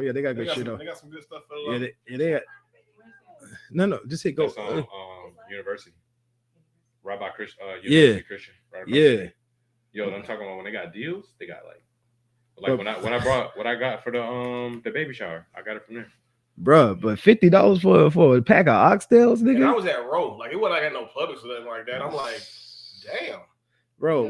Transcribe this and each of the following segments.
Yeah, they got good shit though. They got some good stuff for the They got. No, just hit go. That's on University, right by Yeah, University Christian. Right across the yeah. street. Yo, I'm talking about when they got deals. They got like when I brought what I got for the baby shower, I got it from there. Bruh, but $50 for a pack of oxtails, nigga. And I was at Roe. Like, it wasn't like at no Publix or nothing like that. I'm like, damn. Bro,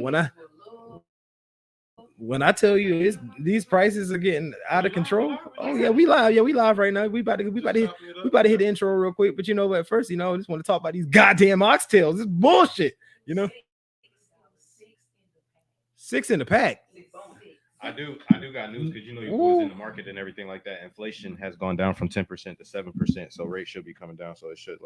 when I tell you these prices are getting out of control. Oh yeah, we live. Yeah, we live right now. We about to hit the intro real quick. But you know what? First, I just want to talk about these goddamn oxtails. This bullshit. 6 in the pack. I do got news because you was in the market and everything like that. Inflation has gone down from 10% to 7%, so rates should be coming down. So it should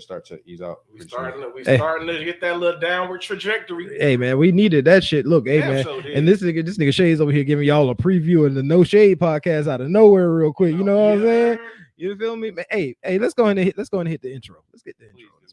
start to ease out. We starting to get that little downward trajectory. Hey man, we needed that shit. Look, hey man, and this nigga Shay's over here giving y'all a preview of the No Shade podcast out of nowhere real quick. You know what I'm saying? You feel me? Man, hey, let's go ahead and hit the intro. Let's get the intro. You know what I'm saying?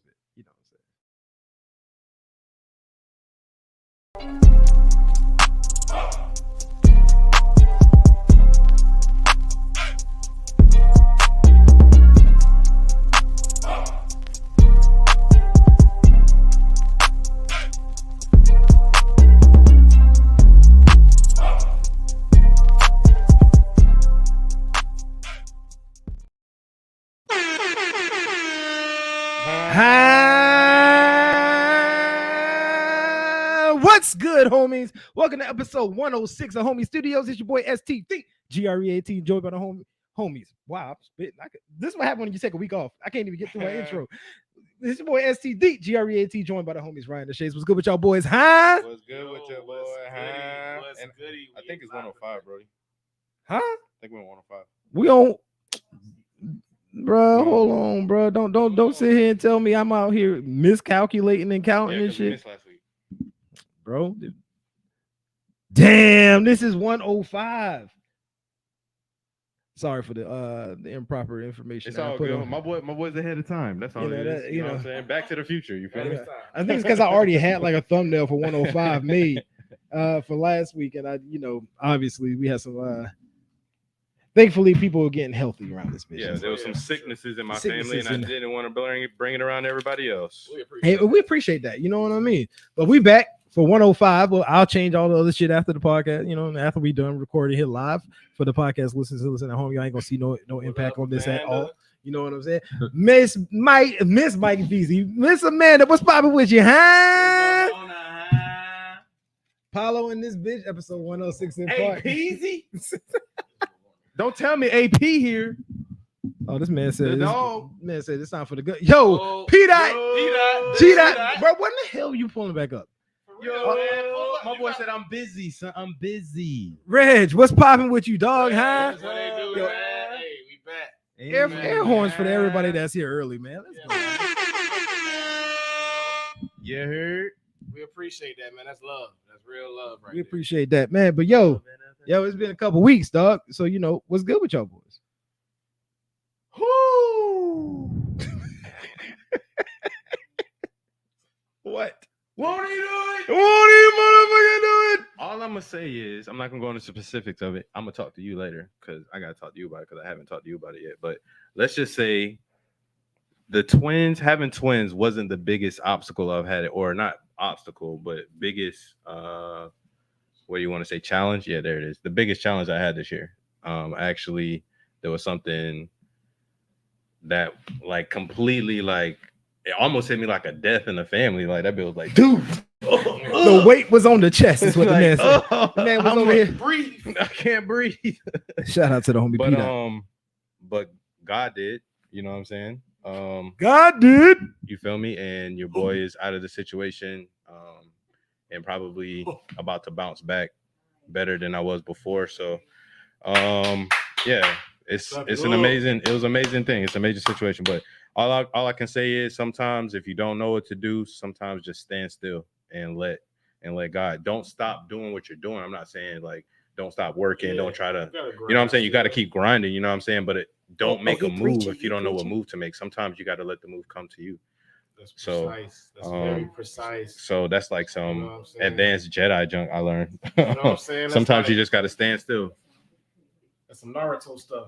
What's good, homies? Welcome to episode 106 of Homie Studios. It's your boy STT, GREAT, joined by the homies. Wow, I'm spitting. This is what happens when you take a week off. I can't even get through my intro. This is your boy STD, GREAT, joined by the homies Ryan the Shades. What's good with y'all boys, huh? What's good with your boy, huh? What's goody? I think it's 105, Brody. Huh? I think we're on 105. We on... Bro, hold on, bro. Don't sit here and tell me I'm out here miscalculating and counting and shit. We missed last week. Bro, damn, this is 105. Sorry for the improper information. It's all good. My boy's ahead of time. That's all it is. You know what I'm saying? Back to the future. You feel me? I think it's because I already had like a thumbnail for 105 made for last week, and obviously we had some. Thankfully, people were getting healthy around this bitch. Yeah, there was some sicknesses in my family, and I didn't want to bring it around everybody else. We appreciate that. You know what I mean? But we back for 105. Well, I'll change all the other shit after the podcast. After we done recording here live for the podcast. Listen at home. You ain't gonna see no impact on this at all. You know what I'm saying? Miss Mike Beezy, Miss Amanda, what's popping with you, huh? Paulo in this bitch, episode 106 in part. Peasy. Don't tell me AP here. Oh, this man said it's time for the good. Yo, Yo, P-Dot, bro, what the hell are you pulling back up? Yo, my boy said I'm busy, son. I'm busy. Reg, what's popping with you, dog? Huh? That's what they do, man. Hey, we back. Air horns for everybody that's here early, man. Let's go. You heard? We appreciate that, man. That's love. That's real love, right? We appreciate that, man. But yo, it's been a couple weeks, dog. So what's good with y'all boys? Whoo! What? Won't he do it? Won't he motherfucker do it? All I'm gonna say is I'm not gonna go into specifics of it. I'm gonna talk to you later because I gotta talk to you about it because I haven't talked to you about it yet. But let's just say having twins wasn't the biggest obstacle I've had, or not obstacle, but biggest what do you want to say, challenge? Yeah, there it is. The biggest challenge I had this year. Actually, there was something that completely it almost hit me like a death in the family. Like that bill was like, dude, the weight was on the chest. Is what the man said. The man was over here. Breathe. I can't breathe. Shout out to the homie. But God did. You know what I'm saying? God did. You feel me? And your boy is out of the situation, and probably about to bounce back better than I was before. So, yeah, it was an amazing thing. It's an amazing situation. But all I can say is sometimes if you don't know what to do, sometimes just stand still and let God. Don't stop doing what you're doing. I'm not saying don't stop working. Don't try to, you know what I'm saying? You got to keep grinding, you know what I'm saying? But don't make a move if you don't know what move to make. Sometimes you got to let the move come to you. That's precise. That's very precise. So that's like some advanced Jedi junk I learned. You know what I'm saying? Sometimes you just got to stand still. That's some Naruto stuff.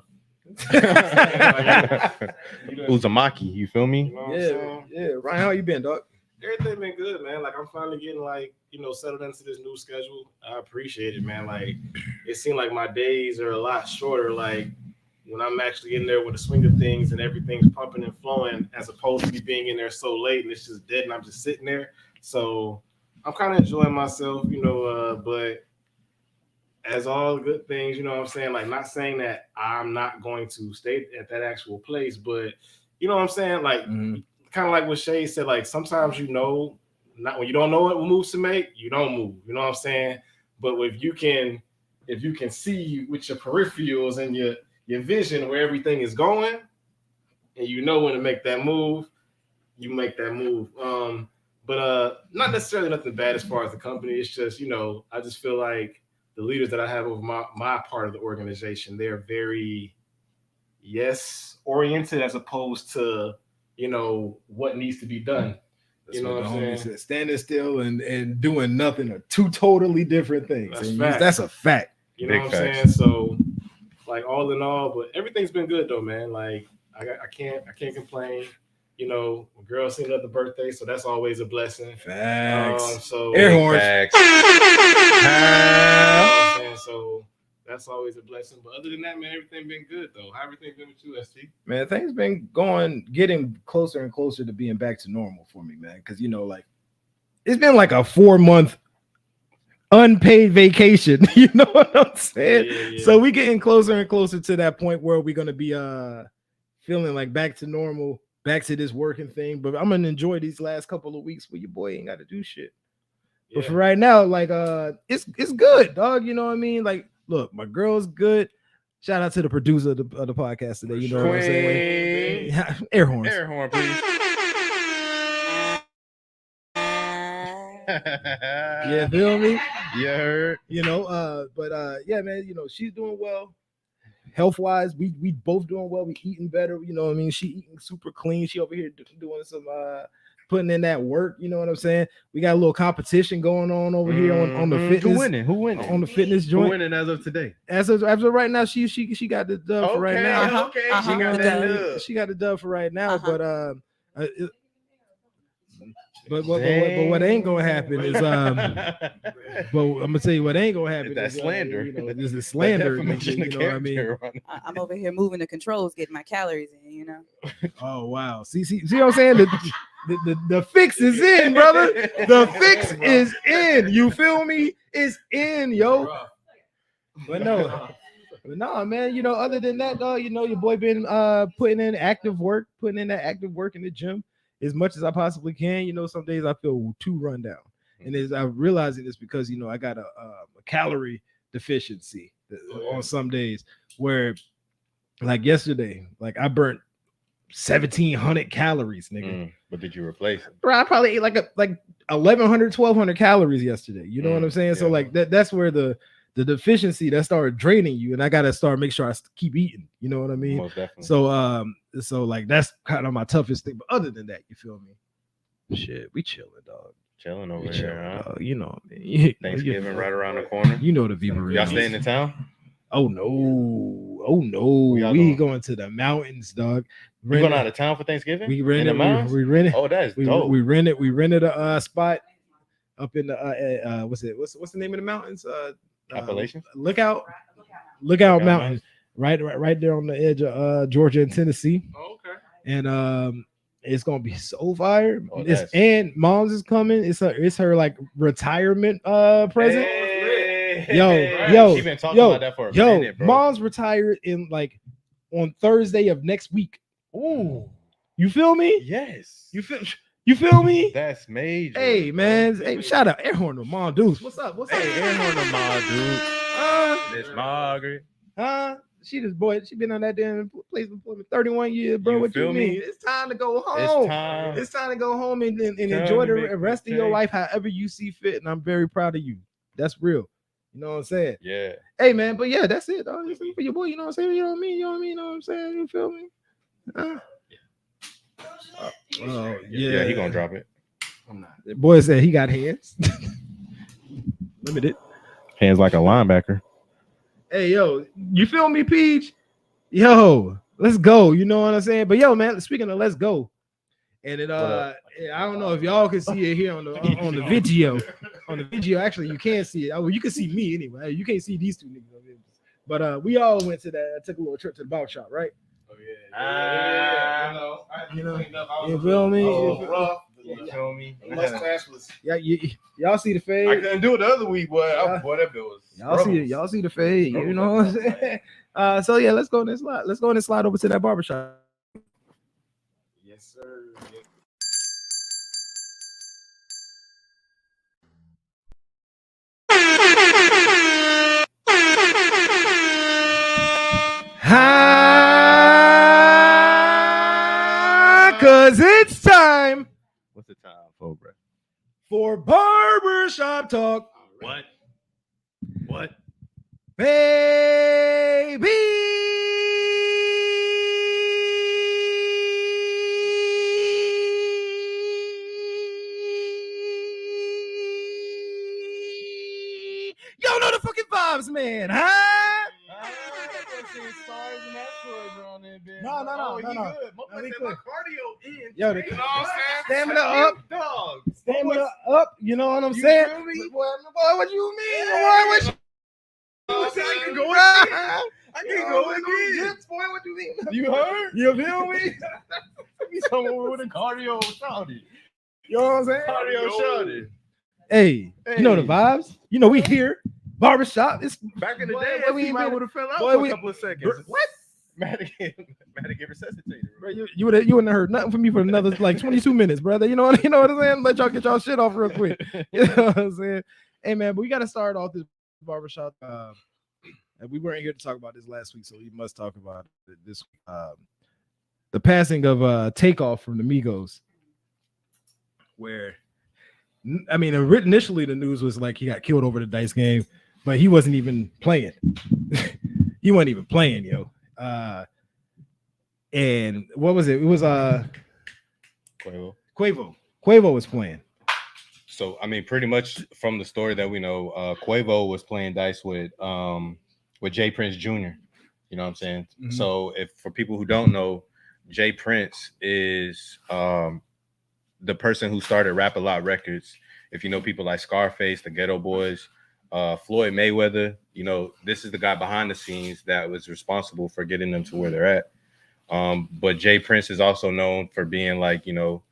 Uzumaki, you feel me? You know what I'm saying? Yeah. Ryan, how you been, dog? Everything been good, man. Like I'm finally getting like, settled into this new schedule. I appreciate it, man. Like it seemed like my days are a lot shorter. Like when I'm actually in there with the swing of things and everything's pumping and flowing, as opposed to me being in there so late and it's just dead and I'm just sitting there. So I'm kind of enjoying myself, but as all good things, you know what I'm saying? Like not saying that I'm not going to stay at that actual place, but you know what I'm saying? Like kind of like what Shay said, like sometimes not when you don't know what moves to make, you don't move. You know what I'm saying? But if you can see with your peripherals and your vision where everything is going, and you know when to make that move, you make that move. But not necessarily nothing bad as far as the company. It's just, I just feel like the leaders that I have over my part of the organization, they're very yes oriented as opposed to, what needs to be done. That's what I'm saying? Said, standing still and doing nothing are two totally different things. That's a fact. You know what I'm saying? So, like all in all, but everything's been good though, man. Like I can't complain. My girl seen another birthday, so that's always a blessing. Facts. So air horns. So that's always a blessing. But other than that, man, everything been good though. How everything been with you, ST? Man, things been getting closer and closer to being back to normal for me, man. Because like it's been like a 4-month unpaid vacation. You know what I'm saying? Yeah. So we getting closer and closer to that point where we're gonna be feeling like back to normal, back to this working thing. But I'm gonna enjoy these last couple of weeks where your boy ain't got to do shit. Yeah. But for right now, like it's good, dog. You know what I mean? Like, look, my girl's good. Shout out to the producer of the podcast today. You know what I'm saying? Yeah, air horns. Air horn, please. Yeah, feel me? You heard. Yeah, man, she's doing well. Health-wise, we both doing well. We eating better, you know what I mean? She eating super clean. She over here doing some putting in that work, you know what I'm saying? We got a little competition going on over here on the fitness. Who winning? On the fitness joint. Who winning as of today? As of right now, she got the dub for right now. Okay. She got the dub for right now, but what ain't gonna happen is but I'm gonna tell you what ain't gonna happen. That slander. This is slander. You know what I mean? I'm over here moving the controls, getting my calories in. Oh wow! See what I'm saying? The fix is in, brother. The fix is in. You feel me? It's in, yo. But no, man. Other than that, though, your boy been putting in that active work in the gym as much as I possibly can. Some days I feel too run down, and as I'm realizing this because I got a calorie deficiency on some days where, like yesterday, like I burnt 1,700 calories, nigga. But did you replace it? Bro, I probably ate like 1,100, 1,200 calories yesterday. You know what I'm saying? Yeah. So like that's where the deficiency that started draining you, and I gotta start make sure I keep eating. You know what I mean? Most definitely. So like that's kind of my toughest thing. But other than that, you feel me? Shit, we chilling, dog. Chilling over here, huh? Dog. Thanksgiving right around the corner. You know the Viva. Y'all staying in town? Oh no, we going to the mountains, dog. You going out of town for Thanksgiving? We rented. We rented. Oh, that's dope. We rented a spot up in the what's the name of the mountains? Appalachians. Lookout Mountain, right there on the edge of Georgia and Tennessee. Oh, okay. And it's gonna be so fire. And Mom's is coming. It's her like retirement present. Hey. Yo, she been talking about that for a minute, bro. Mom's retired in like on Thursday of next week. Ooh, you feel me? Yes. You feel me? That's major. Hey man, hey, shout out air horn to Mom Deuce. What's up? Hey, air horn to Mom Deuce. Miss Margaret. She been on that damn place for 31 years, bro. What you mean? It's time to go home. It's time to go home and enjoy the rest of your life however you see fit. And I'm very proud of you. That's real. You know what I'm saying? Yeah. Hey man, but yeah, that's it. Dog. For your boy, you know what I'm saying? You know what I mean? You know what I'm saying? You feel me? Yeah, he gonna drop it. I'm not. The boy said he got hands. Limited. Hands like a linebacker. Hey, yo, you feel me, Peach? Yo, let's go. You know what I'm saying? But yo, man, speaking of let's go, and it I don't know if y'all can see it here on the video. On the video, actually, you can't see it. Oh, well, you can see me anyway. You can't see these two niggas. But we all went to that. Took a little trip to the barber shop, right? Oh yeah. You feel me? You feel me? The mustache was. Yeah, y'all see the fade? I couldn't do it the other week, boy. Boy, that bill was. Y'all see the fade. You know what I'm saying? So yeah, let's go in this slide. Let's go in and slide over to that barbershop. Yes, sir. Yes. Cause it's time What's the time for, bro? for barbershop talk, What? baby. Y'all know the fucking vibes, man, huh? No. My cardio in. Yo, You know what I'm saying? stamina up, dog. stamina up. You know what I'm saying? feel me? Boy, what you mean? Boy, what you I can go I can go again. Boy, what you mean? You heard? You feel me? You someone with a cardio shouted. You know what I'm saying? Cardio shouted. Hey, you know the vibes. You know we here. Barbershop. It's Back in the Boy, day, boy, we ain't might been- would have fell out boy, for we- a couple of seconds. What? Madigan resuscitated. Bro, you wouldn't have heard nothing from me for another like 22 minutes, brother. You know what I'm saying? Let y'all get y'all shit off real quick. You know what I'm saying? Hey man, but we gotta start off this barbershop. And we weren't here to talk about this last week, so we must talk about it this week. The passing of Takeoff from the Migos, where I mean, initially the news was like he got killed over the dice game, but he wasn't even playing. He wasn't even playing, yo. And what was it? It was Quavo. Quavo was playing. So I mean, pretty much from the story that we know, Quavo was playing dice with Jay Prince Jr. You know what I'm saying? Mhm. So if for people who don't know, Jay Prince is the person who started Rap A Lot Records. If you know people like Scarface, the Ghetto Boys, Floyd Mayweather, you know, this is the guy behind the scenes that was responsible for getting them to where they're at. But Jay Prince is also known for being like, you know,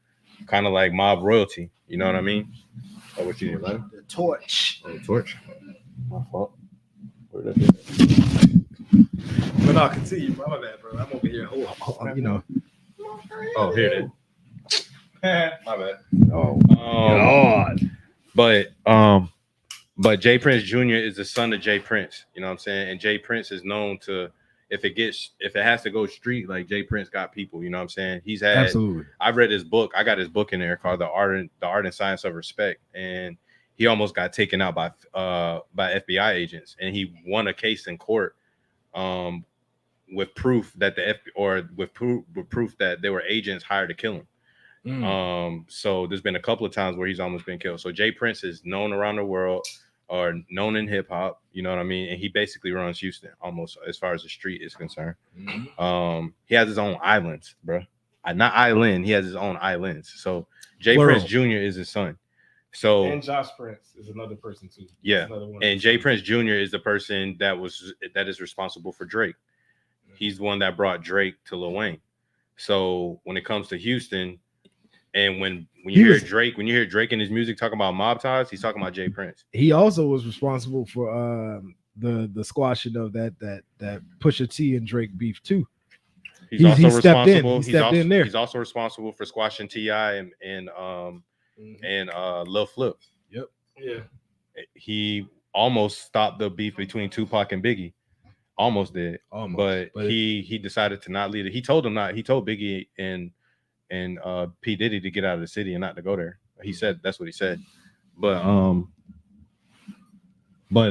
kind of like mob royalty. You know what I mean? Oh, what you need, man? The torch. Oh, the torch. My fault. Where did But I'll continue, bro. My bad, bro. I'm over here. You know. Oh, here it is. My bad. Oh, God. But Jay Prince Jr. is the son of Jay Prince. You know what I'm saying? And Jay Prince is known to, if it has to go street, like Jay Prince got people. You know what I'm saying? He's had. absolutely. I've read his book. I got his book in there called The Art and Science of Respect, and he almost got taken out by FBI agents, and he won a case in court, with proof that proof that there were agents hired to kill him. So there's been a couple of times where he's almost been killed. So Jay Prince is known around the world, or known in hip hop. You know what I mean? And he basically runs Houston almost as far as the street is concerned. He has his own islands, bro. Not island. He has his own islands. So Jay Plural. Prince Jr. is his son. So And Josh Prince is another person too. Yeah. Another one. And Jay Prince Jr. is the person that is responsible for Drake. He's the one that brought Drake to Lil Wayne. So when it comes to Houston, and when you hear Drake in his music talking about mob ties, he's talking about Jay Prince. He also was responsible for the squashing of that Pusha T and Drake beef too. He's also stepped in. responsible. He stepped in there. He's also responsible for squashing T.I. and Lil Flip. Yep. Yeah. He almost stopped the beef between Tupac and Biggie. Almost did. But he decided to not lead it. He told Biggie and P. Diddy to get out of the city and not to go there. He said that's what he said. But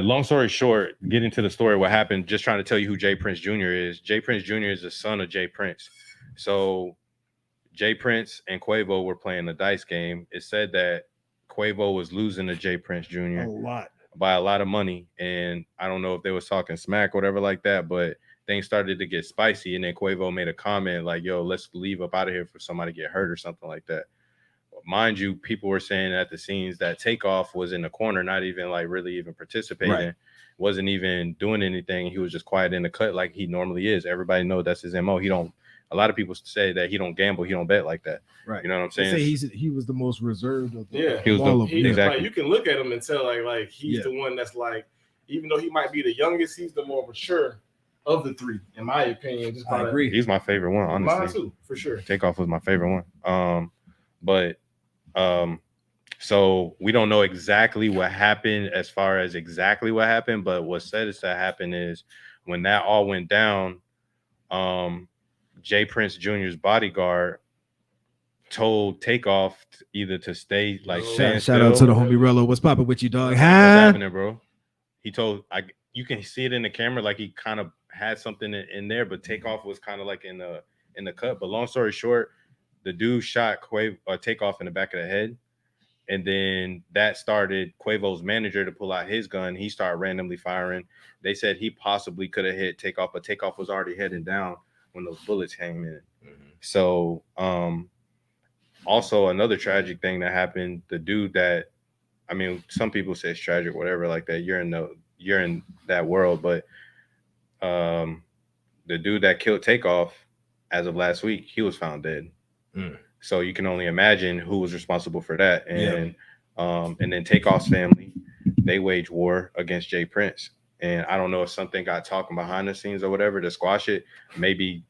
long story short, getting to the story, what happened, just trying to tell you who Jay Prince Jr. is. Jay Prince Jr. is the son of Jay Prince. So Jay Prince and Quavo were playing the dice game. It said that Quavo was losing to Jay Prince Jr. A lot. by a lot of money. And I don't know if they was talking smack or whatever like that, but things started to get spicy. And then Quavo made a comment like, yo, let's leave up out of here for somebody to get hurt or something like that. Mind you, people were saying at the scenes that Takeoff was in the corner, not even like really even participating, wasn't even doing anything. He was just quiet in the cut like he normally is. Everybody knows that's his MO. He don't. A lot of people say that he don't gamble, he don't bet like that. Right. You know what I'm They saying? say he was the most reserved of he was all of them. exactly. Like, you can look at him and tell like he's the one that's like, even though he might be the youngest, he's the more mature of the three, in my opinion. Just I agree. He's my favorite one, honestly. Mine too, for sure. Takeoff was my favorite one. So we don't know exactly what happened as far as exactly what happened, but what said is that happened is when that all went down, Jay Prince Jr.'s bodyguard told Takeoff either to stay like shout out to the homie Rello. What's popping with you, dog? What's happening, bro? He told you can see it in the camera like he kind of had something in there, but Takeoff was kind of like in the cut. But long story short, the dude shot Takeoff in the back of the head. And then that started Quavo's manager to pull out his gun. He started randomly firing. They said he possibly could have hit Takeoff, but Takeoff was already heading down when those bullets came in. Mm-hmm. So, also another tragic thing that happened, the dude that, I mean, some people say it's tragic, whatever, like that. You're in that world, but the dude that killed Takeoff as of last week, he was found dead. Mm. So you can only imagine who was responsible for that. And then Takeoff's family, they wage war against Jay Prince. And I don't know if something got talking behind the scenes or whatever to squash it. Maybe,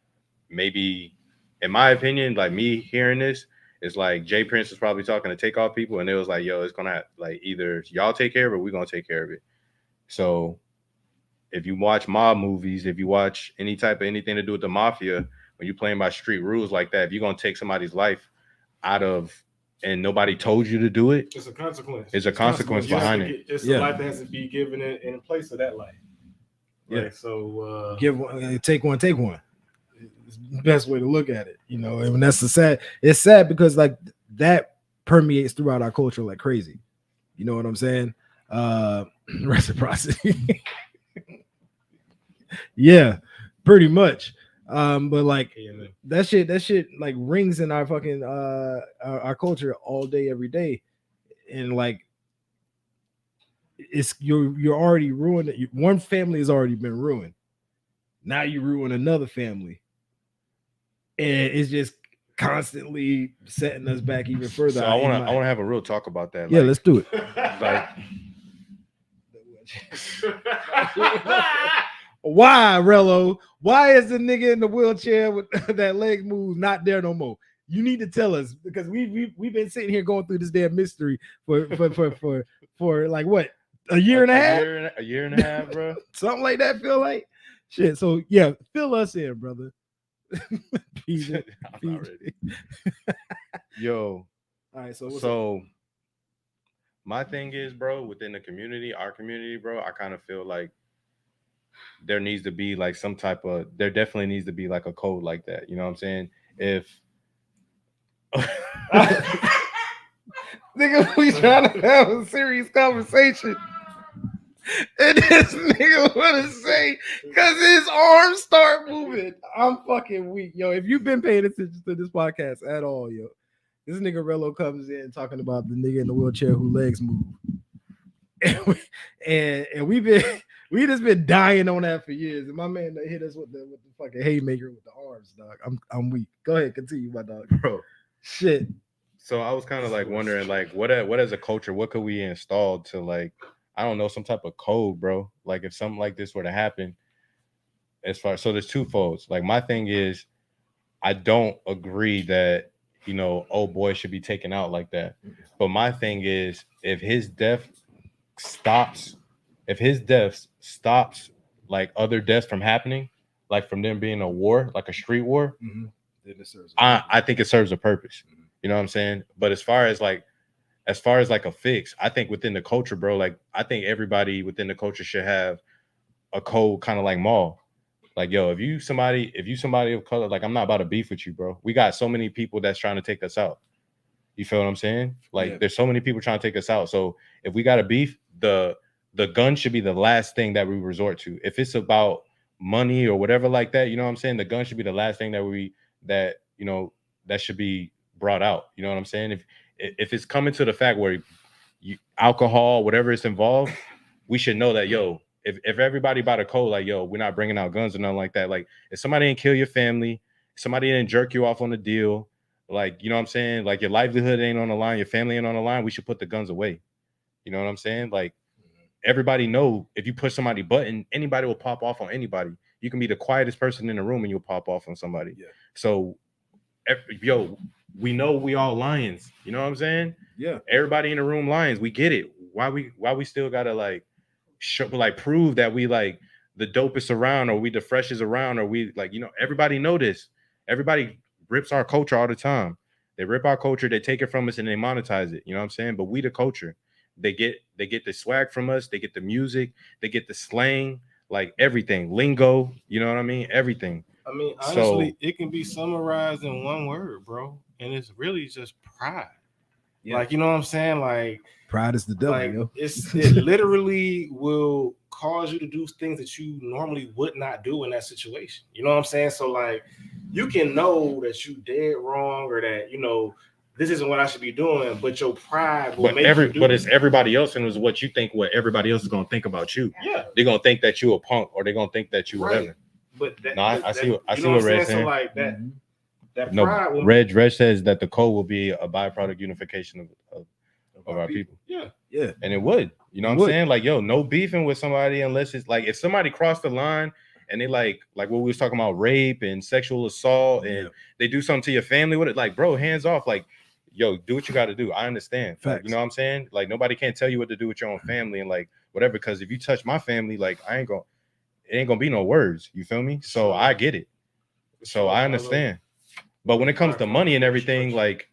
in my opinion, like me hearing this, it's like Jay Prince was probably talking to Takeoff people, and it was like, yo, it's gonna have, like, either y'all take care of it or we're gonna take care of it. So if you watch mob movies, if you watch any type of anything to do with the mafia, when you're playing by street rules like that, if you're going to take somebody's life out of, and nobody told you to do it, it's a consequence. It's a consequence behind it. It's a life that has to be given in place of that life. Yeah. Like, so give one, take one. It's the best way to look at it, you know. And that's it's sad because like that permeates throughout our culture like crazy. You know what I'm saying? Reciprocity. Yeah, pretty much. But like that shit like rings in our fucking our culture all day, every day. And like it's you're already ruined. One family has already been ruined. Now you ruin another family. And it's just constantly setting us back even further. So I want to have a real talk about that. Yeah, like, let's do it. Like, why, Rello? Why is the nigga in the wheelchair with that leg move not there no more? You need to tell us, because we've been sitting here going through this damn mystery for like what, a year and a half? A year and a half, bro. Something like that. Feel like shit. So yeah, fill us in, brother. PJ. Yo. All right. So my thing is, bro, within the community, our community, bro, I kind of feel like there needs to be like there definitely needs to be like a code like that. You know what I'm saying? If nigga, we trying to have a serious conversation. And this nigga want to say, because his arms start moving. I'm fucking weak. Yo, if you've been paying attention to this podcast at all, yo, this nigga Rello comes in talking about the nigga in the wheelchair who legs move. And we just been dying on that for years. And my man that hit us with the fucking haymaker with the arms, dog. I'm weak. Go ahead, continue, my dog. Bro. Shit. So I was kind of like wondering, like, what as a culture, what could we install to, like, I don't know, some type of code, bro. Like, if something like this were to happen, so there's two folds. Like, my thing is, I don't agree that, you know, old boy should be taken out like that. But my thing is, if his death stops like other deaths from happening, like from them being a war, like a street war, mm-hmm. I think it serves a purpose. Mm-hmm. You know what I'm saying? But as far as like a fix, I think within the culture, bro, like I think everybody within the culture should have a code kind of like Maul. Like, yo, if you somebody of color, like, I'm not about to beef with you, bro. We got so many people that's trying to take us out. You feel what I'm saying? Like, there's so many people trying to take us out. So if we got a beef, the the gun should be the last thing that we resort to. If it's about money or whatever like that, you know what I'm saying? The gun should be the last thing that should be brought out. You know what I'm saying? If it's coming to the fact where alcohol, whatever is involved, we should know that, yo, if everybody by the code, like, yo, we're not bringing out guns or nothing like that. Like, if somebody didn't kill your family, somebody didn't jerk you off on the deal, like, you know what I'm saying? Like, your livelihood ain't on the line, your family ain't on the line, we should put the guns away. You know what I'm saying? Like, everybody know if you push somebody's button, anybody will pop off on anybody. You can be the quietest person in the room and you'll pop off on somebody. Yeah. So, yo, we know we all lions. You know what I'm saying? Yeah. Everybody in the room lions. We get it. Why we still gotta like prove that we like the dopest around, or we the freshest around, or we like, you know, everybody know this. Everybody rips our culture all the time. They rip our culture, they take it from us and they monetize it. You know what I'm saying? But we the culture. They get the swag from us, they get the music, they get the slang, like everything, lingo, you know what I mean? Everything. I mean, honestly, it can be summarized in one word, bro. And it's really just pride. Yeah. Like, you know what I'm saying? Like, pride is the devil, like, yo. It literally will cause you to do things that you normally would not do in that situation. You know what I'm saying? So, like, you can know that you dead wrong, or that, you know, this isn't what I should be doing, but your pride will make you do but it's everybody else, and it's what you think, what everybody else is gonna think about you. Yeah, they're gonna think that you a punk, or they're gonna think that you whatever. But I see what Red's saying. So like that pride. No, Reg says that the code will be a byproduct unification of our people. Yeah, and it would. You know what I'm saying? Like, yo, no beefing with somebody unless it's like, if somebody crossed the line and they like what we was talking about, rape and sexual assault, and they do something to your family with it, like, bro, hands off. Like, yo, do what you got to do. I understand. Like, you know what I'm saying? Like, nobody can't tell you what to do with your own family and like whatever, because if you touch my family, like, it ain't gonna be no words. You feel me? So I get it. So I understand. But when it comes to money and everything, like,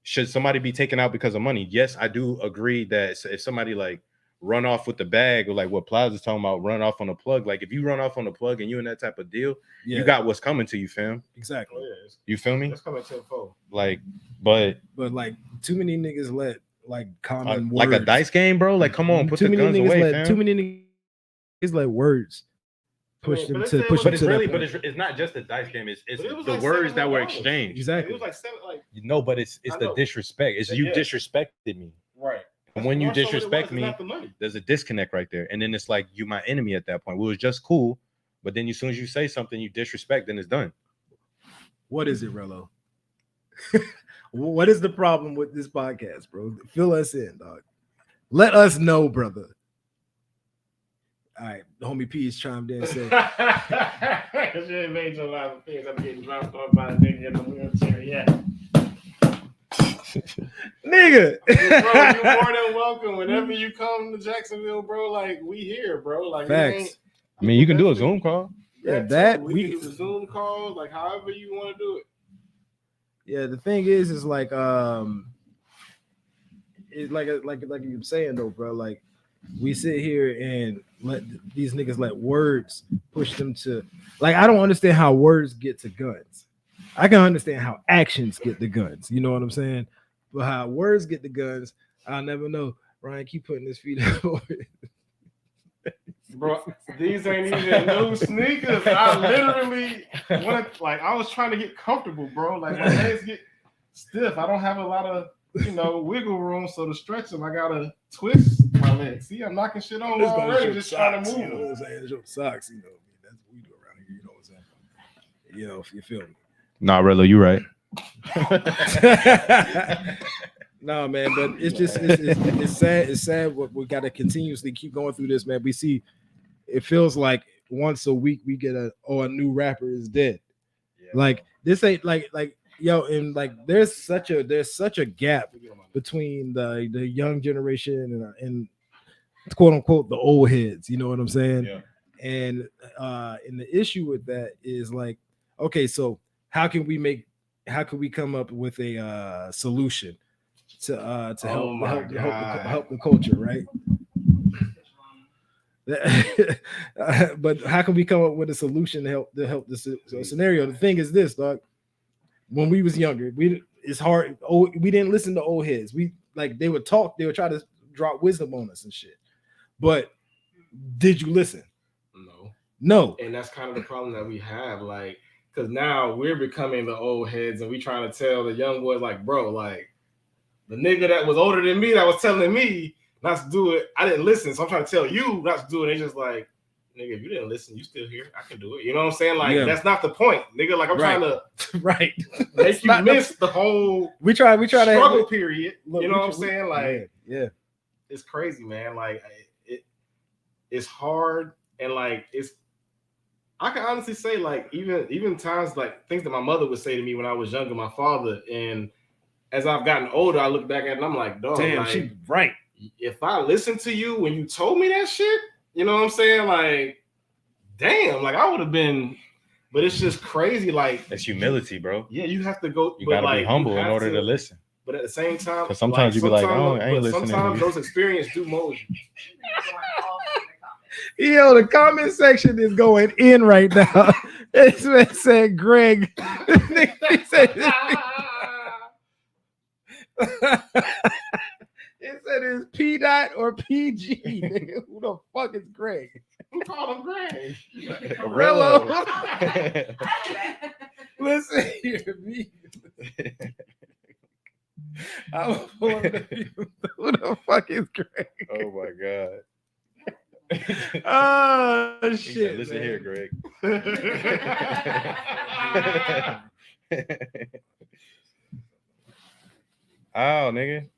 should somebody be taken out because of money? Yes, I do agree that if somebody like run off with the bag, or like what Plaza's talking about, run off on a plug. Like, if you run off on a plug and you in that type of deal, you got what's coming to you, fam. Exactly. You feel me? That's coming tenfold. Like, but like, too many niggas let like common words, like a dice game, bro. Like, come on, put the guns away, fam. Too many niggas let words push them to push them to that point. But it's not just a dice game. It's the like words that were exchanged. Exactly. It was like seven, like, no, but it's the disrespect. It's you disrespected me. Right. And when you disrespect me, there's a disconnect right there. And then it's like, you my enemy at that point. We was just cool, but then as soon as you say something you disrespect, then it's done. What is it, Rello? What is the problem with this podcast, bro? Fill us in, dog. Let us know, brother. All right, the homie P is chimed in and said, because you ain't made your life of things. I'm getting dropped off by a nigga in the wheelchair. Yeah. Nigga, bro, you're more than welcome whenever you come to Jacksonville, bro. Like, we here, bro. Like, facts. I mean, you can do a Zoom call. Yeah, that we can do the Zoom calls, like however you want to do it. Yeah, the thing is like it's like you're saying though, bro. Like, we sit here and let these niggas let words push them to, like, I don't understand how words get to guns. I can understand how actions get the guns. You know what I'm saying? But how words get the guns, I'll never know. Ryan, keep putting his feet up. Bro, these ain't even new sneakers. I literally I was trying to get comfortable, bro. Like, my legs get stiff. I don't have a lot of, wiggle room. So to stretch them, I gotta twist my legs. See, I'm knocking shit on already, just trying to move. You know what I'm saying? It's your socks, that's what we do around here. You know what I'm saying? If you feel me. Nah, Rello, you right. No, man, but it's just it's sad. It's sad. We got to continuously keep going through this, man. We see, it feels like once a week we get a new rapper is dead. Yeah. Like, this ain't like yo, and like there's such a gap between the young generation and quote unquote the old heads. You know what I'm saying? Yeah. And the issue with that is like, okay, so how can we come up with a solution to help the culture, right? But how can we come up with a solution to help this scenario? The thing is this, dog. When we was younger, it's hard. We didn't listen to old heads. They would talk. They would try to drop wisdom on us and shit. but did you listen? No. No. And that's kind of the problem that we have, like, because now we're becoming the old heads and we trying to tell the young boys, like, bro, like, the nigga that was older than me that was telling me not to do it, I didn't listen, so I'm trying to tell you not to do it. It's just like, nigga, if you didn't listen, you still here. I can do it. You know what I'm saying? Like, that's not the point, nigga. Like, I'm trying to make you miss the whole we try struggle to period. Look, you know what I'm saying? Like, yeah, it's crazy, man. Like, it's hard, and like, I can honestly say, like, even times, like, things that my mother would say to me when I was younger, my father, and as I've gotten older, I look back at it and I'm like, dog, damn, like, she right. If I listened to you when you told me that shit, you know what I'm saying? Like, damn, like, I would have been, but it's just crazy. Like, it's humility, bro. Yeah, you have to go. You gotta be humble in order to listen. But at the same time, because sometimes you be like, oh, I ain't listening. Sometimes those experiences do mold you. Yo, the comment section is going in right now. This man said, Greg. He said, it said it's P dot or PG. Nigga. Who the fuck is Greg? Who called him Greg? Rello. Listen here, me. Who the fuck is Greg? Oh my god. Oh shit! Said, listen man. here, Greg. Oh, nigga.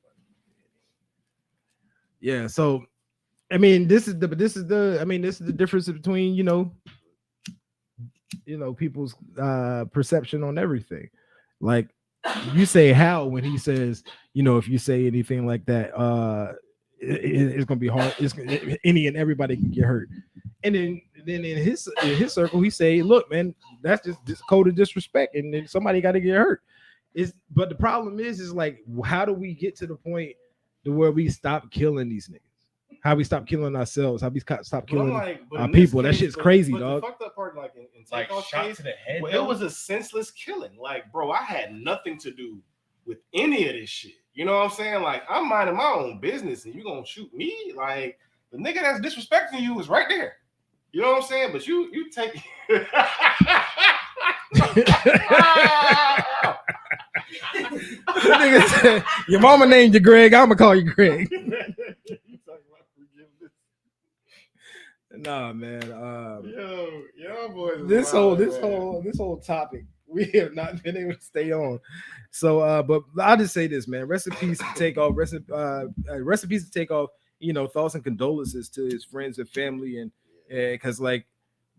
Yeah. So, I mean, this is the difference between people's perception on everything. Like, you say Hal when he says, if you say anything like that, it's gonna be hard. Any and everybody can get hurt. And then in his circle, he say, look, man, that's just code of disrespect, and then somebody got to get hurt. But the problem is like, how do we get to the point to where we stop killing these niggas? How we stop killing ourselves? How we stop killing our people? That shit's crazy, dog. The fucked up part, like in like shot case, to the head. Well, it was a senseless killing. Like, bro, I had nothing to do with any of this shit. You know what I'm saying? Like, I'm minding my own business, and you gonna shoot me? Like, the nigga that's disrespecting you is right there. You know what I'm saying? But you take. Nigga said, your mama named you Greg. I'm gonna call you Greg. Nah, man. Yo, boys. This whole topic, we have not been able to stay on. So, but I'll just say this, man. Recipes to take off. Recipes to take off. Thoughts and condolences to his friends and family, and because, like,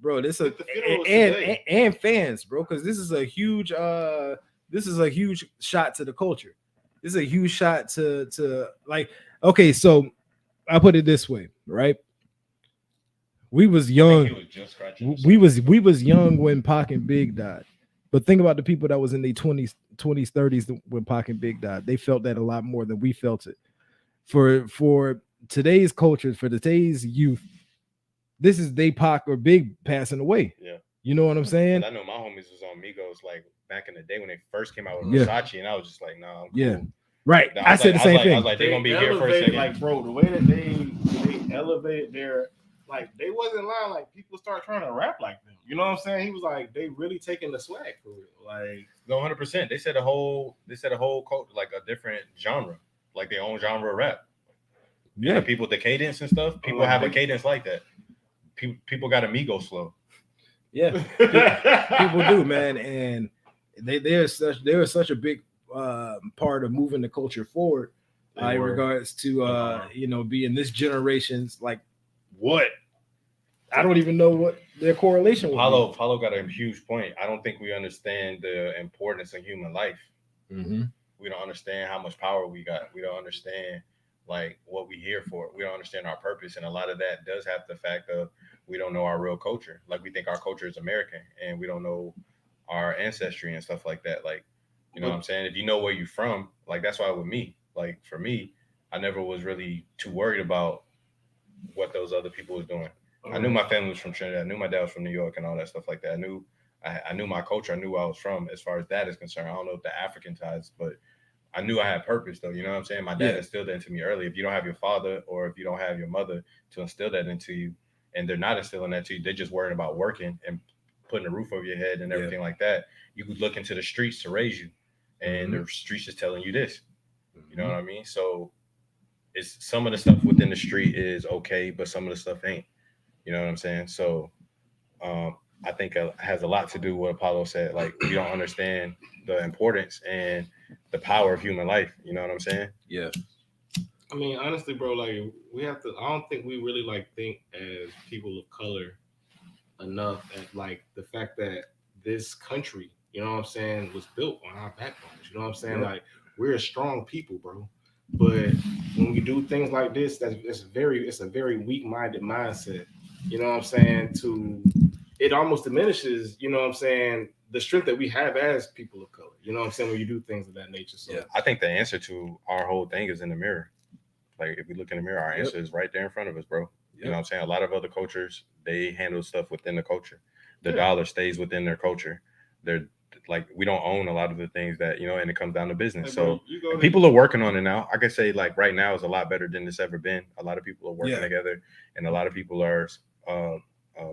bro, this and fans, bro, because this is a huge shot to the culture. This is a huge shot to like. Okay, so I put it this way, right? We was young. We was young when Pac and Big died. But think about the people that was in their 20s, 30s when Pac and Big died. They felt that a lot more than we felt it. For today's culture, for today's youth, this is they Pac or Big passing away. Yeah. You know what I'm saying? I know my homies was on Migos like back in the day when they first came out with Versace, and I was just like, nah, I'm cool. Yeah. Right. I said the same thing. I was like, they're gonna be here for a second. Like, bro, the way that they elevated their, like, they wasn't lying. Like, people start trying to rap like them. You know what I'm saying? He was like, they really taking the swag for real. Like, no, 100%. They said a whole cult, like a different genre, like their own genre of rap. Yeah, people, the cadence and stuff. People have a cadence like that. People got Migos flow. Yeah, people do, man, and they're such a big part of moving the culture forward in regards to being this generation's, like, what I don't even know what their correlation was. Paulo got a huge point. I don't think we understand the importance of human life. Mm-hmm. We don't understand how much power we got. We don't understand like what we here for. We don't understand our purpose, and a lot of that does have the fact of we don't know our real culture. Like, we think our culture is American, and we don't know our ancestry and stuff like that. Like, you know what I'm saying? If you know where you're from, like, that's why with me, like, for me, I never was really too worried about what those other people was doing. I knew my family was from Trinidad. I knew my dad was from New York and all that stuff like that. I knew my culture. I knew where I was from as far as that is concerned. I don't know if the African ties, but I knew I had purpose though. You know what I'm saying? My dad Yeah. instilled that into me early. If you don't have your father or if you don't have your mother to instill that into you, and they're not instilling that to you, they're just worrying about working and putting a roof over your head and everything like that. You could look into the streets to raise you, and the streets is telling you this. You know what I mean? So it's some of the stuff within the street is okay, but some of the stuff ain't. You know what I'm saying? So I think it has a lot to do with what Apollo said. Like we don't understand the importance and the power of human life. You know what I'm saying? Yeah. I mean, honestly, bro, like we have to. I don't think we really like think as people of color enough at like the fact that this country, you know what I'm saying, was built on our backbones. You know what I'm saying? Yeah. Like we're a strong people, bro. But when we do things like this, it's a very weak-minded mindset. You know what I'm saying? It almost diminishes, you know what I'm saying, the strength that we have as people of color. You know what I'm saying? When you do things of that nature. So I think the answer to our whole thing is in the mirror. Like if we look in the mirror, our answer is right there in front of us, bro. You know what I'm saying? A lot of other cultures, they handle stuff within the culture. The dollar stays within their culture. They're like, we don't own a lot of the things that, you know, and it comes down to business. So people are working on it now. I can say like right now is a lot better than it's ever been. A lot of people are working together, and a lot of people are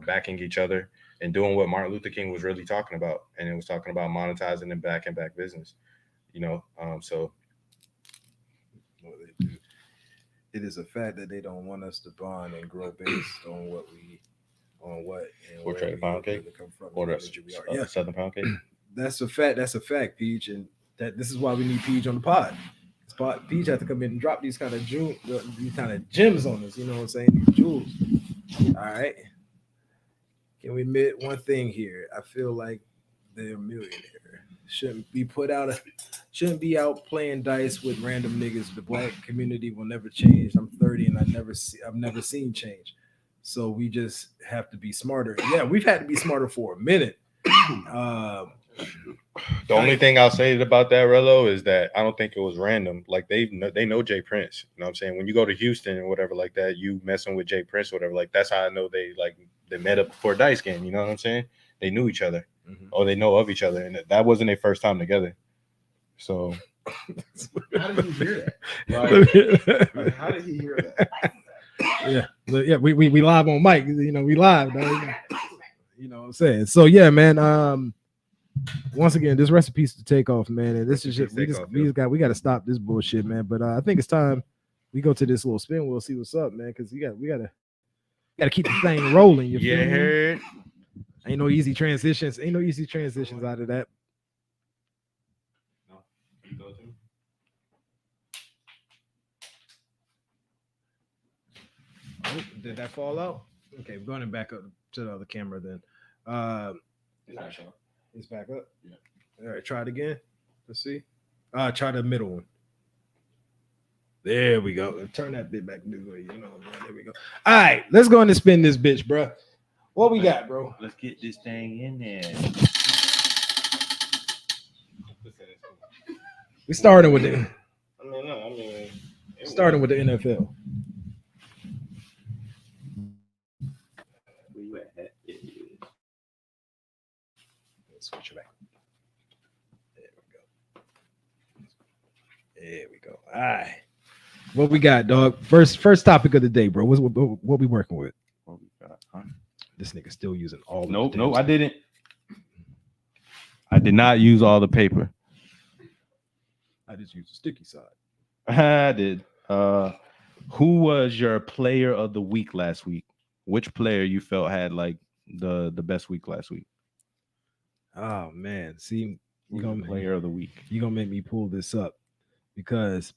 backing each other and doing what Martin Luther King was really talking about. And it was talking about monetizing and back business, you know? So it is a fact that they don't want us to bond and grow based on what and where pound cake come from, or the Southern pound cake. That's a fact, Peach, and this is why we need Peach on the pod. Peach has to come in and drop these kind of gems on us. You know what I'm saying? These jewels. All right. Can we admit one thing here? I feel like the millionaire shouldn't be out playing dice with random niggas. The black community will never change. I'm 30 and I've never seen change. So we just have to be smarter. Yeah, we've had to be smarter for a minute. The only thing I'll say about that, Rello, is that I don't think it was random. Like they know Jay Prince. You know what I'm saying? When you go to Houston and whatever like that, you messing with Jay Prince or whatever. Like that's how I know they met up for a dice game. You know what I'm saying? They knew each other, or they know of each other, and that wasn't their first time together. So how did he hear that? Like, how did he hear that? Yeah. We live on mic. You know, we live. You know what I'm saying? So yeah, man. Once again, this recipe's to take off, man. And this is just we got to stop this bullshit, man. But I think it's time we go to this little spin. We'll see what's up, man. Because we gotta keep the thing rolling. You feel me? Ain't no easy transitions. Out of that. No, you go to. Oh, did that fall out? Okay, we're going back up to the other camera then. It's back up. Yeah. All right, try it again. Let's see. Try the middle one. There we go. Turn that bit back this way. You know, bro. There we go. All right, let's go and spin this bitch, bro. What we got, bro? Let's get this thing in there. We starting with the. I mean, starting with the NFL. Where you at? Switch it back. There we go. All right. What we got, dog? First topic of the day, bro. What we working with? What we got? Huh? This nigga still using all. Nope, I didn't. I did not use all the paper. I just used the sticky side. I did. Who was your player of the week last week? Which player you felt had like the best week last week? Oh man, see, you gonna player of the week. You gonna make me pull this up because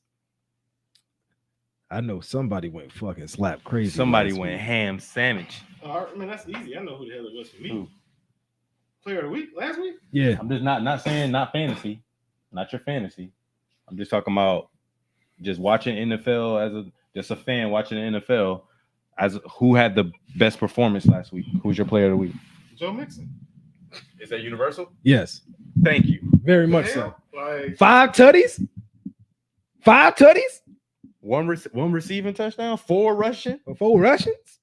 I know somebody went fucking slap crazy. Somebody went ham sandwich. I mean, that's easy. I know who the hell it was for me. Who? Player of the week last week? Yeah. I'm just not saying not fantasy, not your fantasy. I'm just talking about just watching NFL as a fan watching the NFL. As who had the best performance last week? Who's your player of the week? Joe Mixon. Is that universal? Yes. Thank you. Very much so. Like 5 tutties? 5 tutties? One receiving touchdown, 4 rushing. 4 Russians?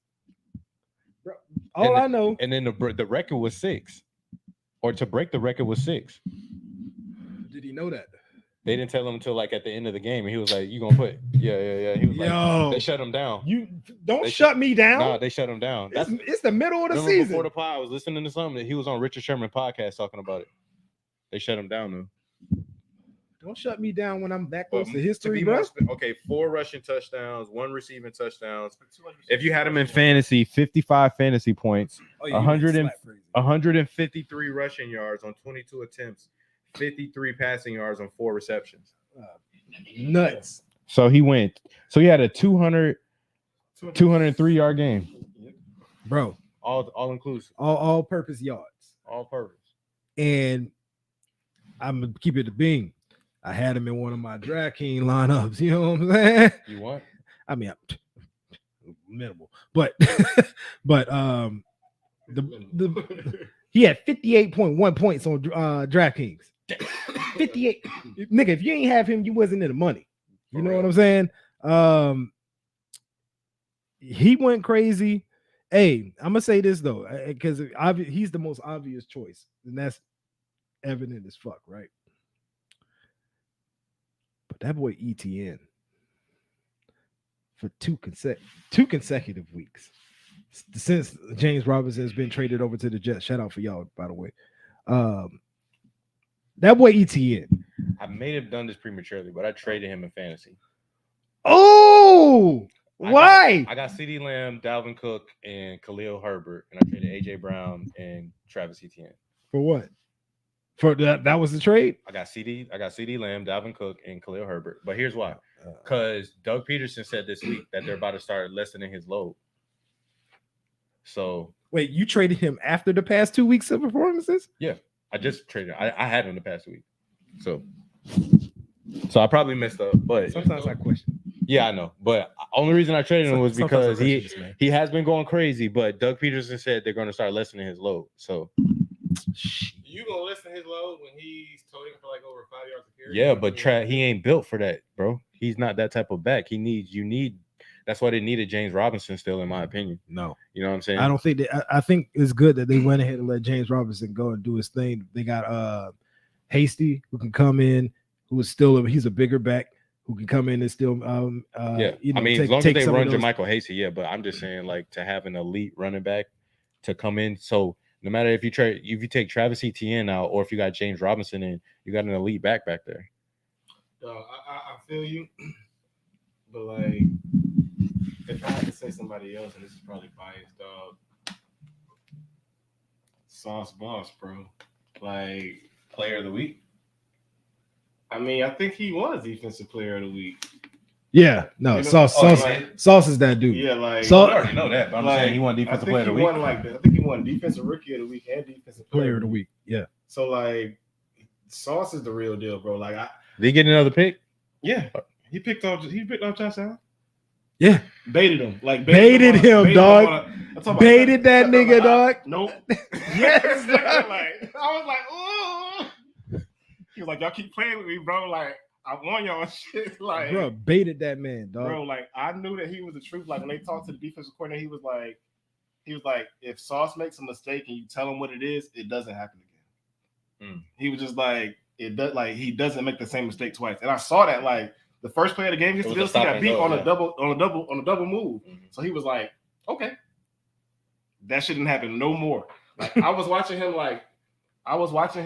All I know. And then the record was 6. Or to break the record was 6. Did he know that? They didn't tell him until like at the end of the game, and he was like, "You gonna put?" Yeah. He was like, they shut him down. You don't They shut me down. Nah, they shut him down. It's the middle of the remember season. Before the pod, I was listening to something that he was on Richard Sherman podcast talking about it. They shut him down though. Don't shut me down when I'm that close to history, bro. Okay, 4 rushing touchdowns, 1 receiving touchdowns. If you had him in fantasy, 55 fantasy points, 153 rushing yards on 22 attempts, 53 passing yards on 4 receptions. Nuts. So he had a 203 yard game, bro. All inclusive, all purpose yards, all purpose. And I'm gonna keep it a beam. I had him in one of my DraftKings lineups. You know what I'm saying? You what? I mean, minimal, but he had 58.1 points on DraftKings. 58, nigga. If you ain't have him, you wasn't in the money. You know what I'm saying? He went crazy. Hey, I'm gonna say this though, because he's the most obvious choice, and that's evident as fuck, right? But that boy ETN for two consecutive weeks since James Robinson has been traded over to the Jets. Shout out for y'all, by the way. That boy ETN. I may have done this prematurely, but I traded him in fantasy. Oh, why? I got CeeDee Lamb, Dalvin Cook, and Khalil Herbert, and I traded AJ Brown and Travis Etienne. For what? For that was the trade? I got CeeDee Lamb, Dalvin Cook, and Khalil Herbert. But here's why. Because Doug Peterson said this week that they're about to start lessening his load. So wait, you traded him after the past 2 weeks of performances? Yeah, I just traded. I had him the past week. So I probably messed up. But sometimes I question. Yeah, I know. But only reason I traded him was because he has been going crazy. But Doug Peterson said they're going to start lessening his load. So you gonna lessen his load when he's toting for like over 5 yards a carry? Yeah, but he ain't built for that, bro. He's not that type of back. That's why they needed James Robinson still, in my opinion. No. You know what I'm saying? I don't think that. I think it's good that they went ahead and let James Robinson go and do his thing. They got Hasty, who can come in, he's a bigger back who can come in and still as long as they run Jermichael Hasty, yeah. But I'm just saying, like, to have an elite running back to come in. So no matter if you take Travis Etienne out or if you got James Robinson in, you got an elite back there. I feel you, but like, if I had to say somebody else, and this is probably biased, dog, Sauce Boss, bro, like player of the week. I mean, I think he was defensive player of the week. Yeah, no, Sauce is that dude. Yeah, like I already know that, but I'm saying he won defensive player of the week. I think he won defensive rookie of the week and defensive player of the week. Yeah. So like, Sauce is the real deal, bro. Like, did he get another pick? Yeah, he picked off Josh Allen. Yeah, baited him, baited him, dog. Baited that nigga, dog. Nope. Yes. I was like, oh. He was like, y'all keep playing with me, bro. Like, I want y'all shit. Like, bro, baited that man, dog. Bro, like, I knew that he was the truth. Like, when they talked to the defensive coordinator, he was like, if Sauce makes a mistake and you tell him what it is, it doesn't happen again. He was just like, he doesn't make the same mistake twice. And I saw that, like, the first play of the game, he got beat on a double move. Mm-hmm. So he was like, okay, that shouldn't happen no more. Like, I was watching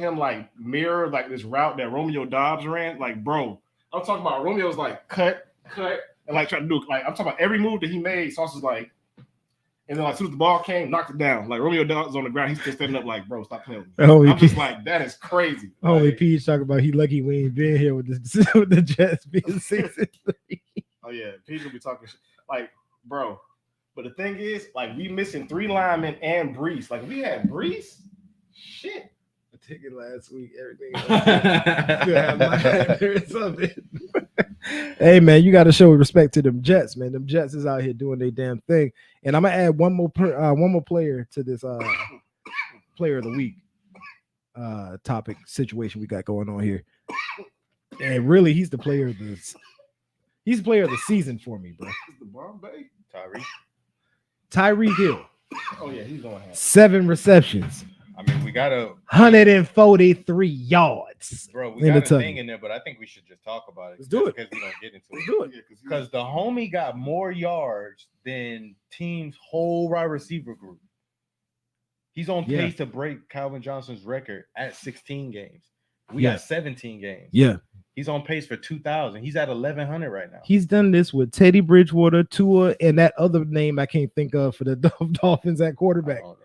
him mirror like this route that Romeo Dobbs ran. Like, bro, I'm talking about Romeo's like cut, and like trying to do like I'm talking about every move that he made. Sauce was like, and then like as soon as the ball came, knocked it down. Like Romeo Dobbs on the ground, he's still standing up. Like, bro, stop playing with me. I'm just like, that is crazy. Only Peach talking about he lucky we ain't been here with the Jets being 6-3. Oh yeah, Peach will be talking shit. Like, bro. But the thing is, like, we missing 3 linemen and Brees. Like, we had Brees. Shit. Ticket last week, everything. Hey man, you got to show respect to them Jets, man. Them Jets is out here doing their damn thing, and I'm gonna add one more player to this player of the week topic situation we got going on here. And really, he's the player of the season for me, bro. The Bombay Tyreek Hill. Oh yeah, he's gonna have 7 receptions. I mean, we got a 143 yards. bro. We in the got a tunnel. thing in there, but I think we should just talk about it. Let's do it. because we don't get into Let's it. do it. Because the homie got more yards than team's whole wide receiver group. He's on Yeah. pace to break Calvin Johnson's record at 16 games. We Yeah. got 17 games. Yeah. He's on pace for 2,000. He's at 1,100 right now. He's done this with Teddy Bridgewater, Tua, and that other name I can't think of for the Dolphins at quarterback. Oh,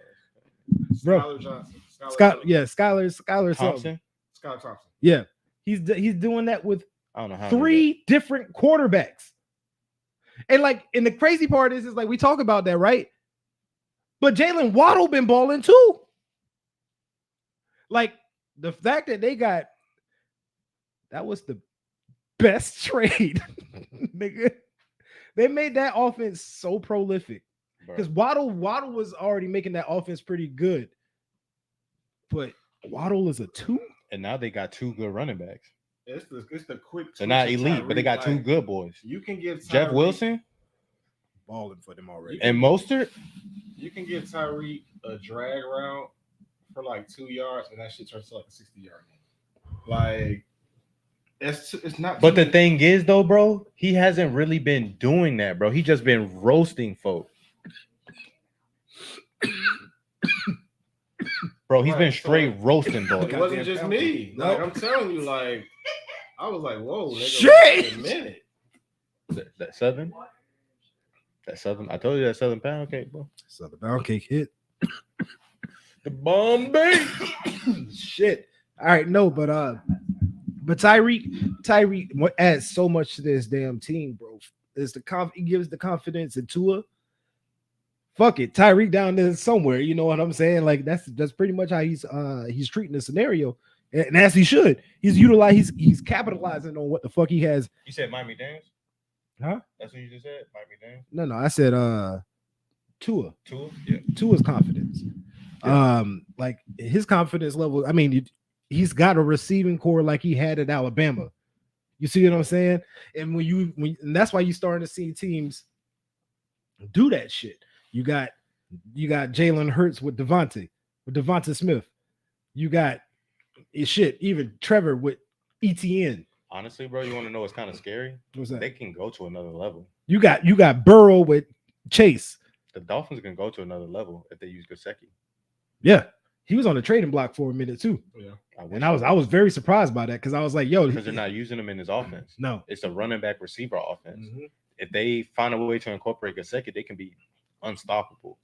Bro. Skylar Johnson. Skylar Thompson. Skylar Thompson. Yeah. He's doing that with I don't know how 3 different quarterbacks. And the crazy part is like we talk about that, right? But Jalen Waddle been balling too. Like the fact that they got that was the best trade, nigga. They made that offense so prolific because Waddle was already making that offense pretty good, but Waddle is a 2, And now they got 2 good running backs. It's the quick. They're not twitch of elite, but they got Tyreek, 2 like, good boys. You can get Jeff Tyreek- Wilson balling for them already. and Mostert. You can give Tyreek a drag route for like 2 yards, and that shit turns to like a 60-yard game. Like it's not. But the thing is, though, bro, he hasn't really been doing that, bro. He just been roasting folk. Bro, he's been straight roasting, bro. It wasn't just me. Nope. Like I'm telling you, like I was like, whoa, nigga, Shit! wait a minute. That Southern? That Southern? I told you that Southern pound cake, bro. So the pound cake hit. The Bombay. Shit. All right, no, but Tyreek what adds so much to this damn team, bro. Is he gives the confidence in Tua. Fuck it, Tyreek down there somewhere. You know what I'm saying? Like that's pretty much how he's treating the scenario, and as he should. He's capitalizing on what the fuck he has. You said Miami Dance? Huh? That's what you just said? Miami Dance? No, I said Tua. Tua? Yeah. Tua's confidence. Like his confidence level. I mean, he's got a receiving core like he had at Alabama. You see what I'm saying? And and that's why you're starting to see teams do that shit. You got Jalen Hurts with Devonta Smith. You got even Trevor with ETN. Honestly, bro, you want to know what's kind of scary? What's that? They can go to another level. You got Burrow with Chase. The Dolphins can go to another level if they use Gesicki. Yeah, he was on the trading block for a minute too. Yeah. And I was very surprised by that because I was like, yo, because they're not using him in his offense. No, It's a running back receiver offense. Mm-hmm. If they find a way to incorporate Gesicki, they can be unstoppable.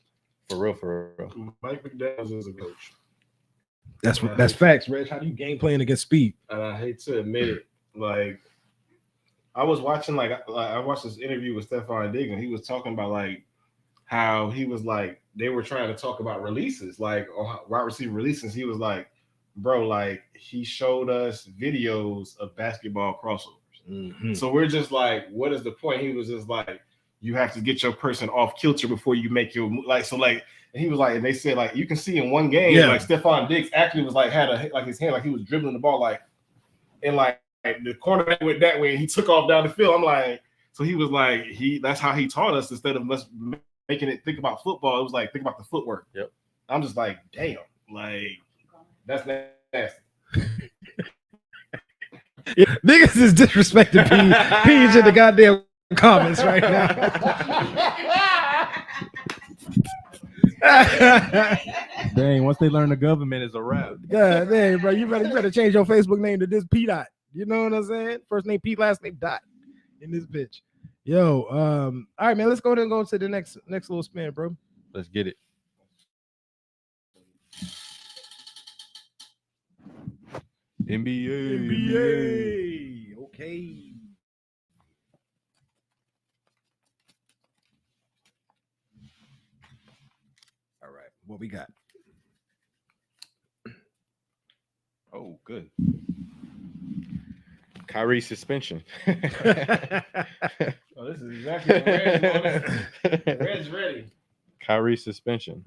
For real. Mike McDaniels is a coach. that's facts, Reg. How do you game plan against speed? And I hate to admit it, like I was watching, I watched this interview with Stephon Diggs, and he was talking about like how he was like they were trying to talk about releases, like wide receiver releases. He was like, bro, like he showed us videos of basketball crossovers. Mm-hmm. So we're just like, what is the point? He was just like, you have to get your person off kilter before you make your like. So like, and he was like, and they said like, you can see in one game, like Stephon Diggs actually was like had his hand like he was dribbling the ball like, and like the cornerback went that way and he took off down the field. I'm like, so he was like that's how he taught us instead of us making it think about football. It was like think about the footwork. Yep. I'm just like, damn, like that's nasty. Yeah, niggas is disrespecting Peach in the goddamn comments right now. Dang, once they learn the government is a wrap. God dang, bro, you better change your Facebook name to this P Dot. You know what I'm saying? First name P, last name Dot in this bitch. Yo, all right, man. Let's go ahead and go to the next little spin, bro. Let's get it. NBA. Okay. All right, what we got? Oh, good. Kyrie suspension. Oh, this is exactly what Red's ready. Kyrie suspension.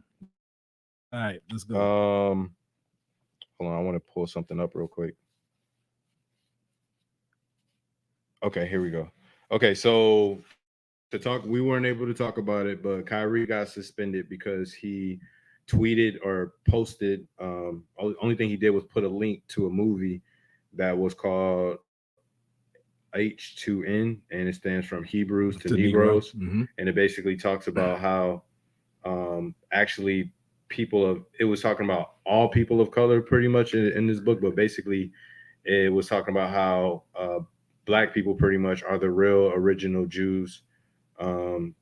All right, let's go. Hold on, I want to pull something up real quick. Okay, here we go. Okay, so we weren't able to talk about it, but Kyrie got suspended because he tweeted or posted. Only thing he did was put a link to a movie that was called H2N, and it stands from Hebrews to Negroes. Mhm. And it basically talks about how actually it was talking about all people of color pretty much in this book, but basically it was talking about how black people pretty much are the real original Jews, and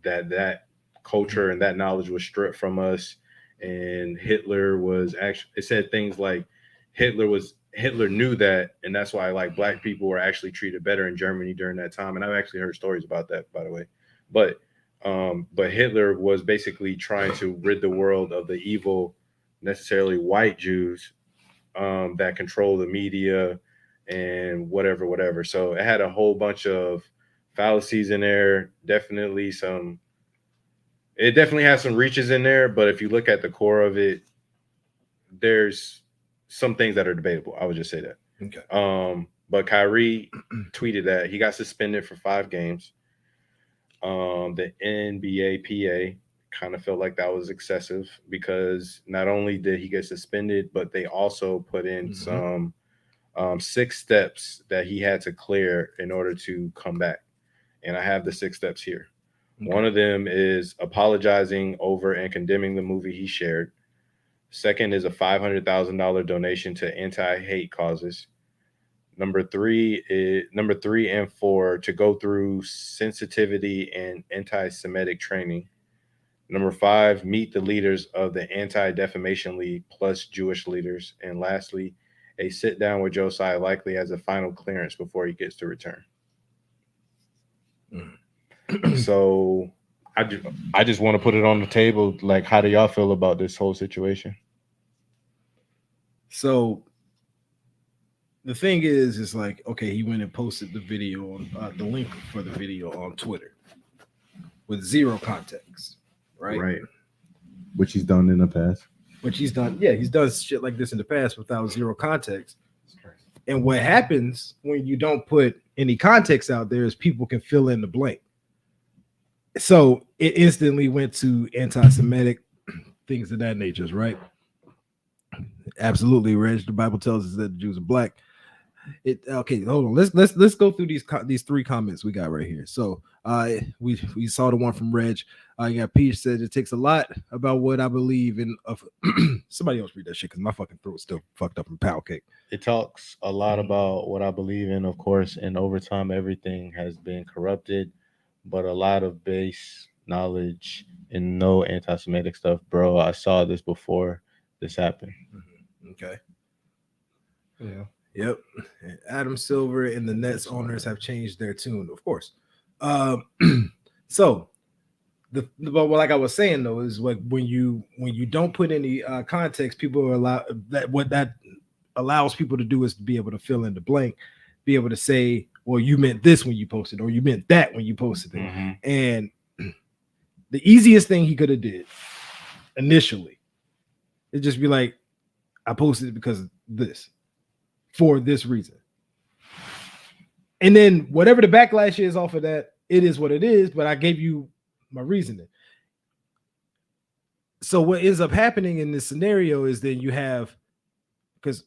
that culture and that knowledge was stripped from us. And Hitler was actually, it said things like Hitler knew that, and that's why like black people were actually treated better in Germany during that time. And I've actually heard stories about that, by the way. But Hitler was basically trying to rid the world of the evil, necessarily white Jews that control the media and whatever. So it had a whole bunch of fallacies in there. It definitely has some reaches in there, but if you look at the core of it, there's some things that are debatable. I would just say that. Okay. But Kyrie tweeted that he got suspended for 5 games. The NBA PA kind of felt like that was excessive because not only did he get suspended, but they also put in some 6 steps that he had to clear in order to come back. And I have the 6 steps here. Okay. One of them is apologizing over and condemning the movie he shared. Second is a $500,000 donation to anti-hate causes. Number 3 and 4 to go through sensitivity and anti-Semitic training. Number 5, meet the leaders of the Anti-Defamation League plus Jewish leaders. And lastly, a sit down with Josiah likely as a final clearance before he gets to return. So I just want to put it on the table. Like, how do y'all feel about this whole situation? So the thing is like, okay, he went and posted the video on the link for the video on Twitter with 0 context, right? Right. Which he's done in the past. He's done shit like this in the past without 0 context. And what happens when you don't put any context out there is people can fill in the blank. So it instantly went to anti-Semitic things of that nature, right? Absolutely, Reg. The Bible tells us that the Jews are black. Okay, hold on. Let's go through these 3 comments we got right here. So we saw the one from Reg. You got Peach said it takes a lot about what I believe in. Somebody else read that shit because my fucking throat's still fucked up from pound cake. It talks a lot about what I believe in, of course, and over time everything has been corrupted, but a lot of base knowledge and no anti-Semitic stuff, bro. I saw this before this happened. Okay. Yeah. Yep. Adam Silver and the Nets owners have changed their tune, of course. So but like I was saying though, is like when you don't put any context, people are allowed that allows people to do is to be able to fill in the blank, be able to say, well, you meant this when you posted, or you meant that when you posted it. Mm-hmm. And the easiest thing he could have did initially is just be like, I posted it because of this, for this reason. And then whatever the backlash is off of that, it is what it is, but I gave you my reasoning. So what ends up happening in this scenario is then you have, because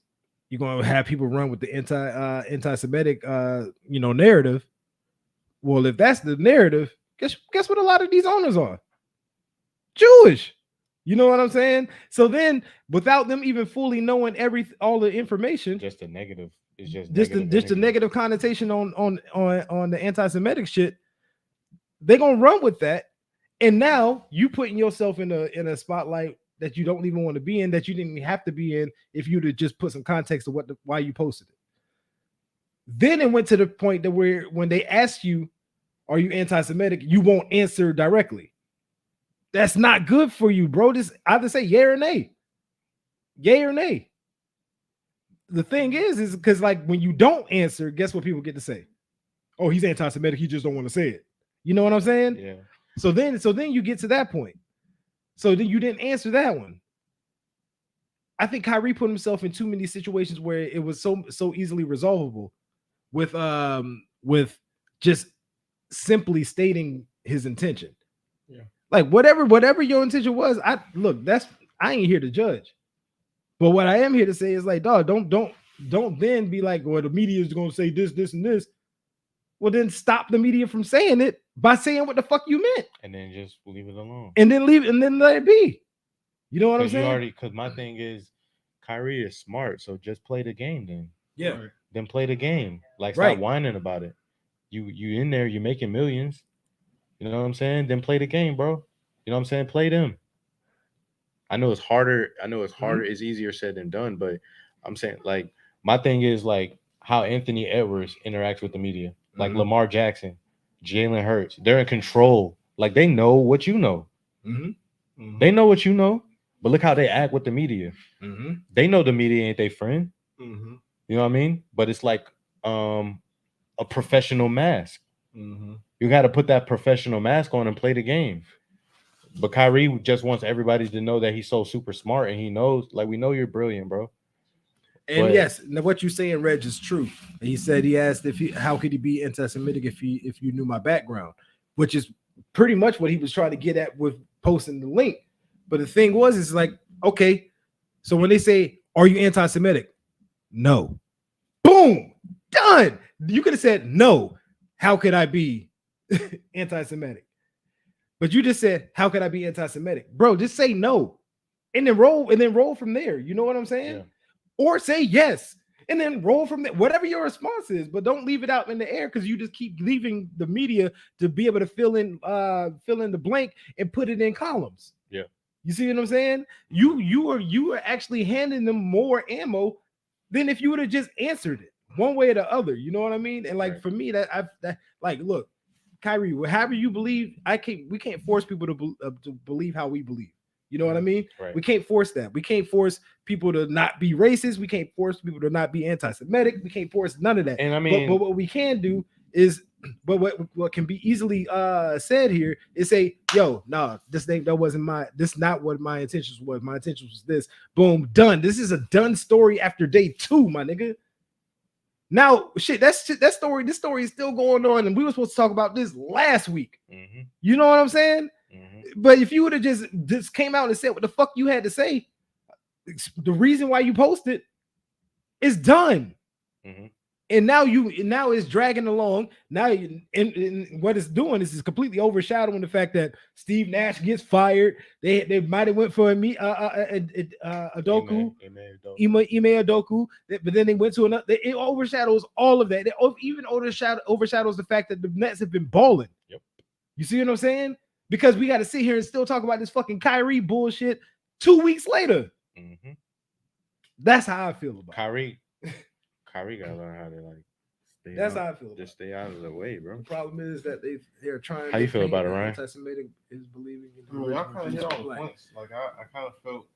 you're going to have people run with the anti-Semitic narrative. Well, if that's the narrative, guess what a lot of these owners are? Jewish. You know what I'm saying? So then, without them even fully knowing all the information, Just a negative. It's just a negative connotation on the anti-Semitic shit. They're gonna run with that, and now you putting yourself in a spotlight that you don't even want to be in, that you didn't have to be in if you'd have just put some context of why you posted it. Then it went to the point that when they ask you, "Are you anti-Semitic?" you won't answer directly. That's not good for you, bro. Just either say yay or nay. Yay or nay. The thing is because like when you don't answer, guess what people get to say? Oh, he's anti-Semitic. He just don't want to say it. You know what I'm saying? Yeah. So then you get to that point. So then you didn't answer that one. I think Kyrie put himself in too many situations where it was so easily resolvable with just simply stating his intention. Yeah. Like whatever your intention was, I ain't here to judge. But what I am here to say is like, dog, don't then be like, well, the media is gonna say this, and this. Well, then stop the media from saying it by saying what the fuck you meant. And then just leave it alone. And then let it be. You know what I'm saying? Because my thing is, Kyrie is smart, so just play the game then. Yeah. Then play the game. Like, stop whining about it. You in there, you're making millions. You know what I'm saying? Then play the game, bro. You know what I'm saying? Play them. I know it's harder. It's easier said than done, but I'm saying, like, my thing is like how Anthony Edwards interacts with the media. Like Lamar Jackson, Jalen Hurts. They're in control. Like, they know what you know. They know what you know, but look how they act with the media. They know the media ain't their friend. You know what I mean? But it's like a professional mask. You got to put that professional mask on and play the game. But Kyrie just wants everybody to know that he's so super smart, and he knows, like, we know you're brilliant, bro. And yes, what you saying, Reg, is true. And he said he asked how could he be anti-Semitic if you knew my background, which is pretty much what he was trying to get at with posting the link. But the thing was, it's like, okay, so when they say, "Are you anti-Semitic?" No. Boom, done. You could have said no. How could I be anti-Semitic? But you just said, "How could I be anti-Semitic?" Bro, just say no, and then roll from there. You know what I'm saying? Yeah. Or say yes, and then roll from there. Whatever your response is, but don't leave it out in the air because you just keep leaving the media to be able to fill in the blank and put it in columns. Yeah. You see what I'm saying? You are actually handing them more ammo than if you would have just answered it one way or the other. You know what I mean? And like for me, that look, Kyrie, however you believe, we can't force people to believe how we believe. You know what I mean? Right. We can't force that. We can't force people to not be racist. We can't force people to not be anti-Semitic. We can't force none of that. And I mean, but what we can do is, but what can be easily said here is say, yo, nah, this not what my intentions was. My intentions was this. Boom, done. This is a done story after day 2, my nigga. Now, this story is still going on, and we were supposed to talk about this last week. You know what I'm saying? But if you would have just came out and said what the fuck you had to say, the reason why you posted is done. And now it's dragging along. Now, and what it's doing is completely overshadowing the fact that Steve Nash gets fired. They might have went for Ime Udoka, but then they went to another. It overshadows all of that. It even overshadows the fact that the Nets have been balling. Yep. You see what I'm saying? Because we got to sit here and still talk about this fucking Kyrie bullshit 2 weeks later. That's how I feel about Kyrie gotta learn how to stay. That's how I feel. Just stay out of the way, bro. The problem is that they're trying. How you feel about it, Ryan? Anti-Semitic is believing in I kind of hit all the points. Like I kind of felt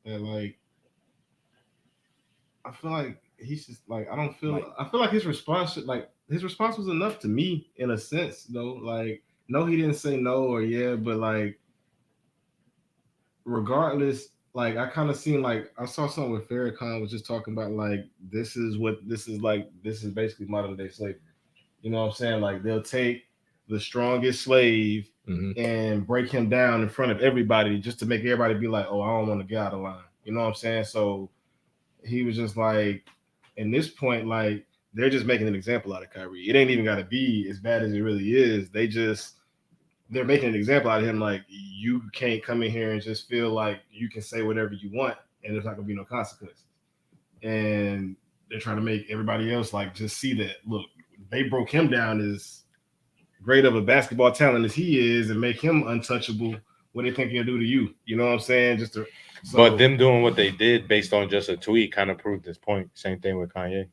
that I feel like he's just like I feel like his response was enough to me in a sense though. Like no, he didn't say no or yeah, but like regardless. Like I kind of seen like I saw something with Farrakhan was just talking about like this is basically modern day slavery. You know what I'm saying? Like they'll take the strongest slave and break him down in front of everybody just to make everybody be like, oh, I don't want to get out of line. You know what I'm saying? So he was just like, in this point, like they're just making an example out of Kyrie. It ain't even got to be as bad as it really is. They're making an example out of him. Like you can't come in here and just feel like you can say whatever you want and there's not gonna be no consequences. And they're trying to make everybody else like just see that. Look, they broke him down as great of a basketball talent as he is and make him untouchable. What they think he'll do to you? You know what I'm saying? But them doing what they did based on just a tweet kind of proved this point. Same thing with Kanye.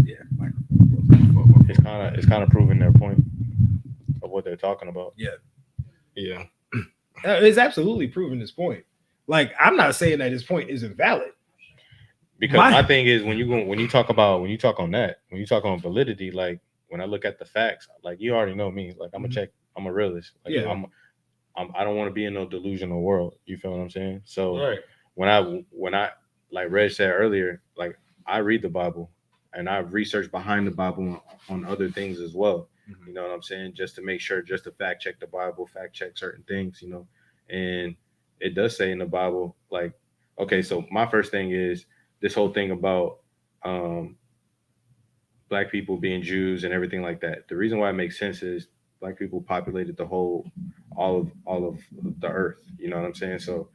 Yeah, it's kind of proving their point of what they're talking about. Yeah. It's absolutely proving this point. Like, I'm not saying that his point isn't valid. Because my thing is when you talk on validity, like when I look at the facts, like you already know me, like I'm a realist. Like I don't want to be in no delusional world. You feel what I'm saying? So when I like Reg said earlier, like I read the Bible and I've researched behind the Bible on other things as well. You know what I'm saying? Just to make sure, just to fact check the Bible, fact check certain things, and it does say in the Bible, like, okay, so my first thing is this whole thing about black people being Jews and everything like that. The reason why it makes sense is black people populated all of the earth. You know what I'm saying? So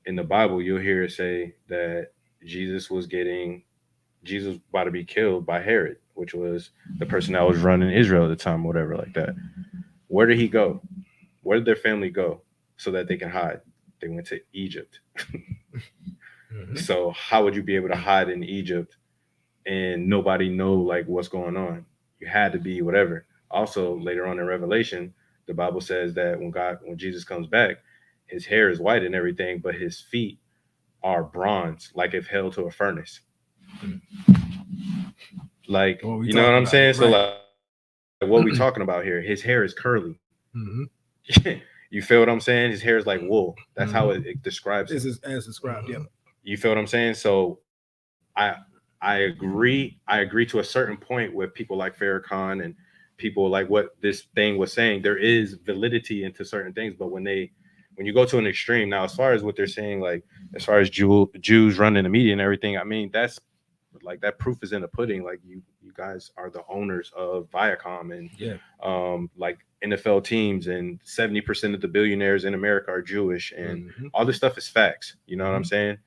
in the Bible, you'll hear it say that Jesus was about to be killed by Herod, which was the person that was running Israel at the time, whatever, like that. Where did he go? Where did their family go so that they can hide? They went to Egypt. So how would you be able to hide in Egypt and nobody know like what's going on? You had to be whatever. Also, later on in Revelation, the Bible says that when Jesus comes back, his hair is white and everything, but his feet are bronze, like if held to a furnace. Like, you know what I'm saying? Right. So like, what are we talking about here? His hair is curly. You feel what I'm saying? His hair is like wool. That's how it describes it. As described, yeah. You feel what I'm saying? So I agree to a certain point with people like Farrakhan and people like what this thing was saying. There is validity into certain things, but when you go to an extreme, now as far as what they're saying, like as far as Jews running the media and everything, I mean, that's like that proof is in the pudding. Like you guys are the owners of Viacom and like NFL teams, and 70% of the billionaires in America are Jewish, and all this stuff is facts. You know what I'm saying?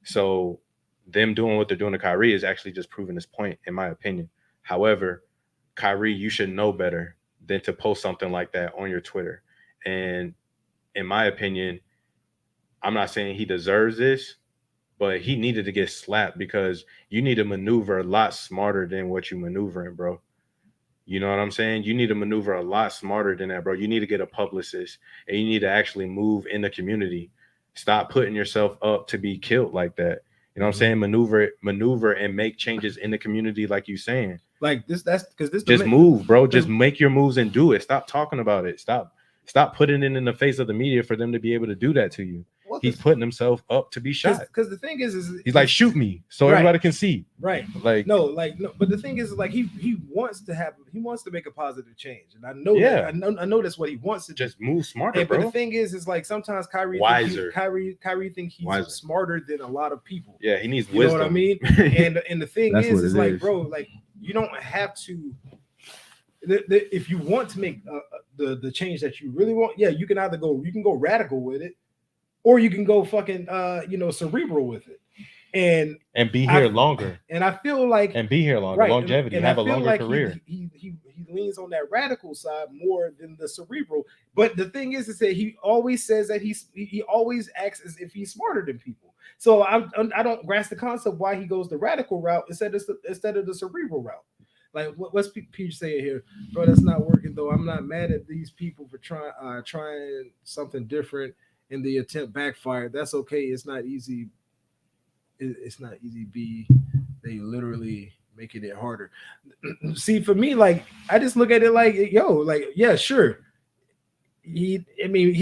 So them doing what they're doing to Kyrie is actually just proving this point, in my opinion. However, Kyrie, you should know better than to post something like that on your Twitter. And in my opinion, I'm not saying he deserves this, but he needed to get slapped because you need to maneuver a lot smarter than what you maneuvering, bro. You know what I'm saying? You need to maneuver a lot smarter than that, bro. You need to get a publicist and you need to actually move in the community. Stop putting yourself up to be killed like that. You know what I'm saying? Maneuver and make changes in the community, like you saying. Like this, that's because this just move, bro. Just make your moves and do it. Stop talking about it. Stop putting it in the face of the media for them to be able to do that to you. Well, he's putting himself up to be shot. Because the thing is he's like, shoot me so everybody can see. Right. Like no. But the thing is, like he wants to make a positive change, and I know that. I know that's what he wants to just move smarter, bro. But the thing is like sometimes Kyrie think he's smarter than a lot of people. Yeah, he needs wisdom. You know what I mean? and the thing is like, bro, like you don't have to. If you want to make the change that you really want, you can either go radical with it, or you can go fucking cerebral with it, and be here longer. And I feel like be here longer, right, longevity, and have a longer career. He leans on that radical side more than the cerebral. But the thing is that he always says that he always acts as if he's smarter than people. So I don't grasp the concept why he goes the radical route instead of the cerebral route. Like what's Peach saying here, bro? That's not working though. I'm not mad at these people for trying something different, and the attempt backfired. That's okay. It's not easy. It's not easy. They literally making it harder. See, for me, like I just look at it like, sure. He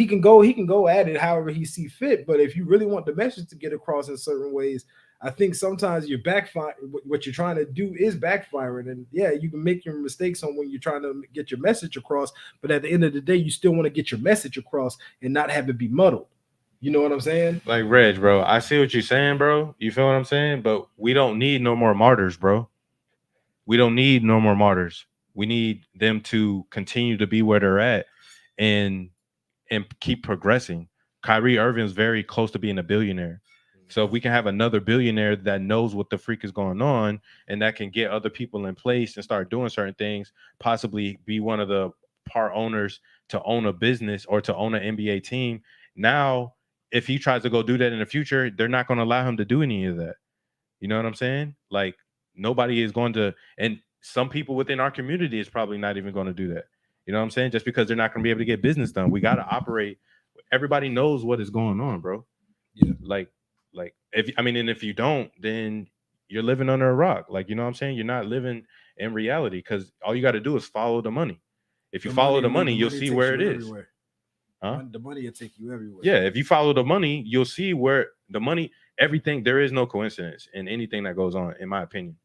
can go at it however he see fit. But if you really want the message to get across in certain ways, I think sometimes your backfire. What you're trying to do is backfiring, and you can make your mistakes on when you're trying to get your message across. But at the end of the day, you still want to get your message across and not have it be muddled. You know what I'm saying? Like Reg, bro, I see what you're saying, bro. You feel what I'm saying? But we don't need no more martyrs, bro. We don't need no more martyrs. We need them to continue to be where they're at and keep progressing. Kyrie Irving's very close to being a billionaire. So if we can have another billionaire that knows what the freak is going on and that can get other people in place and start doing certain things, possibly be one of the part owners to own a business or to own an NBA team. Now, if he tries to go do that in the future, they're not going to allow him to do any of that. You know what I'm saying? Like nobody is going to, and some people within our community is probably not even going to do that. You know what I'm saying? Just because they're not going to be able to get business done. We got to operate. Everybody knows what is going on, bro. Yeah. Like if you don't, then you're living under a rock. Like, you know what I'm saying? You're not living in reality because all you got to do is follow the money. If you follow the money, you'll see where it is. Huh? The money will take you everywhere. Yeah, if you follow the money, you'll see where the money, everything, there is no coincidence in anything that goes on, in my opinion.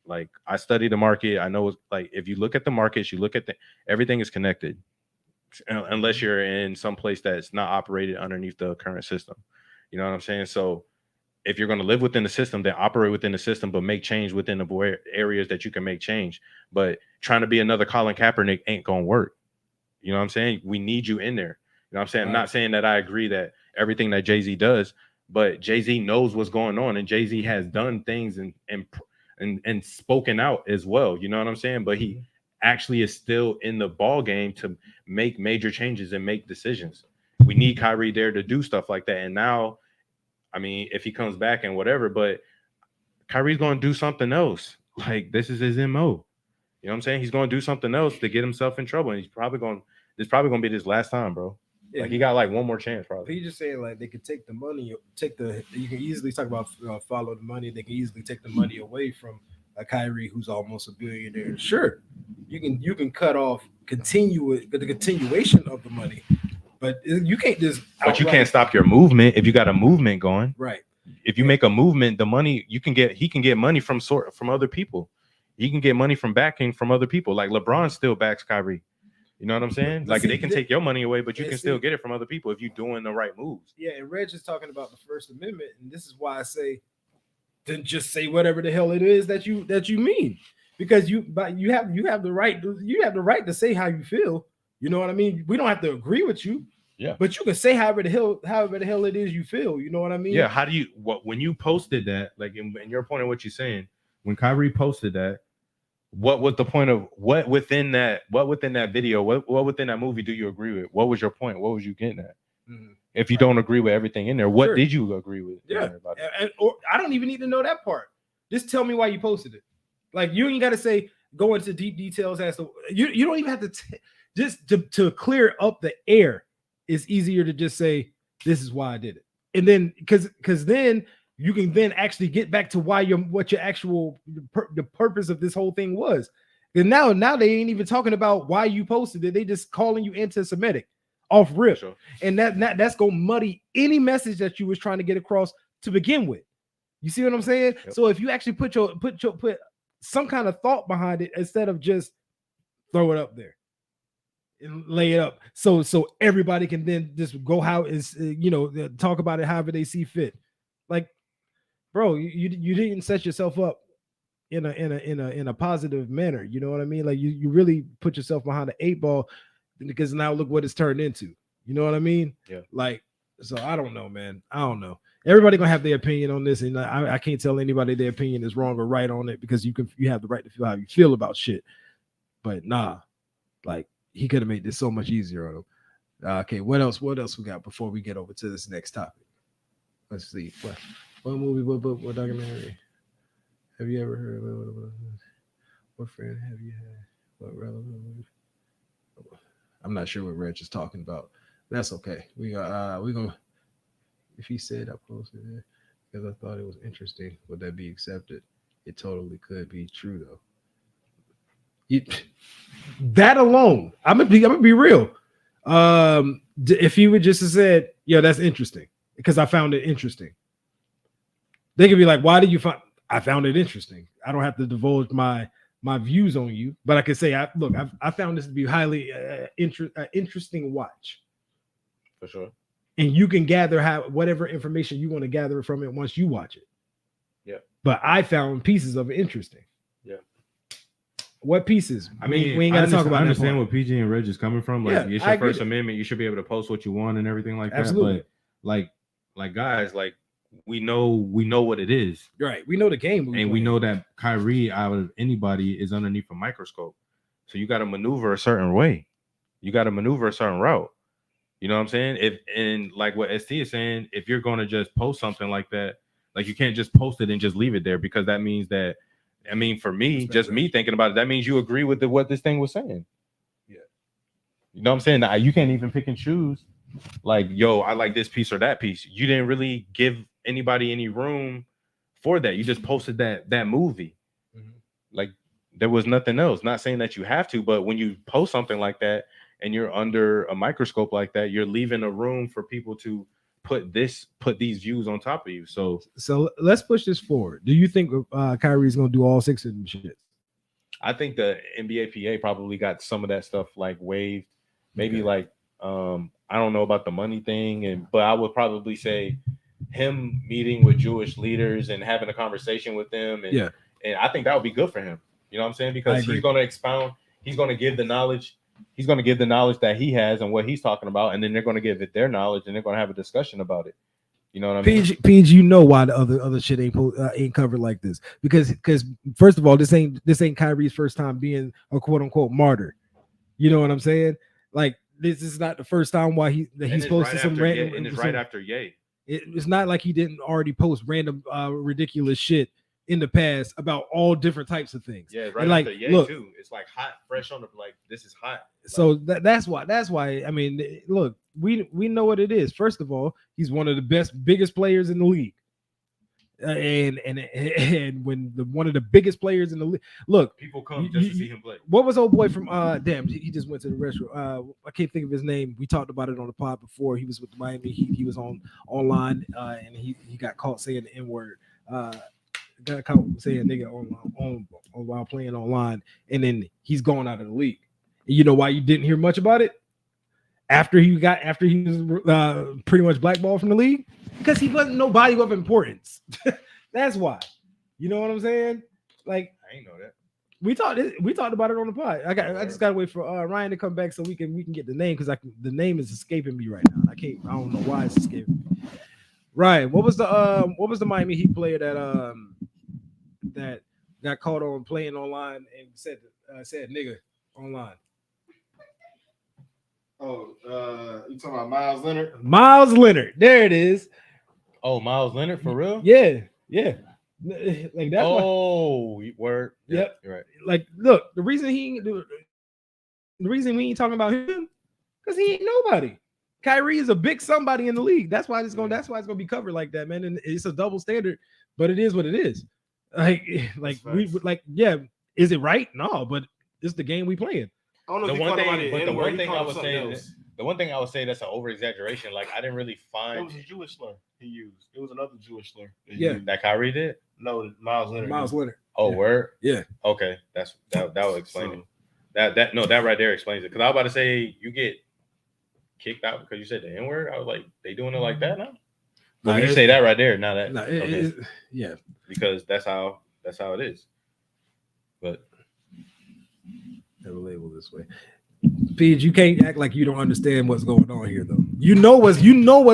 Like I study the market. I know like if you look at the markets, you look at everything is connected, unless you're in some place that's not operated underneath the current system. You know what I'm saying? So if you're going to live within the system, then operate within the system, but make change within the areas that you can make change. But trying to be another Colin Kaepernick ain't going to work. You know what I'm saying? We need you in there. You know what I'm saying? I'm not saying that I agree that everything that Jay-Z does, but Jay-Z knows what's going on, and Jay-Z has done things and spoken out as well. You know what I'm saying? But he actually is still in the ball game to make major changes and make decisions. We need Kyrie there to do stuff like that. And now, I mean, if he comes back and whatever, but Kyrie's going to do something else. Like this is his MO. You know what I'm saying? He's going to do something else to get himself in trouble, and this probably going to be his last time, bro. Yeah, like he got like one more chance, probably. He just saying like they could take the money, you can easily talk about follow the money. They can easily take the money away from a Kyrie who's almost a billionaire. Sure, you can cut off the continuation of the money, but you can't just. But you can't stop your movement if you got a movement going. Right. If you make a movement, the money he can get money from other people. He can get money from backing from other people. Like LeBron still backs Kyrie. You know what I'm saying? Like they can take your money away, but you can still get it from other people if you're doing the right moves. Yeah, and Reg is talking about the First Amendment, and this is why I say, then just say whatever the hell it is that you mean, because you have the right to say how you feel. You know what I mean? We don't have to agree with you. Yeah, but you can say however the hell it is you feel. You know what I mean? Yeah. How do you when you posted that? Like in your point of what you're saying, when Kyrie posted that. What was the point of what within that video, what within that movie do you agree with? What was your point? What was you getting at? Mm-hmm. If you don't agree with everything in there, what did you agree with? Yeah, or I don't even need to know that part. Just tell me why you posted it. Like you ain't got to say go into deep details as to you don't even have to just to clear up the air. It's easier to just say this is why I did it, and then because then. You can then actually get back to what your actual the purpose of this whole thing was. And now they ain't even talking about why you posted it. They just calling you anti-Semitic off rip. Sure. And that's gonna muddy any message that you was trying to get across to begin with. You see what I'm saying? Yep. So if you actually put some kind of thought behind it instead of just throw it up there and lay it up, so everybody can then just go how is talk about it however they see fit. Like. Bro, you didn't set yourself up in a positive manner. You know what I mean? Like you really put yourself behind the 8 ball because now look what it's turned into. You know what I mean? Yeah. Like, so I don't know, man. I don't know. Everybody gonna have their opinion on this, and I can't tell anybody their opinion is wrong or right on it because you have the right to feel how you feel about shit. But nah, like he could have made this so much easier on him. Okay, what else we got before we get over to this next topic? Let's see. What movie, what documentary have you ever heard of? What friend have you had? What relevant movie? I'm not sure what Reg is talking about. That's okay. We gonna. If he said I posted it because I thought it was interesting, would that be accepted? It totally could be true though. That alone, I'm gonna be real. If he would just have said, "Yo, that's interesting," because I found it interesting. They could be like, why did you find? I found it interesting. I don't have to divulge my views on you, but I can say, I found this to be highly interesting watch. For sure. And you can gather whatever information you want to gather from it once you watch it. Yeah. But I found pieces of it interesting. Yeah. What pieces? I mean, we ain't got to talk about. I understand where PG and Reg is coming from. Like, it's your First Amendment. You should be able to post what you want and everything like that. Absolutely. But like guys, like. We know what it is. Right. We know the game. And we know that Kyrie, out of anybody, is underneath a microscope. So you got to maneuver a certain way. You got to maneuver a certain route. You know what I'm saying? And like what ST is saying, if you're going to just post something like that, like you can't just post it and just leave it there, because that means that, I mean, for me, just me thinking about it, that means you agree with what this thing was saying. Yeah. You know what I'm saying? Now, you can't even pick and choose. Like, yo, I like this piece or that piece. You didn't really give anybody any room for that. You just posted that movie. Mm-hmm. Like there was nothing else. Not saying that you have to, but when you post something like that and you're under a microscope like that, you're leaving a room for people to put these views on top of you. So let's push this forward. Do you think Kyrie's gonna do all 6 of them shit? I think the NBA PA probably got some of that stuff like waived. Maybe like I don't know about the money thing, but I would probably say him meeting with Jewish leaders and having a conversation with them, and I think that would be good for him. You know what I'm saying? Because he's going to expound, he's going to give the knowledge, that he has and what he's talking about, and then they're going to give it their knowledge, and they're going to have a discussion about it. You know what I mean? Page, you know why the other shit ain't covered like this, because first of all, this ain't Kyrie's first time being a quote unquote martyr. You know what I'm saying? Like, this is not the first time why he's posted some random. And it's right after Ye. It's not like he didn't already post random ridiculous shit in the past about all different types of things. Yeah, right after Ye too. It's like hot, fresh on the this is hot. So that's why. I mean, look, we know what it is. First of all, he's one of the biggest players in the league. And when one of the biggest players in the league, look, people come just to see him play. What was old boy from damn, he just went to the restaurant. I can't think of his name. We talked about it on the pod before. He was with Miami. He was online and he got caught saying the N-word. Got caught saying nigga on while playing online, and then he's going out of the league. And you know why you didn't hear much about it after he was pretty much blackballed from the league? Because he wasn't nobody of importance. That's why. You know what I'm saying? Like, I ain't know that. We talked about it on the pod. I just gotta wait for Ryan to come back so we can get the name, because the name is escaping me right now. I don't know why it's escaping me. Ryan, what was the Miami Heat player that got caught on playing online and said nigga online? Oh, you talking about Miles Leonard? Miles Leonard. There it is. Oh, Miles Leonard for real? Yeah. Like that's word. Yep. You're right. Like, look, the reason we ain't talking about him, because he ain't nobody. Kyrie is a big somebody in the league. That's why it's gonna be covered like that, man. And it's a double standard, but it is what it is. Like we would like, yeah. Is it right? No, but it's the game we playing. The one thing I would say that's an over exaggeration. Like, I didn't really find it was a Jewish slur he used. It was another Jewish slur. That Kyrie did. No, Miles Leonard. Oh, word. Yeah. Okay, that will explain it. That right there explains it. Because I was about to say you get kicked out because you said the N-word. I was like, they doing it like that now? But when you say that right there, now that yeah, because that's how it is. But never label this way. Pete, you can't act like you don't understand what's going on here, though. You know what's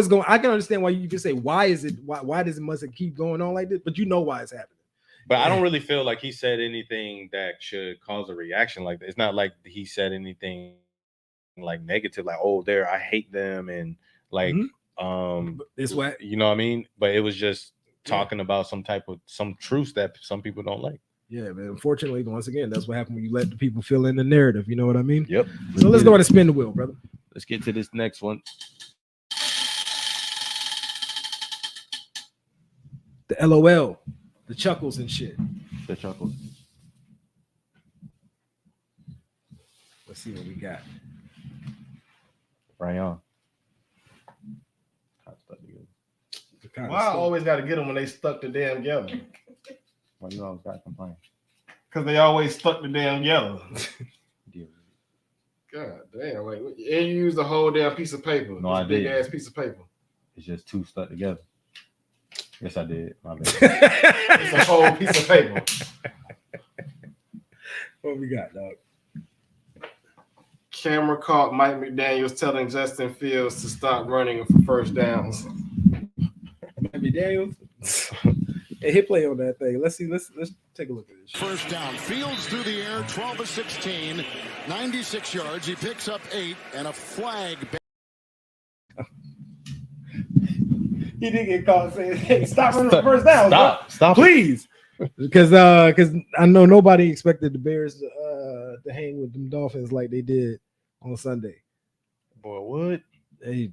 going. I can understand why you can say why does it must keep going on like this, but you know why it's happening. But I don't really feel like he said anything that should cause a reaction like that. It's not like he said anything like negative, like, oh, I hate them, and like this way, you know what I mean? But it was just talking about some truths that some people don't like. Yeah, man. Unfortunately, once again, that's what happened when you let the people fill in the narrative. You know what I mean? Yep. So let's go ahead and spin the wheel, brother. Let's get to this next one. The LOL, the chuckles and shit. The chuckles. Let's see what we got. Ryan. Why I always got to get them when they stuck the damn yellow? Why you always got to complain? Because they always stuck the damn yellow. God damn! Like, and you use the whole damn piece of paper. No, I did. Big ass piece of paper. It's just two stuck together. Yes, I did. My bad. It's a whole piece of paper. What we got, dog? Camera caught Mike McDaniels telling Justin Fields to stop running for first downs. Mike McDaniels. Hey, hit play on that thing. Let's see. Let's take a look at this. First down. Fields through the air, 12 of 16, 96 yards. He picks up 8 and a flag. He didn't get caught saying, "Hey, stop running for first down. Stop, please." Because I know nobody expected the Bears to hang with them Dolphins like they did on Sunday. Boy, what? Hey,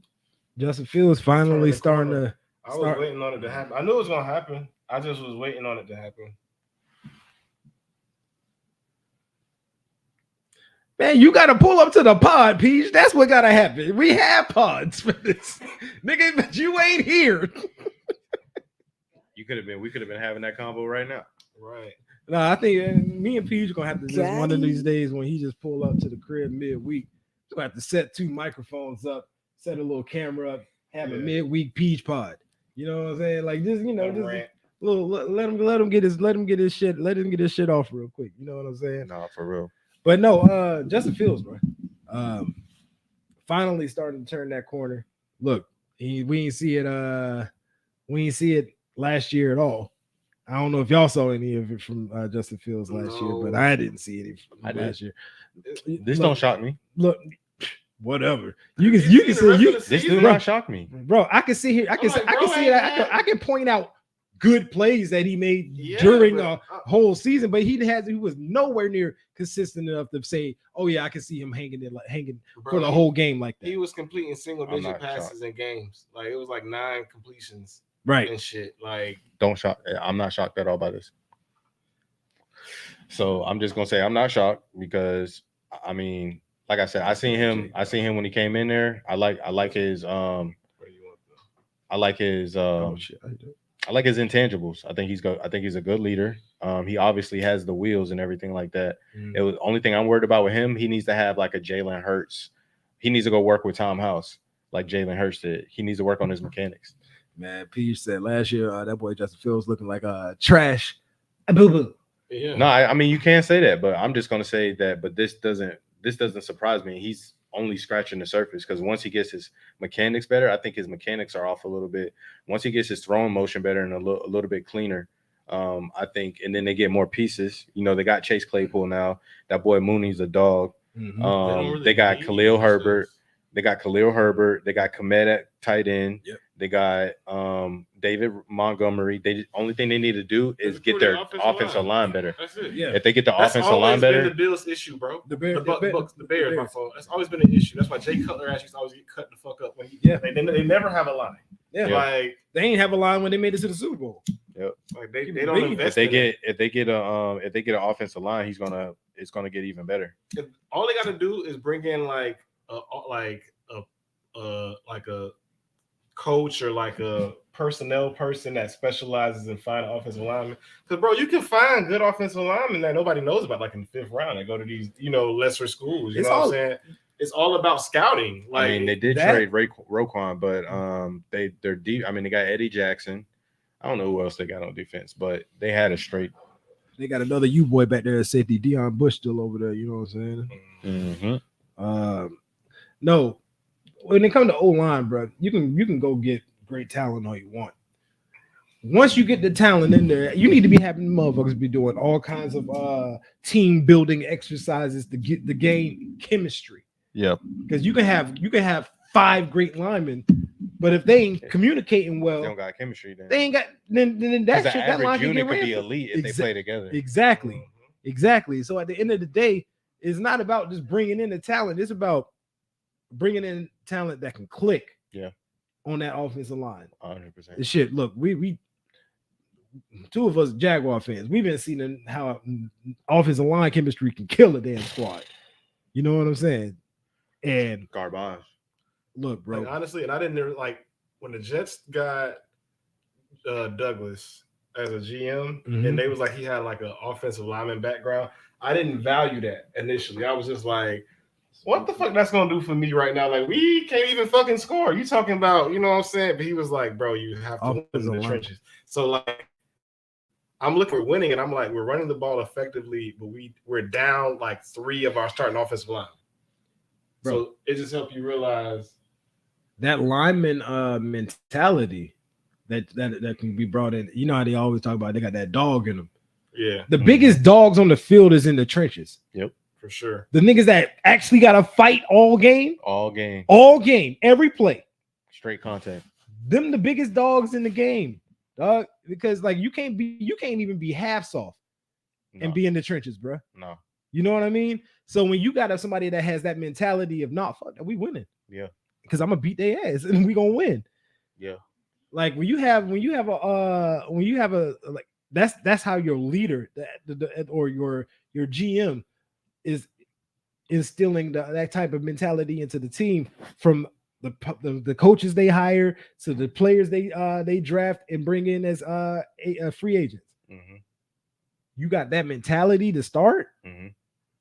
Justin Fields finally starting to. I was waiting on it to happen. I knew it was gonna happen. I just was waiting on it to happen. Man, you gotta pull up to the pod, Peach. That's what gotta happen. We have pods for this, nigga, but you ain't here. We could have been having that combo right now. Right. No, I think me and Peach gonna have to just Got one of these him. days when he just pull up to the crib midweek. We're gonna have to set 2 microphones up, set a little camera up, have a midweek Peach pod. You know what I'm saying? Like just just little let him get his shit off real quick. You know what I'm saying? No, for real. But no, Justin Fields, bro. Finally starting to turn that corner. Look, we ain't see it last year at all. I don't know if y'all saw any of it from Justin Fields last year, but I didn't see any from last year. This don't shock me. Look, whatever. You can see This do not shock me, bro. I can see here. I can see it. I can point out good plays that he made during a whole season, but he was nowhere near consistent enough to say, "Oh yeah, I can see him hanging for the whole game like that." He was completing single-digit passes in games. Like it was like 9 completions, right? And shit. Like don't shock. I'm not shocked at all by this. So I'm just gonna say I'm not shocked because I mean, like I said, I seen him when he came in there. I like his I like his intangibles. I think he's a good leader. He obviously has the wheels and everything like that. It was only thing I'm worried about with him. He needs to have like a Jalen Hurts. He needs to go work with Tom House like Jalen Hurts did. He needs to work on his mechanics. Man, Peach said last year that boy Justin Fields looking like trash. Boo boo. Yeah. No, I mean you can't say that, but I'm just gonna say that. But this doesn't surprise me. He's only scratching the surface because once he gets his mechanics better, I think his mechanics are off a little bit. Once he gets his throwing motion better and a little bit cleaner, I think, and then they get more pieces. You know, they got Chase Claypool now. That boy Mooney's a dog. They got Khalil Herbert. They got Komet at tight end. Yep. They got David Montgomery. The only thing they need to do is get their offensive line better. That's it. Yeah. If they get the offensive line better, been the Bills' issue, bro. The Bears, my fault. That's always been an issue. That's why Jay Cutler used to always get cut the fuck up when they never have a line. Yeah. Like they ain't have a line when they made it to the Super Bowl. Yep. Like they don't invest. If they get an offensive line, it's gonna get even better. All they got to do is bring in like a coach or like a personnel person that specializes in finding offensive linemen. Because bro, you can find good offensive linemen that nobody knows about, like in the 5th round. They go to these lesser schools. You know what I'm saying? It's all about scouting. Like, I mean, they did trade Roquan, but they're deep. I mean, they got Eddie Jackson. I don't know who else they got on defense, but they had a straight. They got another boy back there at safety. Deion Bush still over there. You know what I'm saying? Mm-hmm. No, when it comes to O-line, bro, you can go get great talent all you want. Once you get the talent in there, you need to be having motherfuckers be doing all kinds of team building exercises to get the game chemistry. Yep. Because you can have 5 great linemen, but if they ain't communicating well, they don't got chemistry. Then they ain't got then that shit. That line unit can could be elite if they play together. Exactly. So at the end of the day, it's not about just bringing in the talent. It's about bringing in talent that can click. Yeah. On that offensive line. 100%. The shit. Look, we 2 of us Jaguar fans. We've been seeing how offensive line chemistry can kill a damn squad. You know what I'm saying? And garbage. Look, bro. Like, honestly, and I didn't like when the Jets got Douglas as a GM, and they was like he had like an offensive lineman background. I didn't value that initially. I was just like, what the fuck that's gonna do for me right now? Like, we can't even fucking score. You talking about, you know what I'm saying? But he was like, bro, you have to win in the trenches. So like, I'm looking for winning, and I'm like, we're running the ball effectively, but we're down like 3 of our starting offensive line. Bro. So it just helped you realize that lineman mentality that can be brought in. You know how they always talk about they got that dog in them. Yeah. The biggest dogs on the field is in the trenches. Yep. For sure. The niggas that actually got to fight all game, every play. Straight contact. Them the biggest dogs in the game, dog. Because like you can't even be half soft and be in the trenches, bro. No. You know what I mean? So when you got somebody that has that mentality of not fuck that, we winning. Yeah. Because I'm gonna beat their ass and we gonna win. Yeah. Like when you have a like that's how your leader or your GM is instilling that type of mentality into the team from the coaches they hire to the players they draft and bring in as free agents. Mm-hmm. You got that mentality to start, Mm-hmm.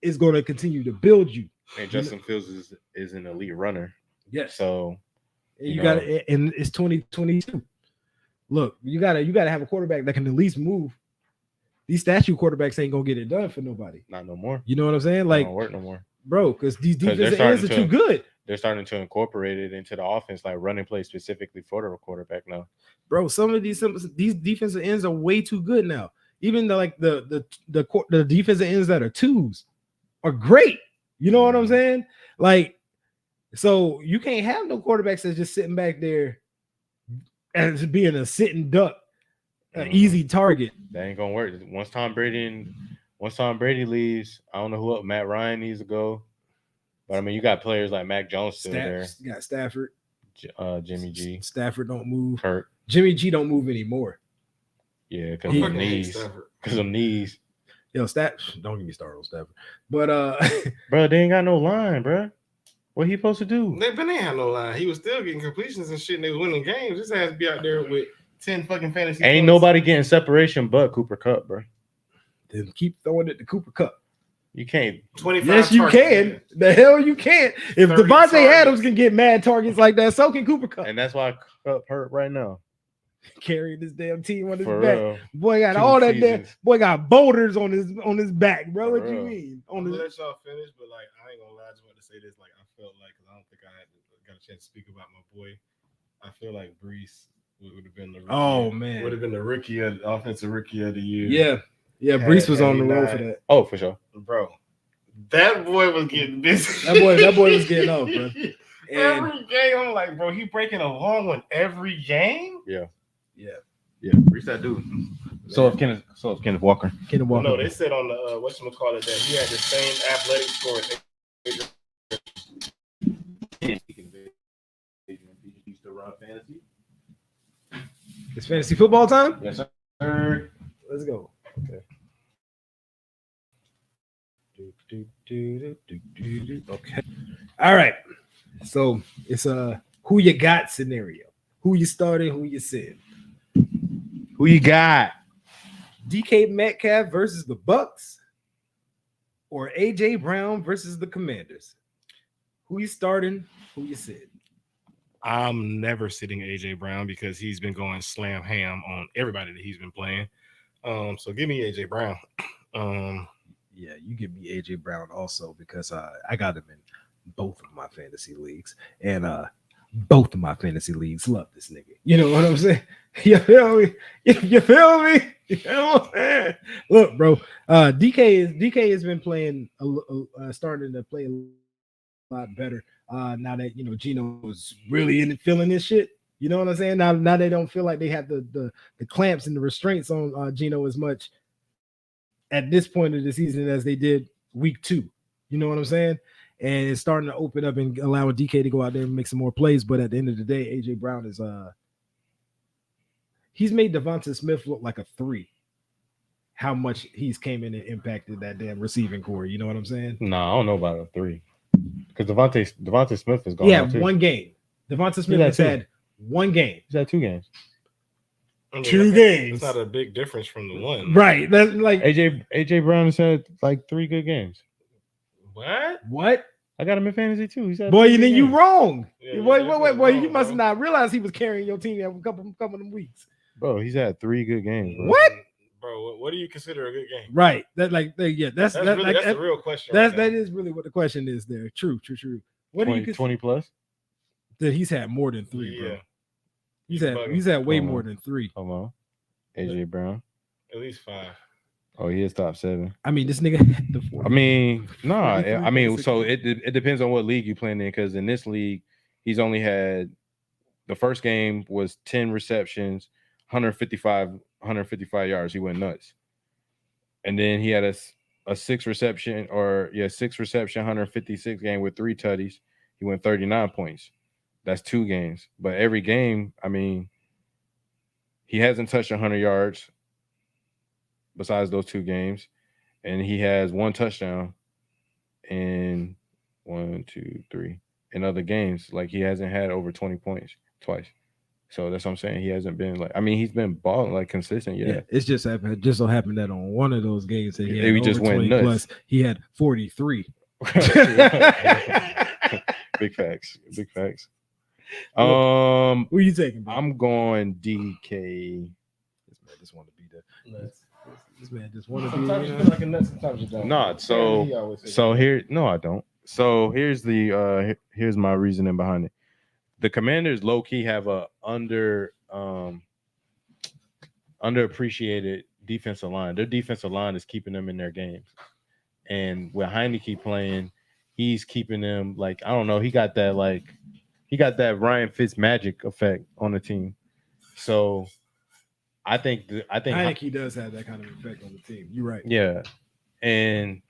is going to continue to build you. And Justin Fields is an elite runner. Yes. So you got it, and it's 2022. Look, you gotta have a quarterback that can at least move. These statue quarterbacks ain't gonna get it done for nobody. not no more. You know what I'm saying? Like, Don't work no more, bro, because these defensive starting ends are too good. They're starting to incorporate it into the offense, like running plays specifically for the quarterback now. Bro, some of these defensive ends are way too good now. Even the defensive ends that are twos are great. You know what I'm saying? Like, so you can't have no quarterbacks that's just sitting back there as being a sitting duck, an easy target. That ain't gonna work. Once Tom Brady leaves, I don't know who else. Matt Ryan needs to go. But I mean, you got players like Mac Jones still there. You got Stafford. Jimmy G. Stafford don't move. Kirk. Jimmy G don't move anymore. Yeah, because of knees. Because of knees. Yo, don't get me started on Stafford. But bro, they ain't got no line, bro. What he supposed to do? They ain't had no line. He was still getting completions and shit, and they was winning games. This has to be out there with 10 fucking fantasy. Ain't nobody getting separation but Cooper Kupp, bro. Then keep throwing it to Cooper Kupp. You can't. 25 yes, you can. Man. The hell you can't. If Devontae Adams can get mad targets like that, so can Cooper Kupp. And that's why Kupp hurt right now. Carrying this damn team on his For back. real. Boy got all that damn. Boy got boulders on his back, bro. What you mean? I'm gonna let y'all finish, but like I ain't gonna lie. I just want to say this. Like I felt like, because I don't think I got a chance to speak about my boy. I feel like Brees would have been the rookie. Would have been the offensive rookie of the year. Yeah. Brees was on the road for that. Oh, for sure, bro. That boy was getting busy. That boy was getting off, bro. And every game, I'm like, bro, he breaking a long one every game. Yeah. Brees that dude. So if Kenneth Walker. No, they said on the whatchamacallit that he had the same athletic score as It's fantasy football time? Yes, sir. Let's go. Okay. Okay. All right. So it's a who you got scenario. Who you starting, who you sitting. Who you got? DK Metcalf versus the Bucks or AJ Brown versus the Commanders. Who you starting, who you sitting. I'm never sitting AJ Brown because he's been going slam ham on everybody that he's been playing. So give me AJ Brown. Yeah, you give me AJ Brown also because I got him in both of my fantasy leagues, and both of my fantasy leagues love this nigga. You know what I'm saying? You feel me? You feel me? You know what I'm saying? Look, bro, DK has been playing starting to play a lot better now that Gino is really feeling this shit. You know what I'm saying? Now they don't feel like they have the clamps and the restraints on Gino as much at this point of the season as they did week 2. You know what I'm saying? And it's starting to open up and allowing DK to go out there and make some more plays. But at the end of the day, AJ Brown is he's made Devonta Smith look like a 3. How much he's came in and impacted that damn receiving core. You know what I'm saying? No, I don't know about a 3. Because Devonta Smith is gone. Yeah, one game. Devonta Smith has had one game. He's had 2 games. I mean, 2 games. It's not a big difference from the one. Right. That's like AJ Brown has had like 3 good games. What? I got him in fantasy too. He's had boy, then you wrong. Yeah, boy, wrong, you must not realize he was carrying your team a couple of them weeks. Bro, he's had 3 good games. Bro. What? Bro, what do you consider a good game? Right. That's the real question. That is really what the question is there. True. What 20, do you 20 plus? That he's had more than 3, bro. Yeah. He's had way more than 3. Hold on. AJ Brown. At least 5. Oh, he is top 7. I mean, this nigga had the 40. I mean, so it depends on what league you're playing in, because in this league, he's only had the first game was 10 receptions, 155 yards. He went nuts. And then he had a 6 reception, 156 game with 3 tutties. He went 39 points. That's 2 games. But every game, I mean, he hasn't touched 100 yards besides those 2 games. And he has 1 touchdown in 1, 2, 3 in other games. Like he hasn't had over 20 points twice. So that's what I'm saying. He hasn't been like. I mean, he's been balling like consistent. Yeah. It's just happened. Just so happened that on one of those games that he had We just over went 20 nuts. plus, he had 43. Big facts. Big facts. Who are you taking, bro? I'm going DK. This man just want to be there. This man just want to be. Sometimes you feel like a nut, sometimes you don't. No, so here, no, I don't. So here's here's my reasoning behind it. The Commanders low key have a underappreciated defensive line. Their defensive line is keeping them in their games, and with Heineke playing, he's keeping them like I don't know. He got that Ryan Fitzmagic effect on the team. So I think Heineke does have that kind of effect on the team. You're right. Yeah, and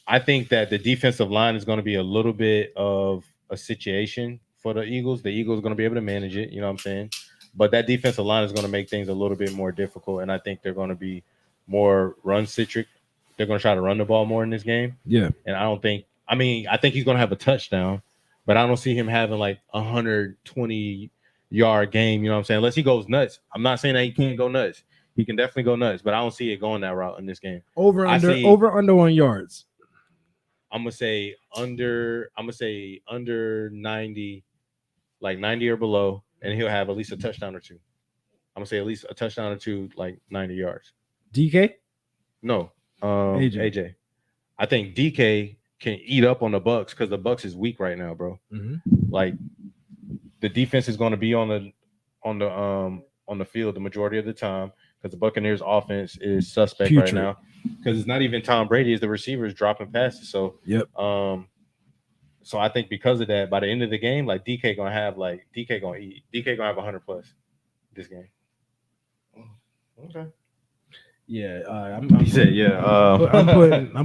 I think that the defensive line is going to be a little bit of a situation for the Eagles. The Eagles are going to be able to manage it. You know what I'm saying? But that defensive line is going to make things a little bit more difficult, and I think they're going to be more run-centric. They're going to try to run the ball more in this game. Yeah. And I think he's going to have a touchdown, but I don't see him having like 120-yard game, you know what I'm saying? Unless he goes nuts. I'm not saying that he can't go nuts. He can definitely go nuts, but I don't see it going that route in this game. Over under on yards. I'm gonna say under 90, like 90 or below, and he'll have at least a touchdown or two. I'm gonna say at least a touchdown or two, like 90 yards. DK? No, AJ. I think DK can eat up on the Bucks because the Bucks is weak right now, bro. Mm-hmm. Like the defense is going to be on the field the majority of the time because the Buccaneers offense is suspect right now because it's not even Tom Brady as the receivers dropping passes. So so I think because of that, by the end of the game, like DK gonna have 100 plus this game. Okay. Yeah, I'm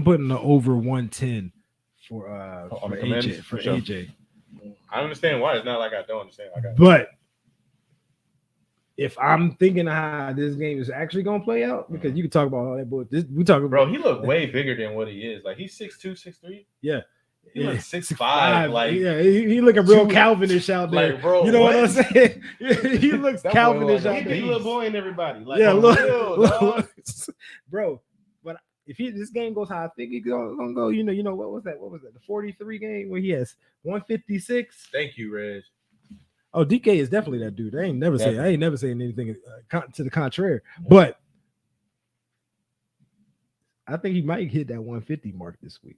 putting the over 110 for AJ. I understand why. It's not like I don't understand. But if I'm thinking of how this game is actually gonna play out, because you can talk about all that, but we talk about. Bro, he looked way bigger than what he is. Like he's 6'2", 6'3". Yeah. He looks 6'5". Like he looking real Calvinish out there. Like, bro, you know what I'm saying? He looks Calvinish out He there. big little boy and everybody. Like, look, bro. But if this game goes how I think it's gonna go, you know what was that? What was that? The 43 game where he has 156. Thank you, Reg. Oh, DK is definitely that dude. I ain't never saying anything to the contrary. But I think he might hit that 150 mark this week.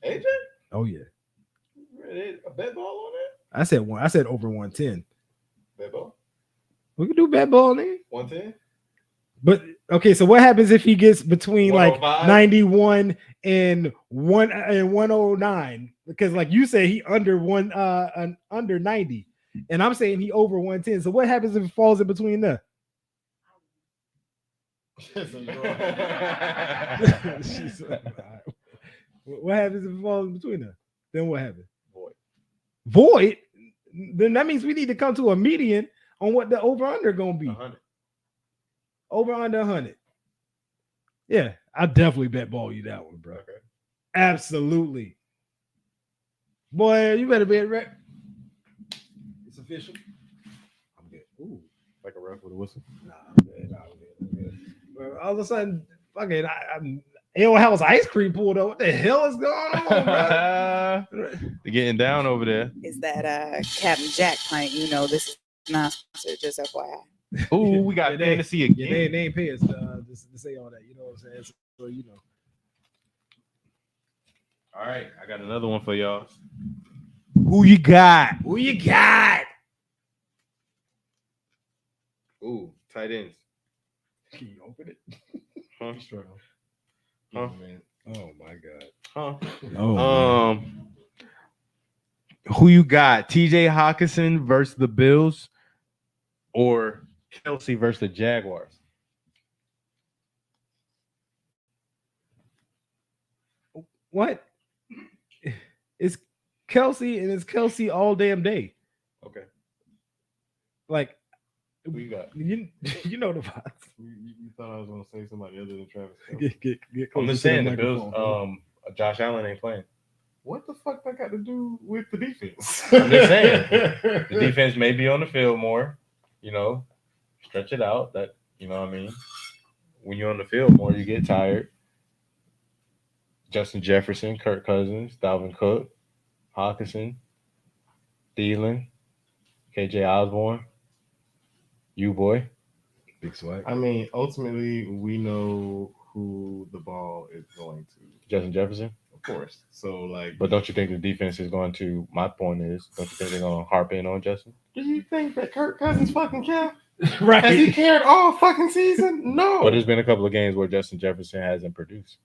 AJ? Oh yeah. A bet ball on that? I said over 110. Bet ball? We can do bet ball, nigga. 110? But okay, so what happens if he gets between like 91 and 109? Because like you say he under 90. And I'm saying he over 110. So what happens if it falls in between there? What happens if it falls in between there? Then what happens? Void? Then that means we need to come to a median on what the over-under gonna be. 100. Over under 100. Yeah, I definitely bet ball you that one, bro. Okay. Absolutely. Boy, you better bet right. It's official. I'm good. Ooh, Like a ref with a whistle. nah, I'm good. Bro, all of a sudden, fucking, I'm Hell's ice cream pulled up. What the hell is going on, bro? They're getting down over there. Is that Captain Jack pint? This is not sponsored, just FYI. Oh, we got fantasy again. Yeah, they ain't pay us to say all that. You know what I'm saying? So All right, I got another one for y'all. Who you got? Ooh, tight ends. Can you open it? Huh? Huh? Man. Oh my god. Huh? Oh. Who you got? TJ Hawkinson versus the Bills or Kelsey versus the Jaguars? What? It's Kelsey and it's Kelsey all damn day. Okay. Like, who you got? You know the vibes. You thought I was gonna say somebody other than Travis. Get I'm just saying the Bills. Josh Allen ain't playing. What the fuck that got to do with the defense? I'm just saying. The defense may be on the field more, stretch it out. That what I mean. When you're on the field more, you get tired. Justin Jefferson, Kirk Cousins, Dalvin Cook, Hawkinson, Thielen, KJ Osborne, you boy. Big swag. I mean, ultimately, we know who the ball is going to. Justin Jefferson. Of course. So, like. But don't you think the defense is going to, my point is, don't you think they're going to harp in on Justin? Do you think that Kirk Cousins fucking care? Right. Has he cared all fucking season? No. But there's been a couple of games where Justin Jefferson hasn't produced.